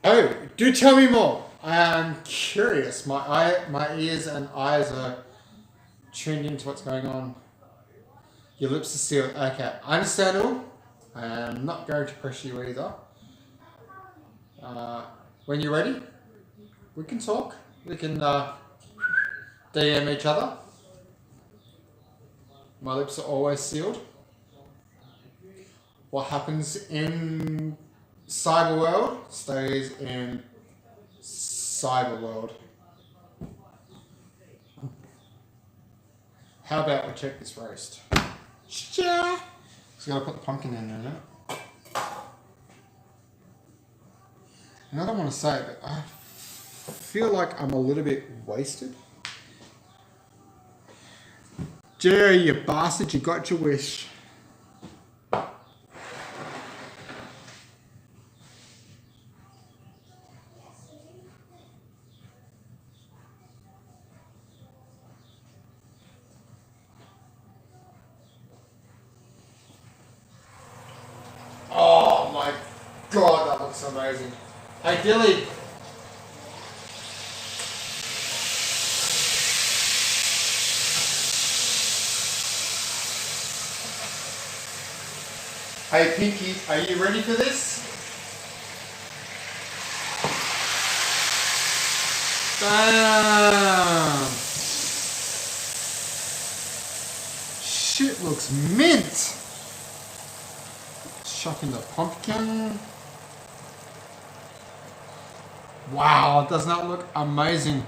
Oh, do tell me more. I am curious. My ears and eyes are tuned into what's going on. Your lips are sealed. Okay, understandable. I am not going to pressure you either. When you're ready, we can talk. We can DM each other. My lips are always sealed. What happens in cyber world stays in cyber world. How about we check this roast? Yeah. Just gotta put the pumpkin in there now. And I don't want to say it, but I feel like I'm a little bit wasted. Jerry, you bastard, you got your wish. Oh my god, that looks amazing. Hey Dilly. Hey Pinky, are you ready for this? Damn! Shit looks mint! Chuck in the pumpkin. Wow, doesn't that look amazing?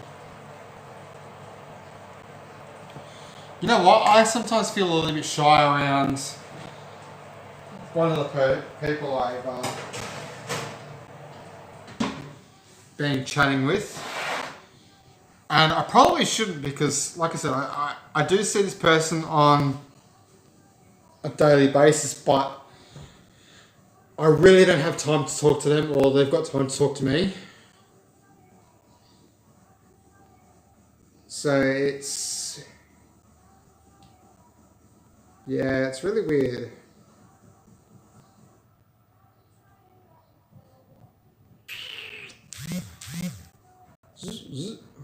You know what? I sometimes feel a little bit shy around one of the people I've been chatting with. And I probably shouldn't because, like I said, I do see this person on a daily basis, but I really don't have time to talk to them, or they've got time to talk to me. So it's Yeah, it's really weird.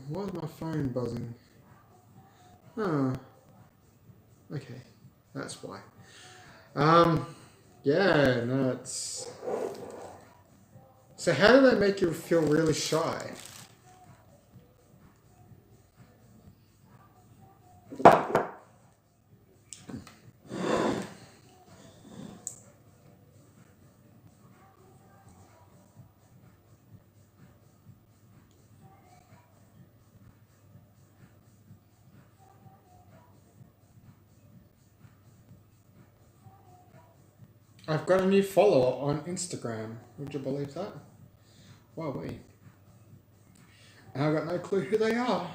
Why is my phone buzzing? Oh, okay, that's why. Yeah, no, it's. So how do they make you feel really shy? I've got a new follower on Instagram. Would you believe that? Wow, we. And I've got no clue who they are.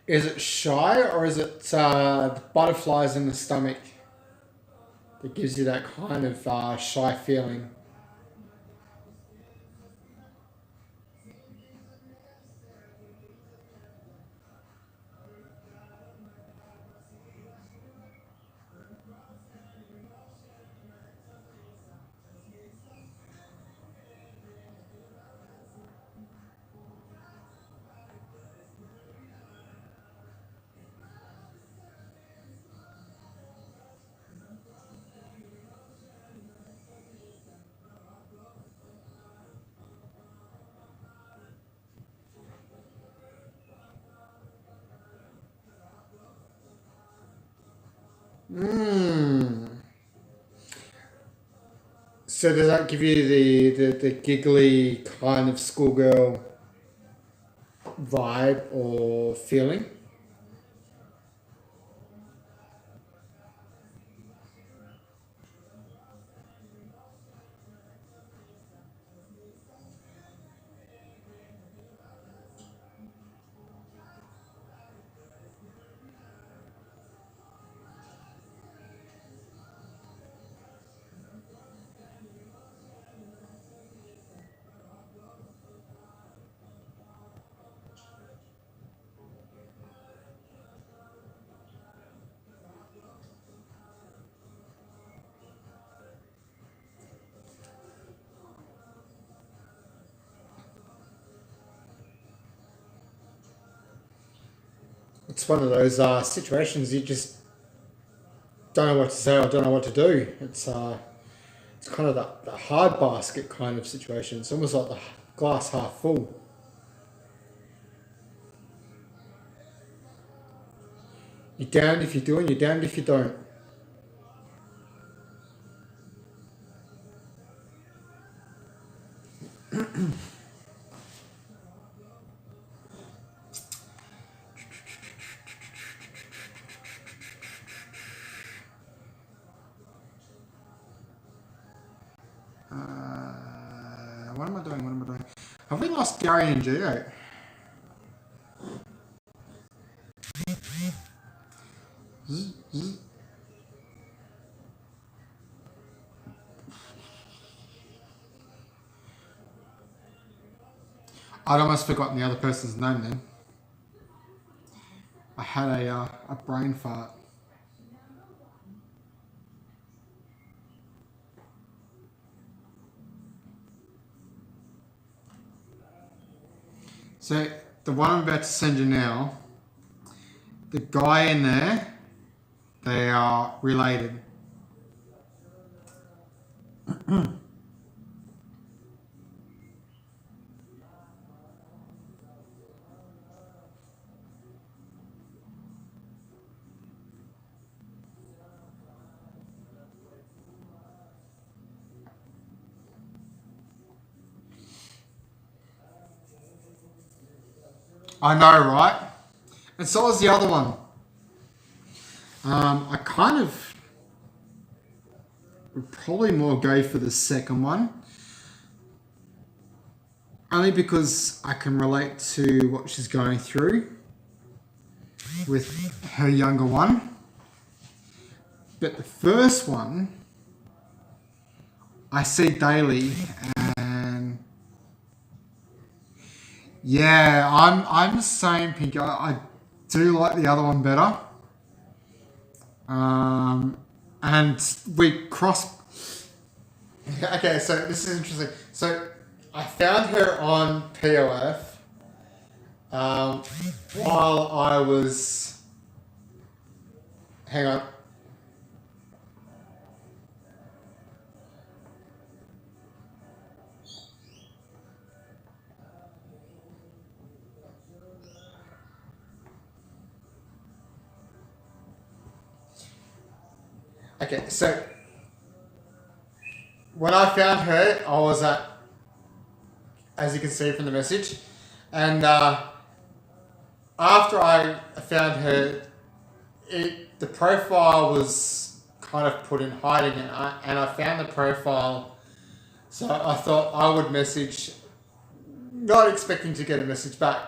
Is it shy or is it butterflies in the stomach that gives you that kind of shy feeling? So does that give you the giggly kind of schoolgirl vibe or feeling? It's one of those situations you just don't know what to say or don't know what to do. It's kind of the hard basket kind of situation. It's almost like the glass half full. You're damned if you do and you're damned if you don't. What am I doing? Have we lost Gary and Geo? I'd almost forgotten the other person's name then. I had a brain fart. So the one I'm about to send you now, the guy in there, they are related. I know, right? And so was the other one. I kind of would probably more go for the second one. Only because I can relate to what she's going through with her younger one. But the first one I see daily, and yeah, I'm the same, Pinky. I do like the other one better. And we cross. Okay, so this is interesting. So I found her on POF while I was. Hang on. Okay, so when I found her, I was at, as you can see from the message, and after I found her, the profile was kind of put in hiding, and I found the profile, so I thought I would message, not expecting to get a message back,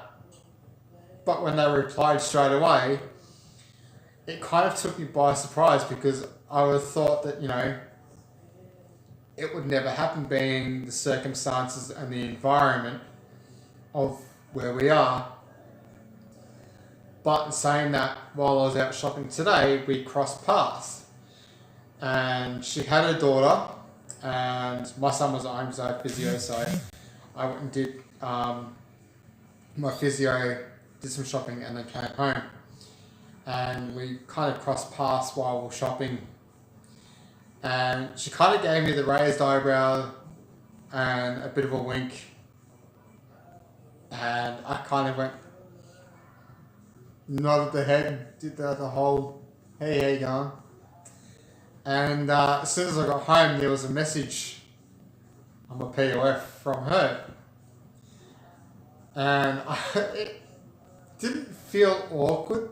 but when they replied straight away, it kind of took me by surprise because I would have thought that, it would never happen being the circumstances and the environment of where we are. But in saying that, while I was out shopping today, we crossed paths. And she had a daughter, and my son was at home because I had physio, so I went and did my physio, did some shopping, and then came home. And we kind of crossed paths while we were shopping. And she kind of gave me the raised eyebrow and a bit of a wink. And I kind of went, nodded the head, did the whole, hey, how you going? And as soon as I got home, there was a message on my POF from her. And it didn't feel awkward,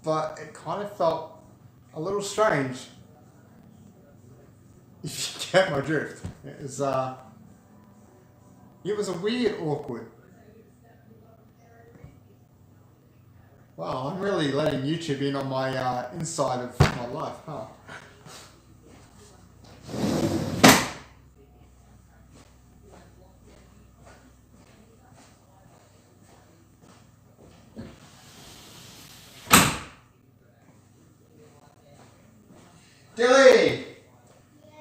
but it kind of felt a little strange. If you get my drift. It was a weird, awkward. Wow, I'm really letting YouTube in on my inside of my life, huh? Dilly!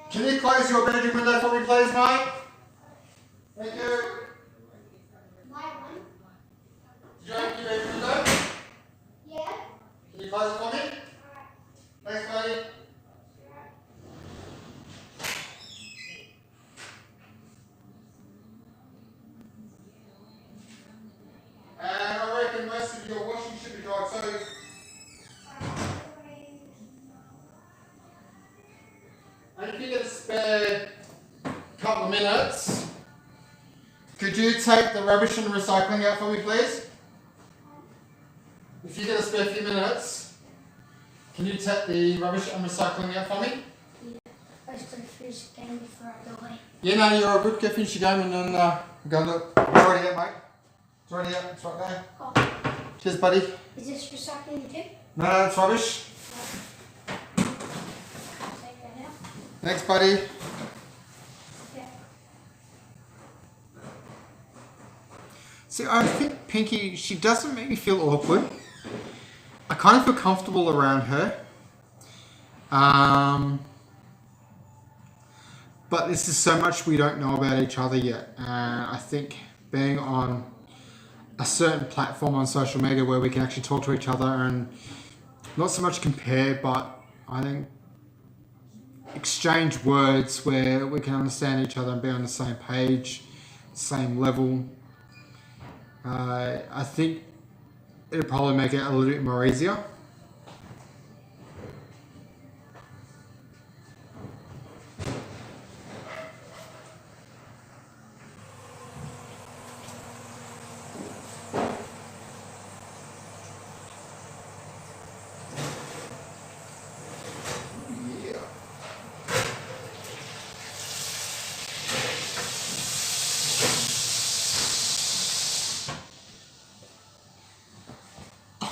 Can you close your bedroom window for me, please, mate? Thank you.
My one?
Did you open your bedroom window?
Yeah.
Can you close it for me? Thanks, buddy. And I reckon most of your washing should be dry, so and if you get a spare couple of minutes, could you take the rubbish and recycling out for me, please? If you get a spare few minutes, can you take the rubbish and recycling out for me?
Yeah. I was going to finish the game before I go away.
Yeah, no, you're all good. Go finish your game and then go and look. It's already out, mate. It's already out. It's right there.
Oh.
Cheers, buddy.
Is this recycling too?
No, it's rubbish.
Take that out.
Thanks, buddy.
Yeah.
See, I think Pinky, she doesn't make me feel awkward. I kind of feel comfortable around her. But this is so much we don't know about each other yet. I think being on a certain platform on social media where we can actually talk to each other and not so much compare, but I think exchange words where we can understand each other and be on the same page, same level. I think it'll probably make it a little bit more easier.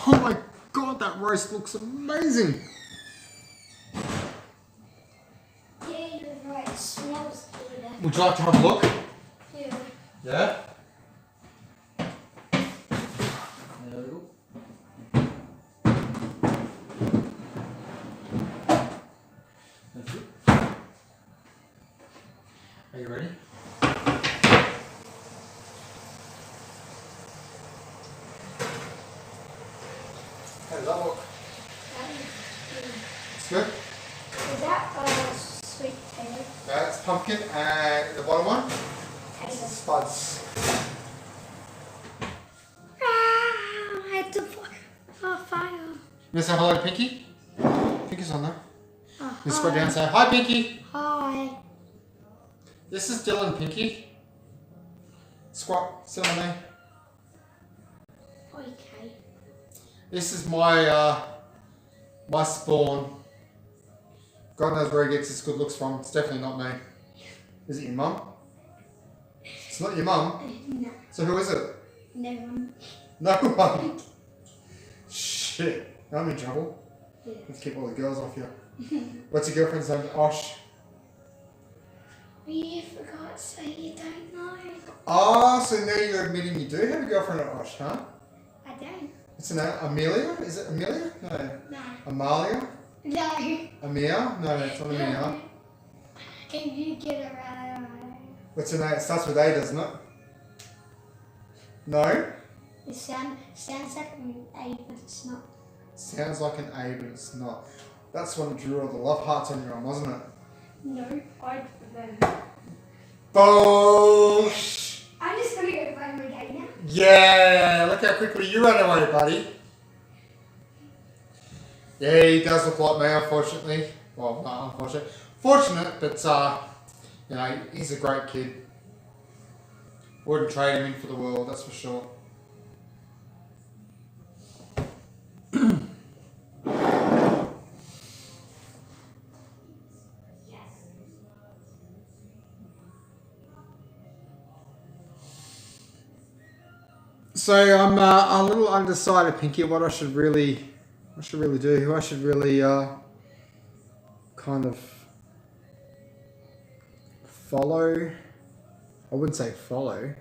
Oh my god, that roast looks amazing! Would you like to have a look?
Yeah.
Yeah? There we go. That's it. Are you ready? How does that look? It's good?
Is that sweet potato?
That's pumpkin and the bottom one?
Potato.
Spuds.
I had to fire.
You say hello to Pinky? Pinky's on there.
Oh,
You squat down and say, hi Pinky.
Hi.
This is Dylan, Pinky. Squat, sit on there.
Okay.
This is my my spawn. God knows where he gets his good looks from. It's definitely not me. Is it your mum? It's not your mum.
No.
So who is it?
No one.
No one. Shit. I'm in trouble.
Yeah.
Let's keep all the girls off you. What's your girlfriend's name? Osh.
You forgot to say you don't know.
Oh, so now you're admitting you do have a girlfriend at Osh, huh?
I don't.
What's her name? Amelia? Is it Amelia? No.
No.
Amalia?
No.
Amia? No, it's not Amia.
Can you get it right?
What's her name? It starts with A, doesn't it? No?
It sounds like an A, but it's not.
Sounds like an A, but it's not. That's when drew all the love hearts on your arm, wasn't it?
No, I don't.
Bosh!
I'm just gonna go find my game now.
Yeah! Look how quickly you ran away, buddy. Yeah, he does look like me, unfortunately. Well, not unfortunate. Fortunate, but, you know, he's a great kid. Wouldn't trade him in for the world, that's for sure. So I'm a little undecided, Pinky, what I should really do, who I should really kind of follow. I wouldn't say follow.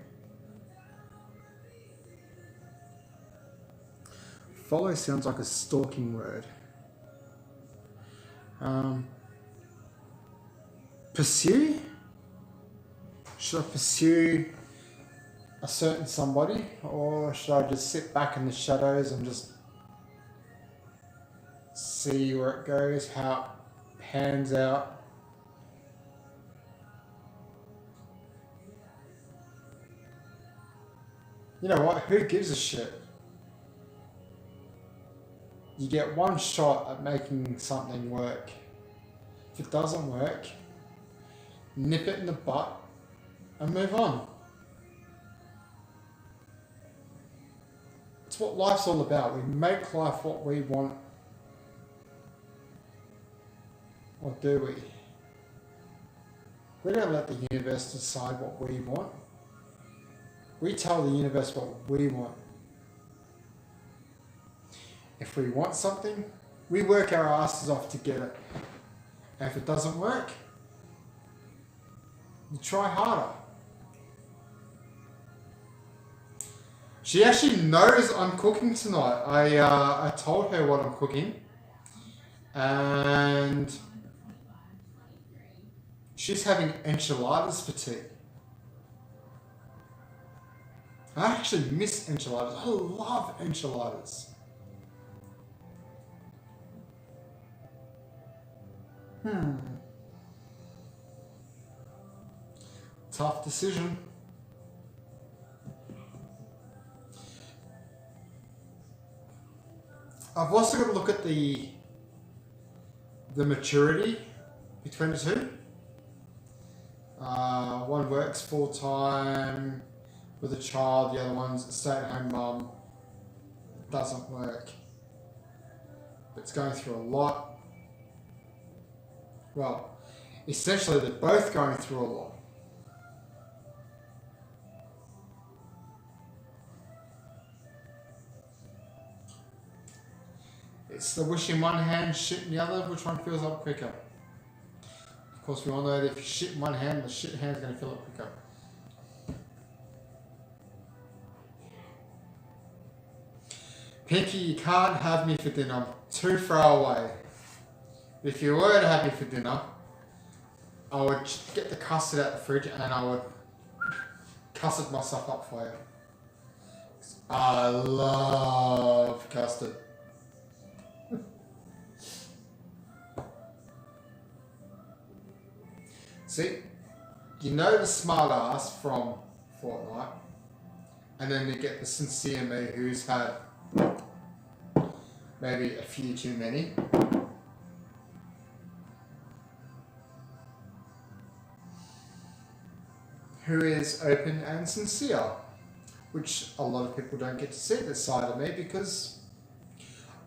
Follow sounds like a stalking word. Pursue? Should I pursue a certain somebody, or should I just sit back in the shadows and just see where it goes, how it pans out? You know what? Who gives a shit? You get one shot at making something work. If it doesn't work, nip it in the butt and move on. It's what life's all about. We make life what we want. Or do we? We don't let the universe decide what we want. We tell the universe what we want. If we want something, we work our asses off to get it. And if it doesn't work, you try harder. She actually knows I'm cooking tonight. I told her what I'm cooking, and she's having enchiladas for tea. I actually miss enchiladas. I love enchiladas. Tough decision. I've also got to look at the maturity between the two. One works full time with a child, the other one's a stay-at-home mum. It doesn't work. It's going through a lot. Well, essentially they're both going through a lot. It's the wish in one hand, shit in the other. Which one feels up quicker? Of course, we all know that if you shit in one hand, the shit hand's going to fill it quicker. Pinky, you can't have me for dinner. I'm too far away. If you were to have me for dinner, I would get the custard out the fridge and I would custard myself up for you. I love custard. See, you know the smart ass from Fortnite, and then you get the sincere me who's had maybe a few too many. Who is open and sincere, which a lot of people don't get to see this side of me because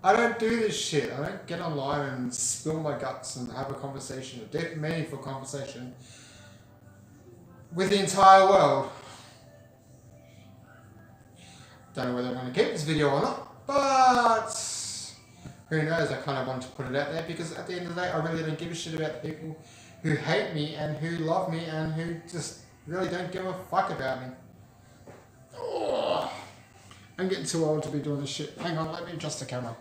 I don't do this shit. I don't get online and spill my guts and have a conversation, a deep, meaningful conversation with the entire world. Don't know whether I'm going to keep this video or not, but who knows, I kind of want to put it out there because at the end of the day, I really don't give a shit about the people who hate me and who love me and who just really don't give a fuck about me. Ugh. I'm getting too old to be doing this shit. Hang on, let me adjust the camera.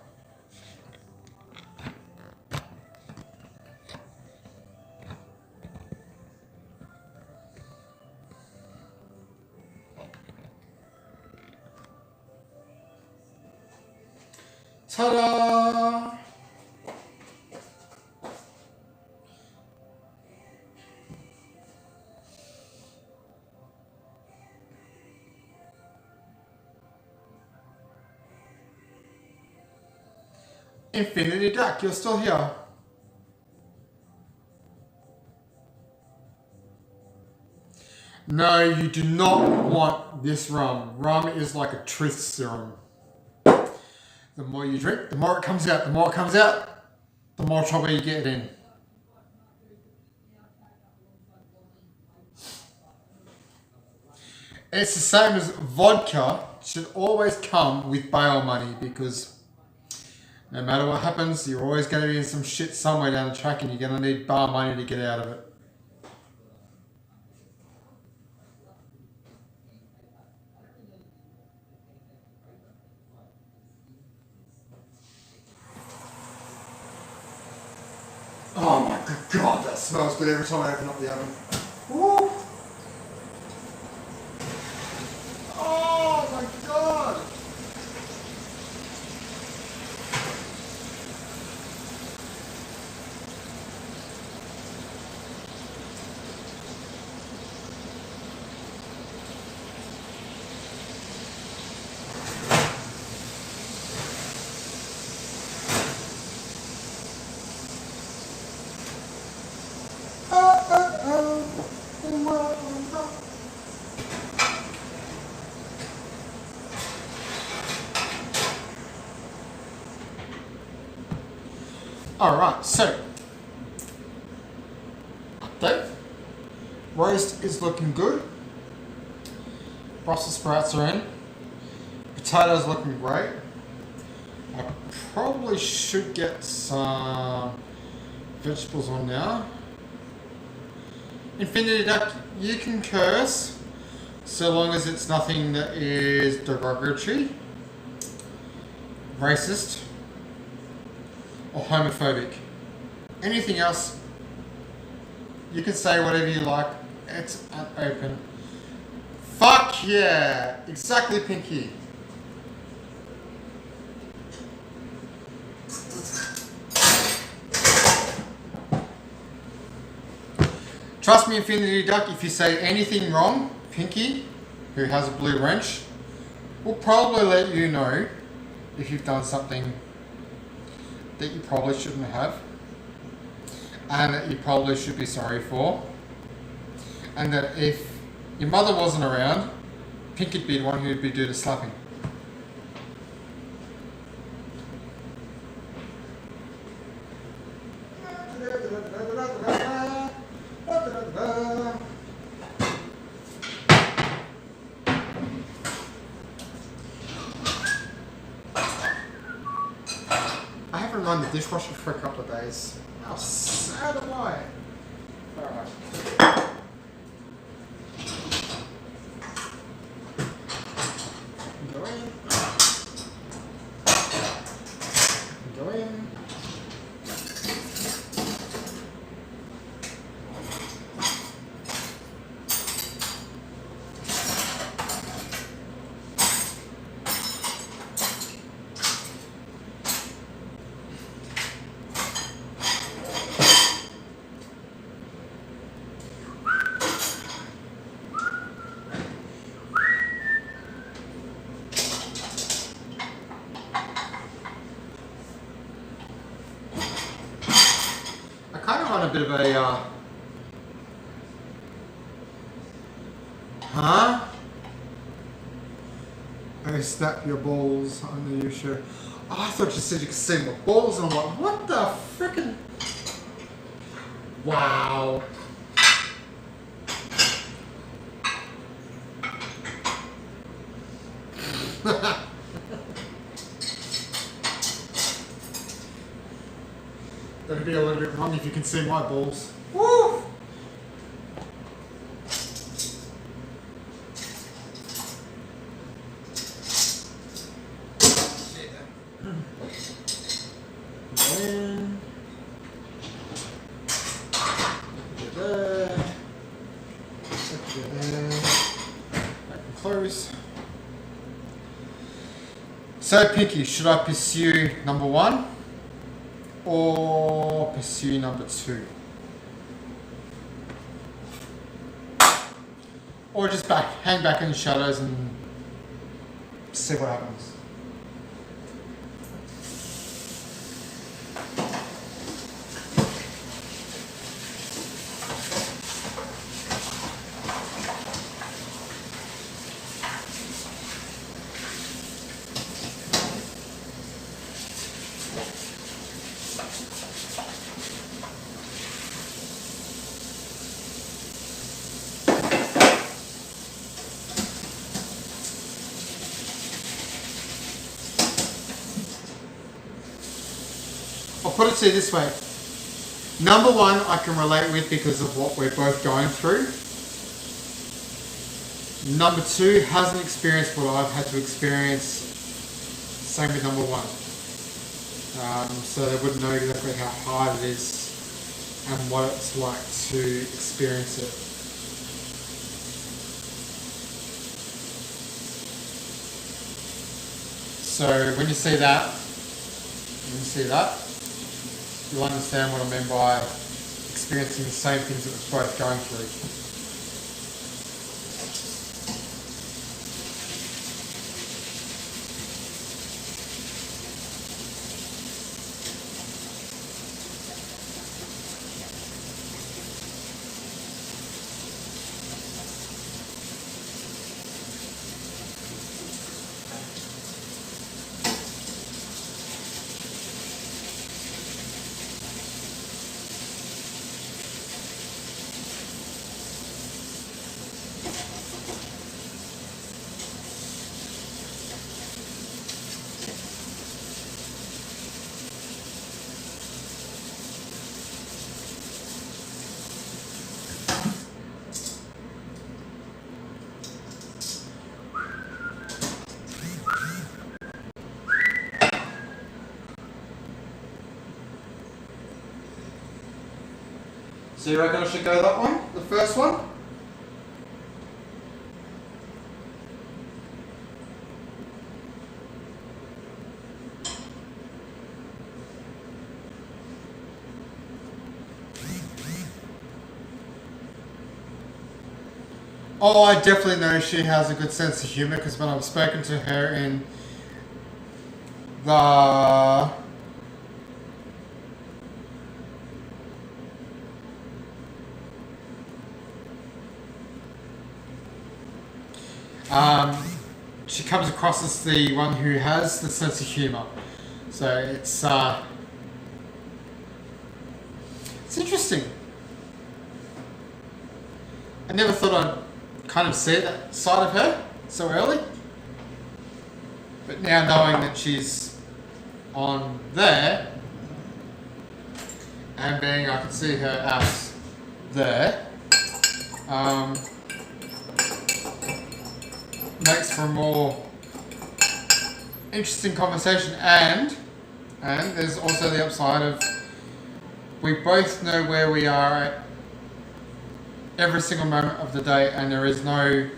Ta-da! Infinity Duck, you're still here. No, you do not want this rum. Rum is like a truth serum. The more you drink, the more it comes out. The more it comes out, the more trouble you get in. It's the same as vodka. It should always come with bail money because no matter what happens, you're always going to be in some shit somewhere down the track and you're going to need bail money to get out of it. Oh my god, that smells good every time I open up the oven. Woo! Oh my god! Alright, so update. Roast is looking good. Brussels sprouts are in. Potatoes looking great. I probably should get some vegetables on now. Infinity Duck, you can curse so long as it's nothing that is derogatory, racist, or homophobic. Anything else, you can say whatever you like. It's an open. Fuck yeah! Exactly, Pinky. Trust me, Infinity Duck, if you say anything wrong, Pinky, who has a blue wrench, will probably let you know if you've done something that you probably shouldn't have, and that you probably should be sorry for, and that if your mother wasn't around, Pinky'd be the one who'd be doing the slapping. I haven't run the dishwasher for a couple of days. How sad am I? Alright. Go in. Go in. I kind of want a bit of a, huh? I snap your balls under your shirt. Oh, I thought you said you could see my balls, and I'm like, what the frickin'? Wow. That'd be a little bit wrong if you can see my balls. Woo! In. There. There. Back and close. So, Pinky, should I pursue number 1 or pursue number 2? Or just hang back in the shadows and see what happens? I'll put it to you this way. Number 1 I can relate with because of what we're both going through. Number 2 hasn't experienced what I've had to experience. Same with number 1. So they wouldn't know exactly how hard it is and what it's like to experience it. So when you see that, you'll understand what I mean by experiencing the same things that we're both going through. So you reckon I should go that one? The first one? Oh, I definitely know she has a good sense of humour because when I've spoken to her in the she comes across as the one who has the sense of humour. So it's interesting. I never thought I'd kind of see that side of her so early. But now knowing that she's on there and being, I can see her as there makes for a more interesting conversation, and there's also the upside of we both know where we are at every single moment of the day, and there is no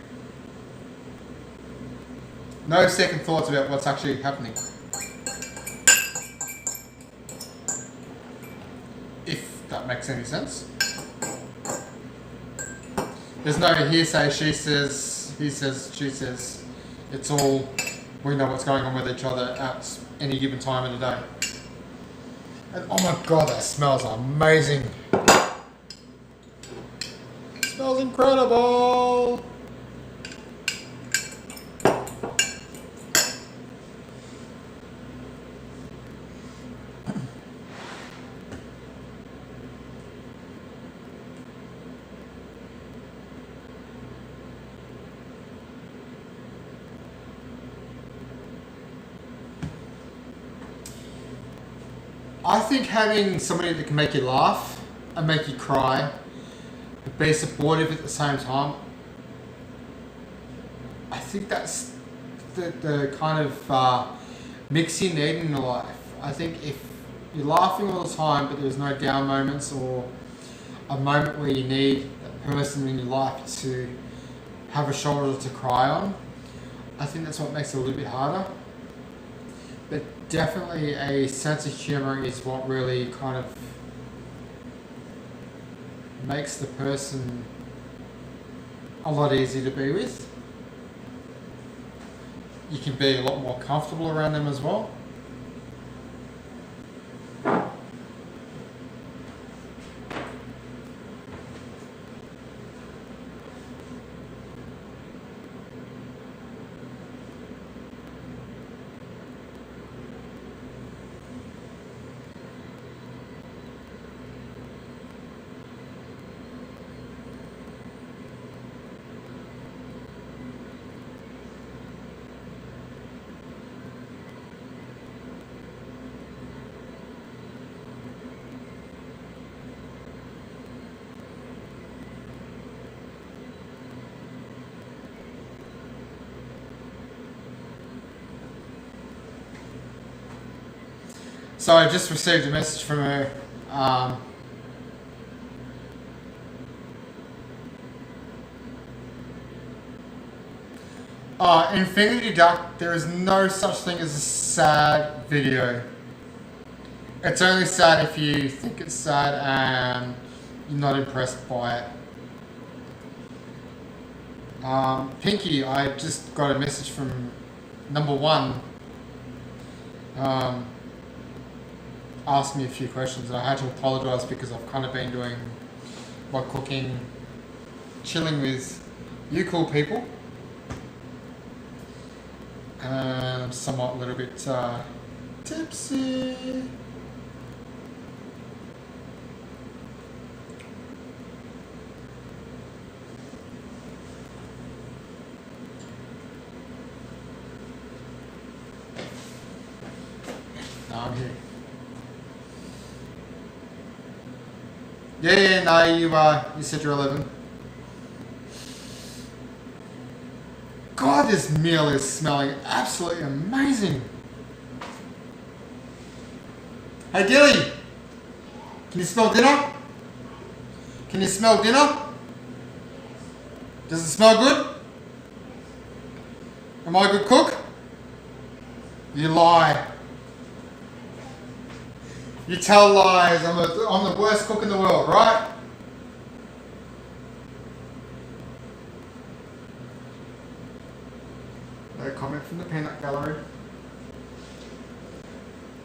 second thoughts about what's actually happening. If that makes any sense. There's no hearsay, she says, he says, she says. It's all, we know what's going on with each other at any given time of the day. And oh my god, that smells amazing. It smells incredible. I think having somebody that can make you laugh and make you cry, and be supportive at the same time, I think that's the kind of mix you need in your life. I think if you're laughing all the time but there's no down moments or a moment where you need that person in your life to have a shoulder to cry on, I think that's what makes it a little bit harder. But definitely a sense of humour is what really kind of makes the person a lot easier to be with. You can be a lot more comfortable around them as well. So I just received a message from her. Infinity Duck, there is no such thing as a sad video. It's only sad if you think it's sad and you're not impressed by it. Pinky, I just got a message from number one. Asked me a few questions, and I had to apologise because I've kind of been doing my cooking, chilling with you cool people, and I'm somewhat a little bit tipsy. Now I'm here. Yeah, no, you said you're 11. God, this meal is smelling absolutely amazing. Hey, Dilly, can you smell dinner? Can you smell dinner? Does it smell good? Am I a good cook? You lie. You tell lies. I'm the worst cook in the world, right? No comment from the peanut gallery.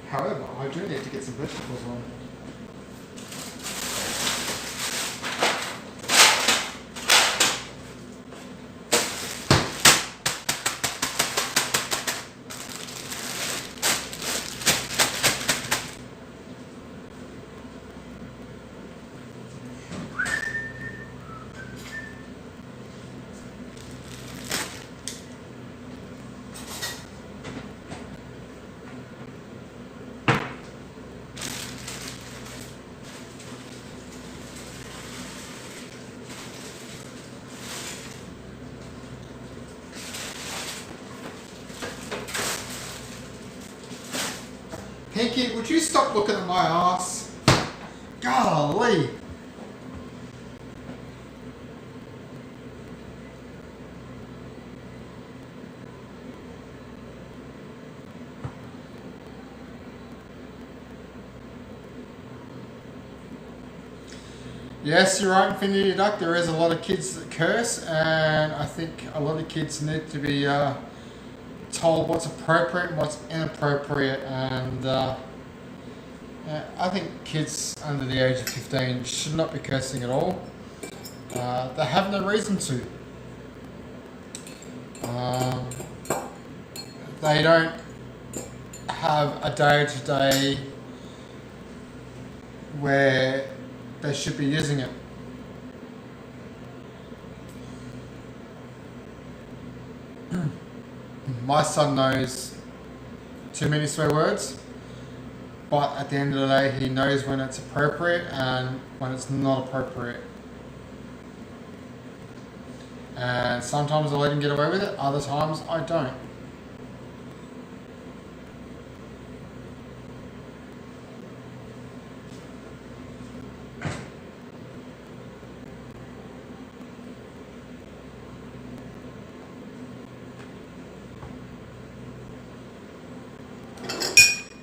However, I do need to get some vegetables on. Pinky, would you stop looking at my ass? Golly. Yes, you're right, Infinity Duck. There is a lot of kids that curse, and I think a lot of kids need to be told what's appropriate and what's inappropriate. And I think kids under the age of 15 should not be cursing at all. They have no reason to. They don't have a day-to-day where they should be using it. My son knows too many swear words, but at the end of the day, he knows when it's appropriate and when it's not appropriate. And sometimes I let him get away with it, other times I don't.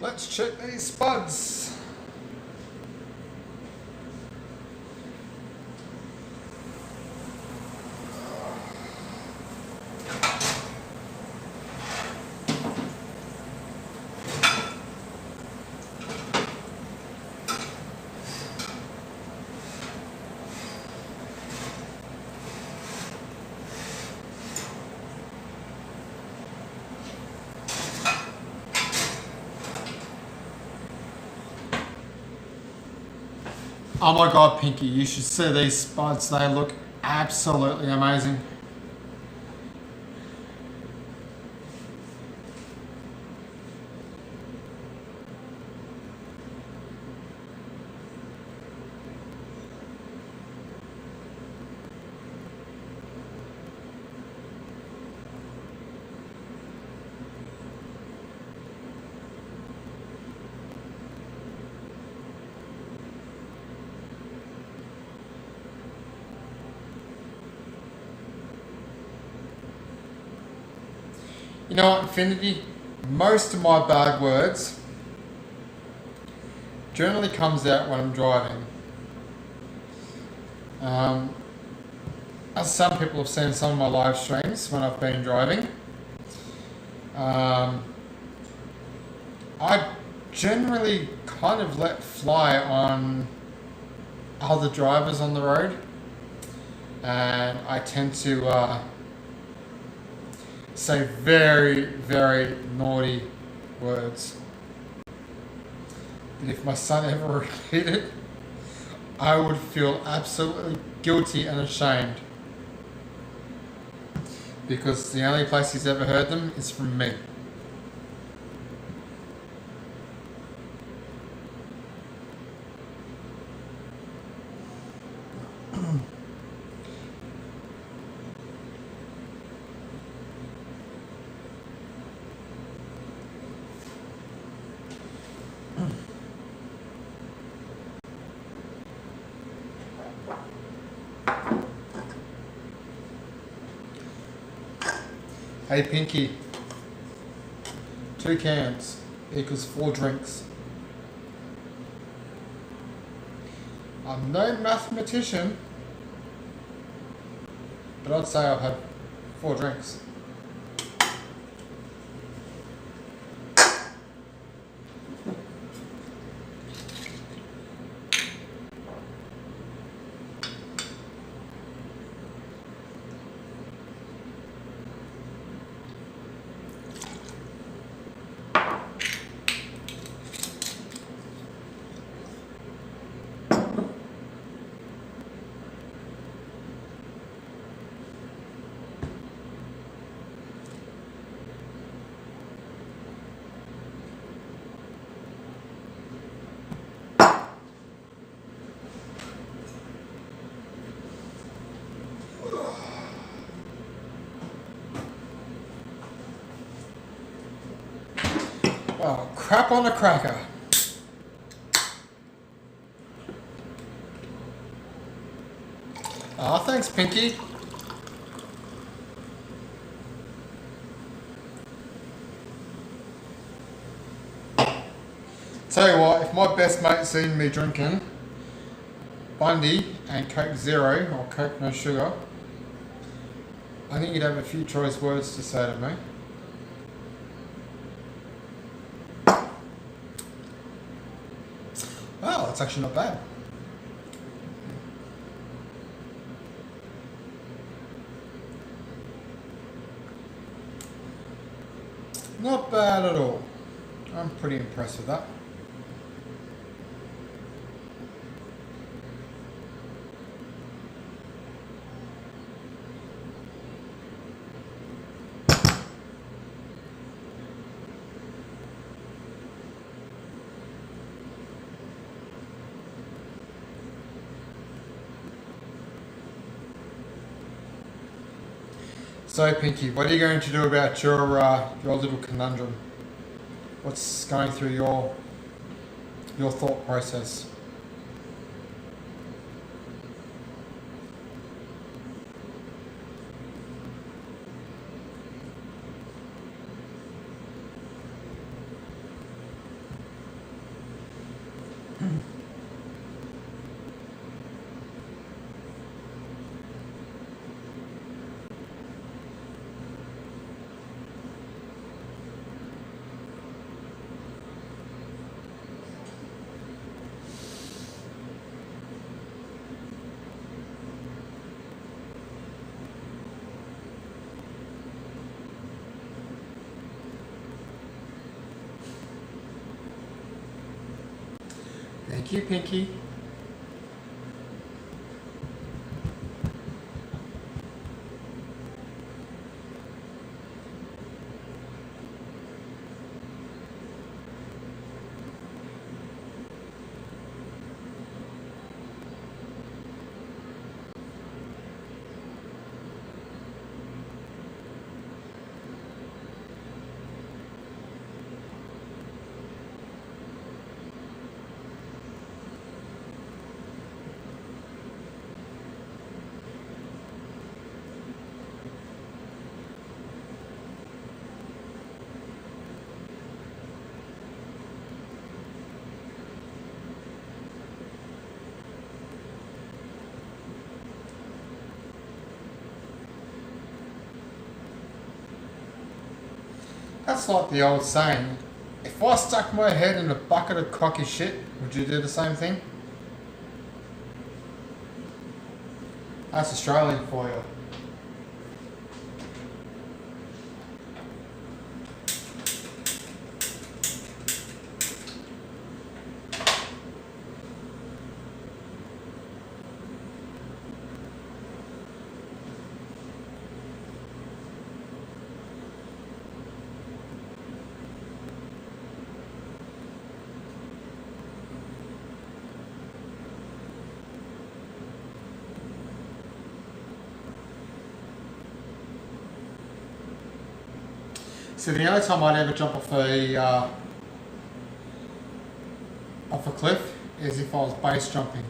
Let's check these spuds. Oh my god, Pinky, you should see these spuds. They look absolutely amazing. You know what, Infinity? Most of my bad words generally comes out when I'm driving. As some people have seen some of my live streams when I've been driving, I generally kind of let fly on other drivers on the road, and I tend to say very, very naughty words. And if my son ever repeated it, I would feel absolutely guilty and ashamed. Because the only place he's ever heard them is from me. Hey Pinky, 2 cans equals 4 drinks. I'm no mathematician, but I'd say I've had 4 drinks. Oh, crap on a cracker. Ah, thanks, Pinky. Tell you what, if my best mate seen me drinking Bundy and Coke Zero, or Coke no sugar, I think he'd have a few choice words to say to me. Wow, that's actually not bad. Not bad at all. I'm pretty impressed with that. So Pinky, what are you going to do about your little conundrum? What's going through your thought process? Thank you, Pinky. That's like the old saying, if I stuck my head in a bucket of cocky shit, would you do the same thing? That's Australian for you. So the only time I'd ever jump off a cliff is if I was base jumping.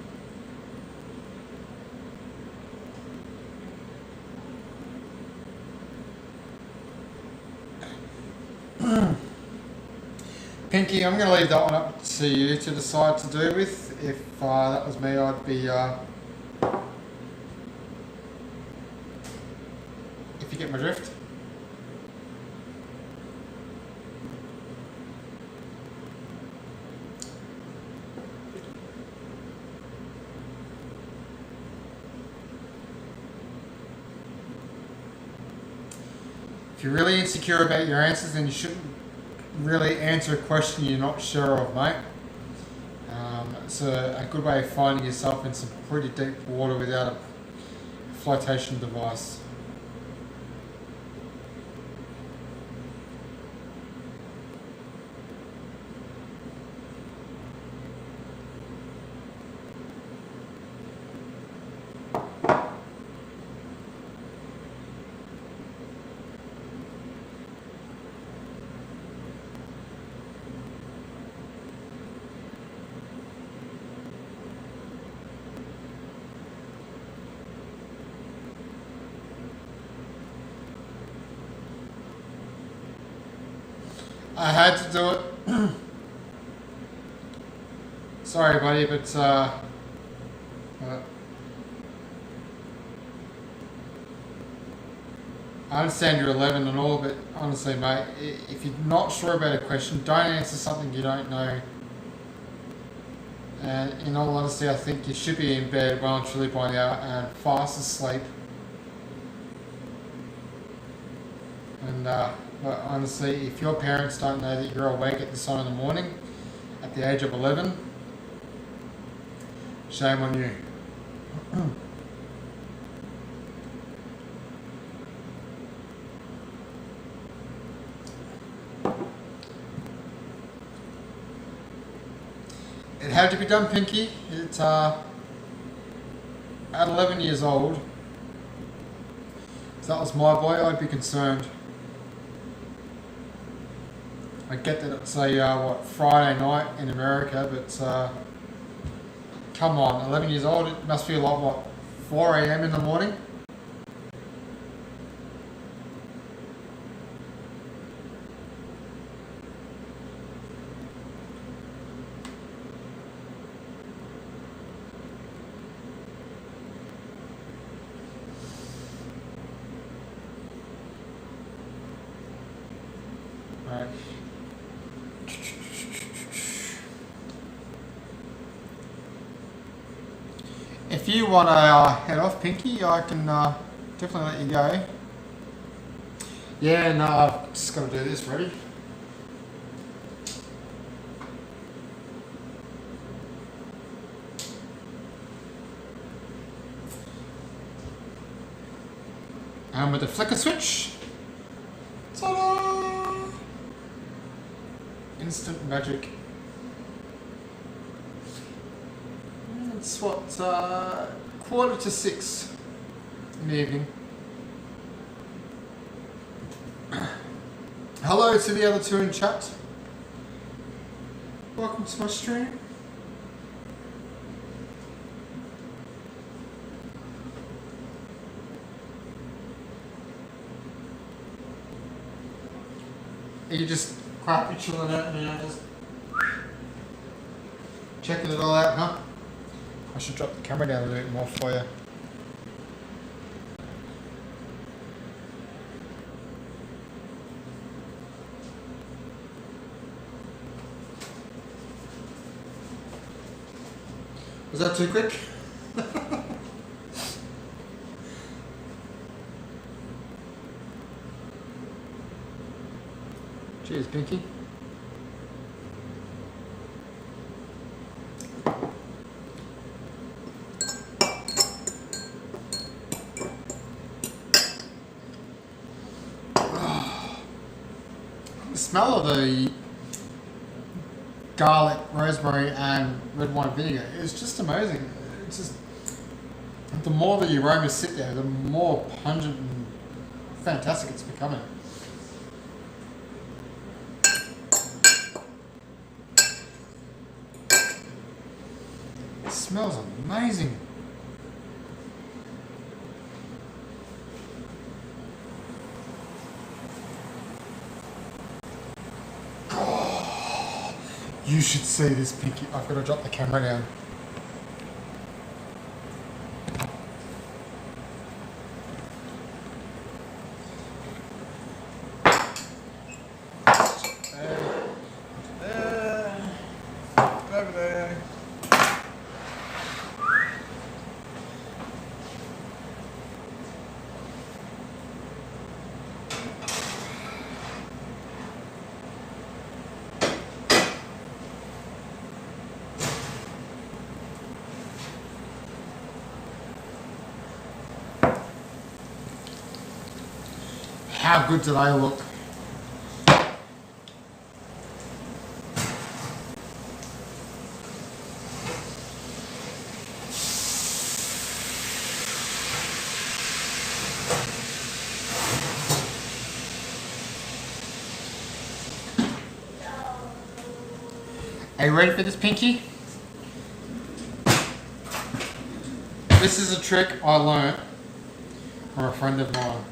Pinky, I'm going to leave that one up to you to decide to do with. If that was me, I'd be... if you get my drift. If you're really insecure about your answers, then you shouldn't really answer a question you're not sure of, mate. It's a good way of finding yourself in some pretty deep water without a flotation device. I had to do it. Sorry, buddy, but I understand you're 11 and all, but honestly, mate, if you're not sure about a question, don't answer something you don't know. And in all honesty, I think you should be in bed well and truly by now and fast asleep. And but honestly, if your parents don't know that you're awake at this time in the morning, at the age of 11, shame on you. It had to be done, Pinky. It's at 11 years old. If that was my boy, I'd be concerned. I get that it's a Friday night in America, but come on, 11 years old. It must be like 4 a.m. in the morning. Right. If you want to head off, Pinky, I can definitely let you go. Yeah, no, I've just got to do this. Ready? And with the flicker switch, ta-da! Instant magic. It's what, 5:45 in the evening. Hello to the other two in chat. Welcome to my stream. Are you just quietly chilling out now, just checking it all out, huh? I should drop the camera down a little bit more for you. Was that too quick? Cheers, Pinky. The smell of the garlic, rosemary, and red wine vinegar is just amazing. It's just the more the aromas sit there, the more pungent and fantastic it's becoming. It smells amazing. You should see this, Pinky. I've got to drop the camera down. Over there. How good do they look? Are you ready for this, Pinky? This is a trick I learned from a friend of mine.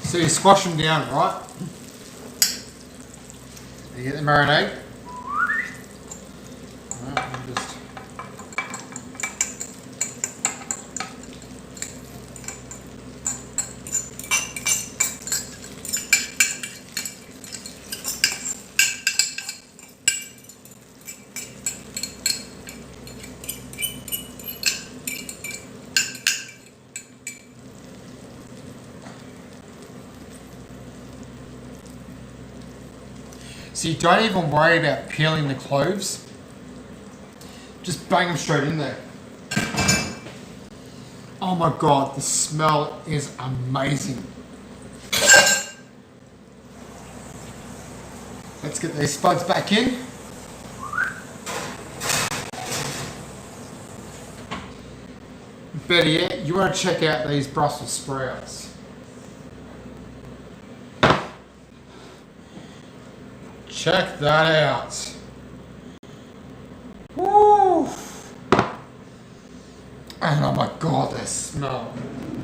So you squash them down, right? You get the marinade. Right, and just so you don't even worry about peeling the cloves. Just bang them straight in there. Oh my god, the smell is amazing. Let's get these spuds back in. Better yet, you want to check out these Brussels sprouts. Check that out. Woo! And oh my god, they smell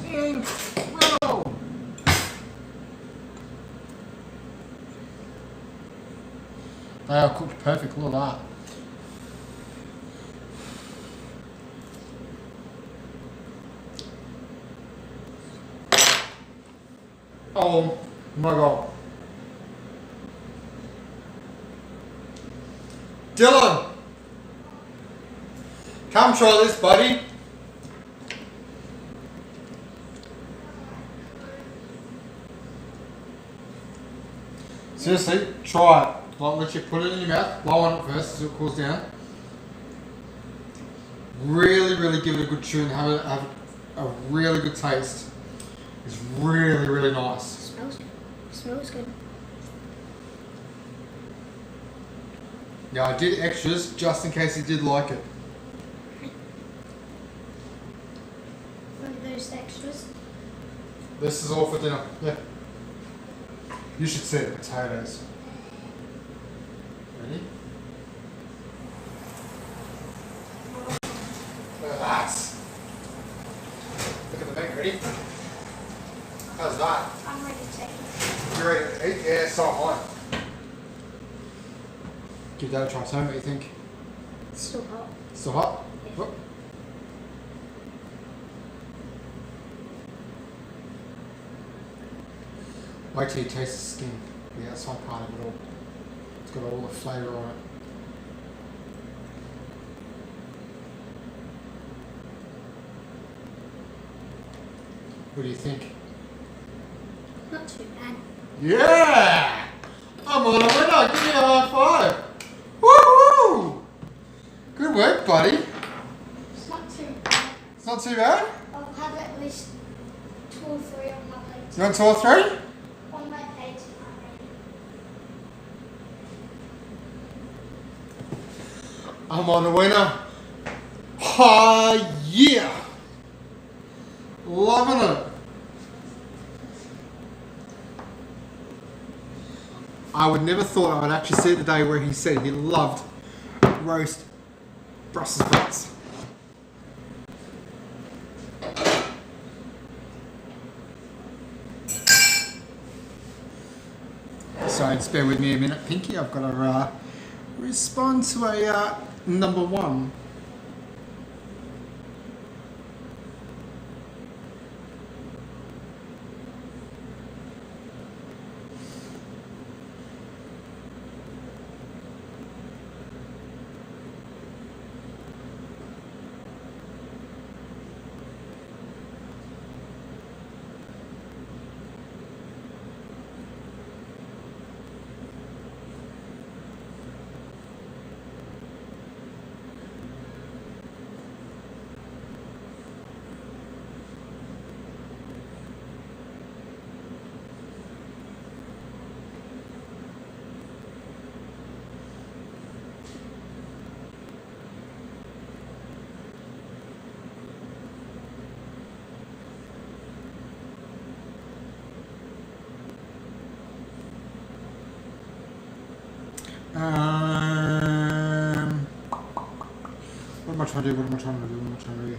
incredible. They are cooked perfect, look at that. Oh my god. Dylan! Come try this, buddy. Seriously, try it. Like, let you put it in your mouth, blow on it first so it cools down. Really, really give it a good chew and have a really good taste. It's really, really nice.
Smells good. Smells good.
Yeah, I did extras just in case you did like it.
What are those extras?
This is all for dinner. Yeah. You should see the potatoes. Ready? Look at that. Look at the meat. Ready? How's that?
I'm ready to take it.
You ready to eat? Yeah, so am I. Give that a try. Tell me what you think.
It's still hot.
Still hot?
Yeah.
Whoop. Wait till you taste the skin, the outside part of it all. It's got all the flavour on it. What do you think?
Not too bad.
Yeah! I'm on a winner! Give me a high five! Woohoo! Good work, buddy.
It's not too bad.
It's not too bad.
I'll have at least 2 or 3 on my plate.
You want 2 or 3?
On my plate.
I'm on the winner. Yeah! Loving it. I would never thought I would actually see the day where he said he loved roast Brussels sprouts. So just bear with me a minute, Pinky. I've got to respond to a number 1. What am I trying to do? What am I trying to do? What am I trying to do?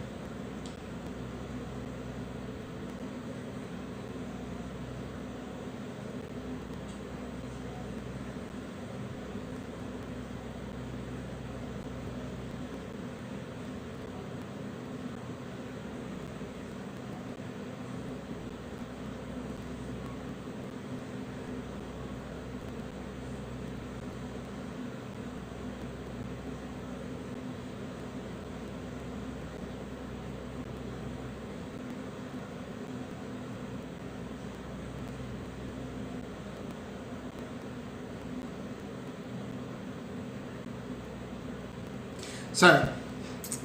So,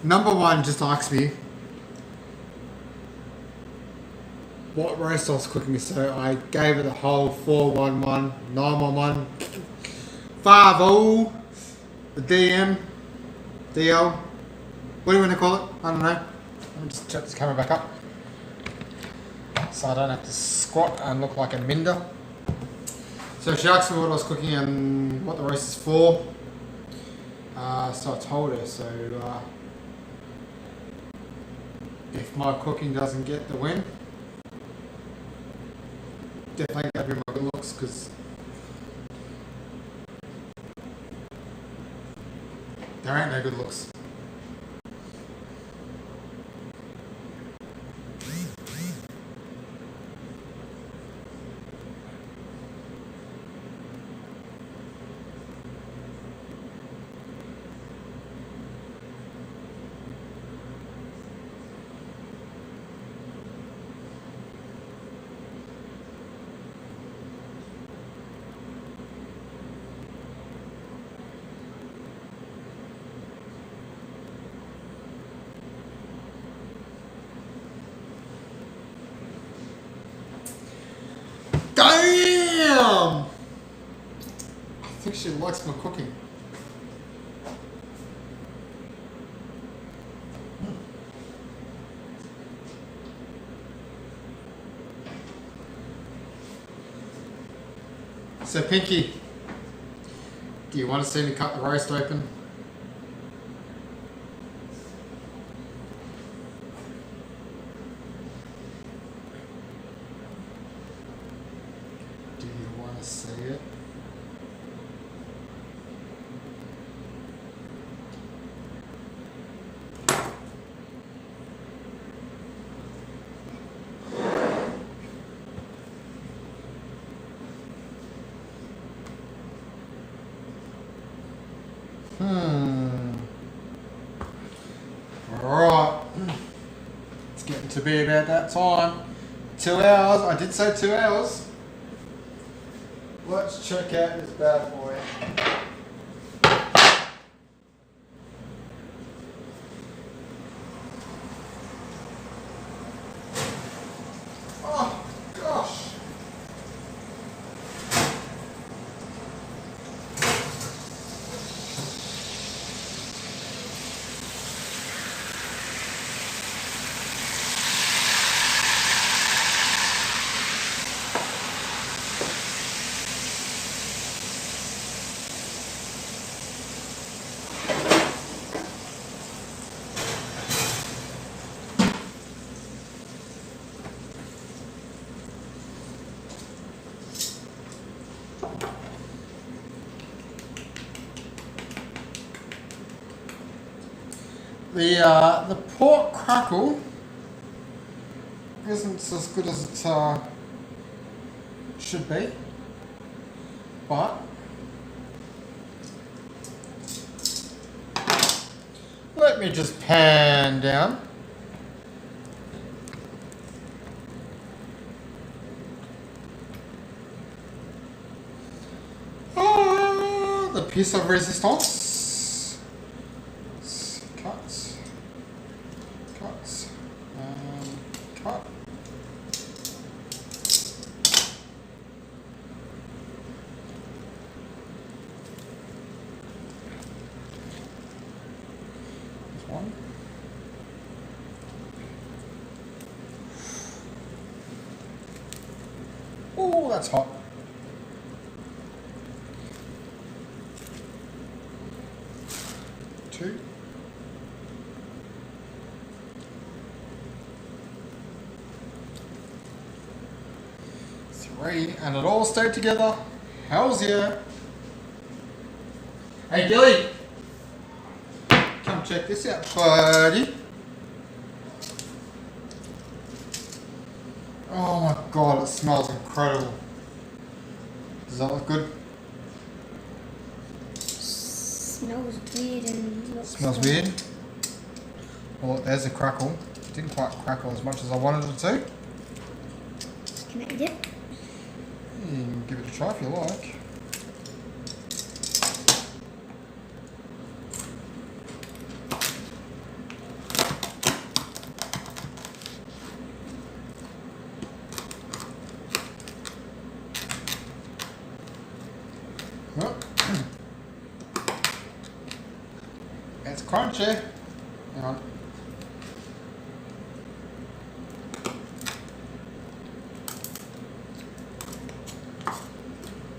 number one just asked me what roast I was cooking, so I gave it a whole 411, 911, 50, the DM, DL. What do you want to call it? I don't know. Let me just set this camera back up so I don't have to squat and look like a minder. So she asked me what I was cooking and what the roast is for. So I told her, so if my cooking doesn't get the win, definitely gotta be my good looks, because there ain't no good looks. Damn! I think she likes my cooking. So Pinky, do you want to see me cut the roast open? Do you want to see it? Alright. It's getting to be about that time. 2 hours. I did say 2 hours. Let's check out this bad boy. Oh, gosh. The pork crackle isn't as good as it should be, but let me just pan down. The piece of resistance. Cut. There's one. Oh, that's hot. Two. 3, and it all stayed together. Hell's yeah. Hey Gilly, come check this out, buddy. Oh my god, it smells incredible. Does that look good?
Smells weird and looks
Smells weird. Well, there's a crackle. It didn't quite crackle as much as I wanted it to.
Can I eat it?
You can give it a try if you like. Oh. It's crunchy. Hang on.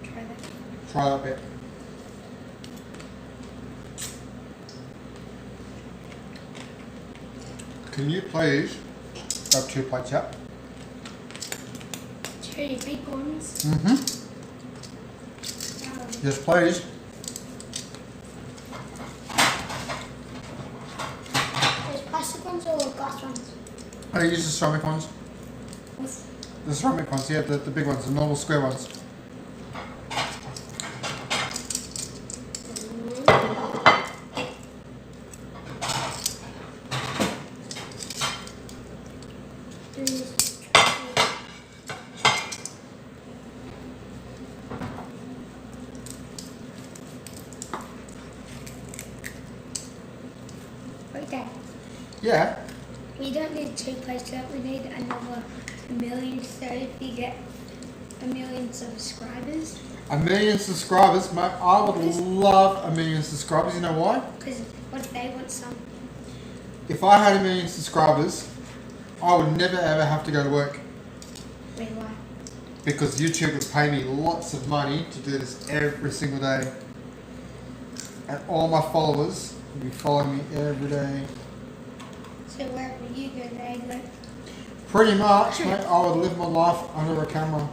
Try that.
Try that bit. Can you please grab 2 plates up?
2 big ones.
Mm-hmm. Yes, please.
There's plastic ones or glass ones?
I use the ceramic ones.
With
The ceramic ones, yeah, the big ones, the normal square ones.
Okay.
Yeah.
We don't need 2 plates up, we need another 1,000,000. So if you get 1,000,000 subscribers,
1,000,000 subscribers, mate. I would love 1,000,000 subscribers. You know why?
because what if they want some?
If I had 1,000,000 subscribers, I would never ever have to go to work
Wait, why?
because YouTube would pay me lots of money to do this every single day, and all my followers would be following me every day.
So wherever you go, they go.
Pretty much, mate. I would live my life under a camera.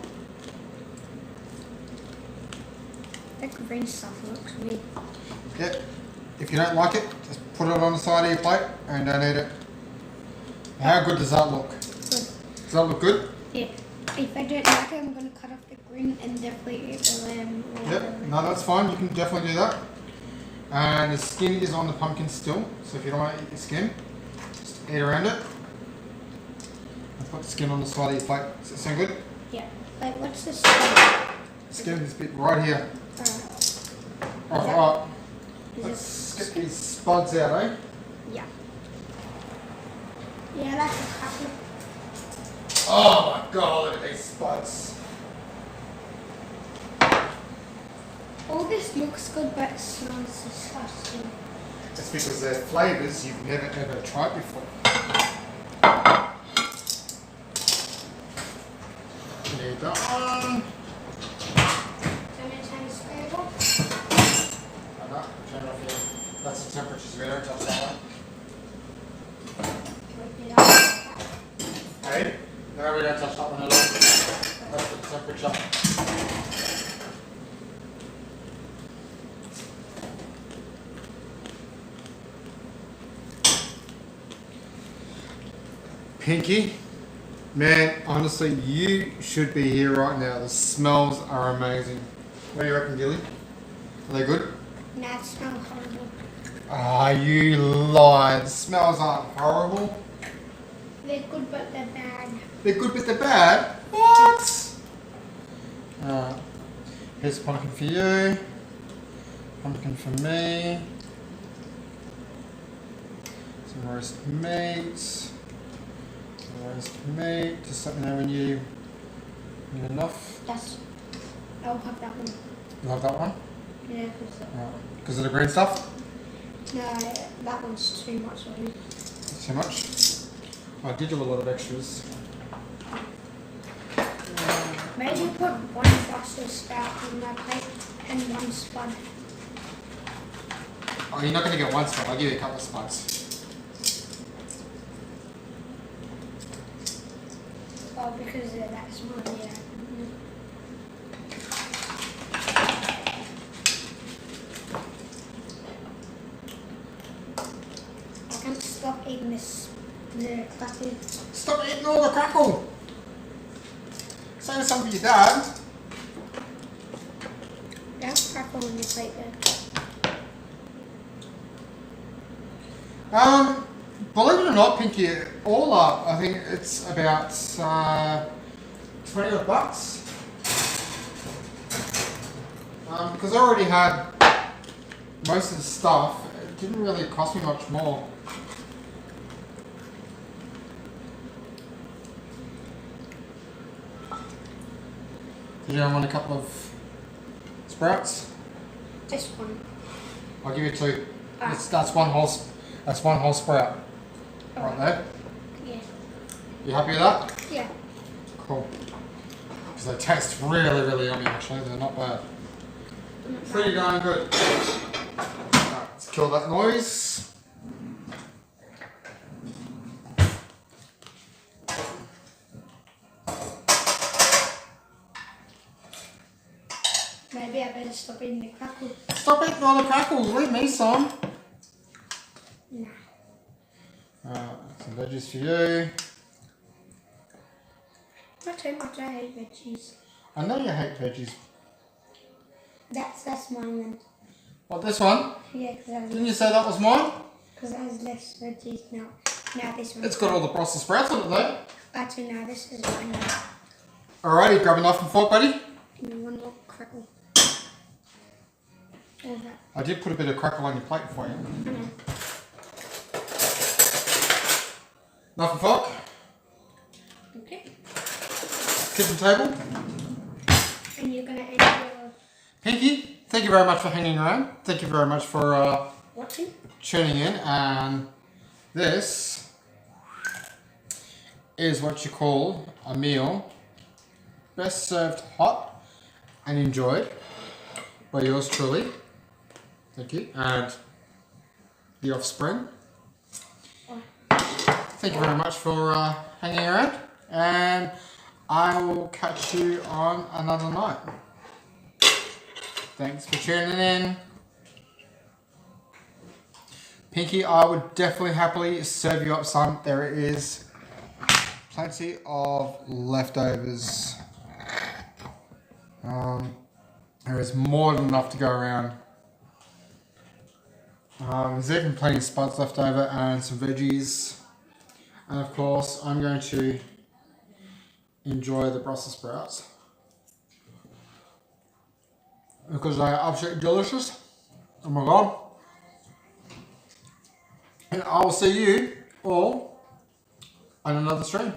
That green stuff looks weird.
Yep. If you don't like it, just put it on the side of your plate and don't eat it. How good does that look?
Good.
Does that look good?
Yeah. If I don't like it, I'm going to cut off the green and definitely eat the lamb. or
Yep.
whatever.
No, that's fine. You can definitely do that. And the skin is on the pumpkin still, so if you don't want to eat the skin, just eat around it. I've got the skin on the side of your plate. Does that sound good?
Yeah. Like, what's this? Alright.
Skin is this bit right here. Alright. Let's get these spuds out, eh?
Yeah. Yeah, that's a couple.
Oh my god, look at these spuds.
All this looks good, but it smells disgusting.
It's because they're flavours you've never ever tried before. Need that one.
Don't you turn this over?
I know, turn it off here. That's the temperature, so we don't touch that one.
Rip it up.
Hey? No, we don't touch that one at all. That's the temperature. Pinky, man, honestly, you should be here right now. The smells are amazing. What do you reckon, Gilly? Are they good?
Nah, it smells horrible.
Ah, you lied. The smells aren't horrible.
They're good, but they're bad.
They're good, but they're bad. What? Here's pumpkin for you. Pumpkin for me. Some roast meat. Roast meat. Just let me know when you need enough.
That's. I'll have that one.
You have that one?
Yeah,
Because of the green stuff?
no, that one's too much already.
Too much? I did do a lot of extras.
Maybe put one Brussels sprout on my plate and one spud.
Oh, you're not going to get one spot. I'll give you a couple of spots.
Oh, because they're that small, yeah. I can't stop eating this. The crackle.
Stop eating all the crackle! Save some for your dad.
Don't crackle on your plate there.
Believe it or not, Pinky, all up, I think it's about $20 bucks. Because I already had most of the stuff, it didn't really cost me much more. Did you want a couple of sprouts?
Just one.
I'll give you 2.
Ah.
That's one whole sprout. Right there.
Yeah.
You happy with that?
Yeah.
Cool. Because they taste really, really yummy actually. They're not bad. Pretty darn good. Alright, let's kill that noise.
Maybe I better stop eating the crackle.
Stop eating all the crackles. Leave me some.
Nah.
Some veggies for you.
Not too much. I hate veggies.
I know you hate veggies.
That's mine then.
What, this one?
Yeah, because
Didn't you say that was mine?
it has less veggies now. Now this one.
It's got all the Brussels sprouts on it though.
Actually, no, this is mine now.
Alrighty, grab a knife and fork, buddy.
Give me one more crackle. All that.
I did put a bit of crackle on your plate for you.
I know.
Knife and fork.
Okay.
Kitchen table.
And you're gonna end your
Pinky, thank you very much for hanging around. Thank you very much for
watching.
tuning in. And this is what you call a meal best served hot and enjoyed by yours truly. Thank you. And the offspring. Thank you very much for hanging around. And I will catch you on another night. Thanks for tuning in. Pinky, I would definitely happily serve you up some. There is plenty of leftovers. There is more than enough to go around. There's even plenty of spuds left over and some veggies. And of course, I'm going to enjoy the Brussels sprouts because they are absolutely delicious. Oh my god. And I will see you all on another stream.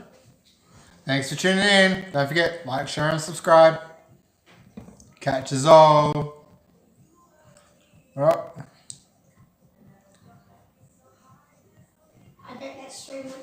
Thanks for tuning in. Don't forget, like, share and subscribe. Catch us all. Alright.
I bet that stream went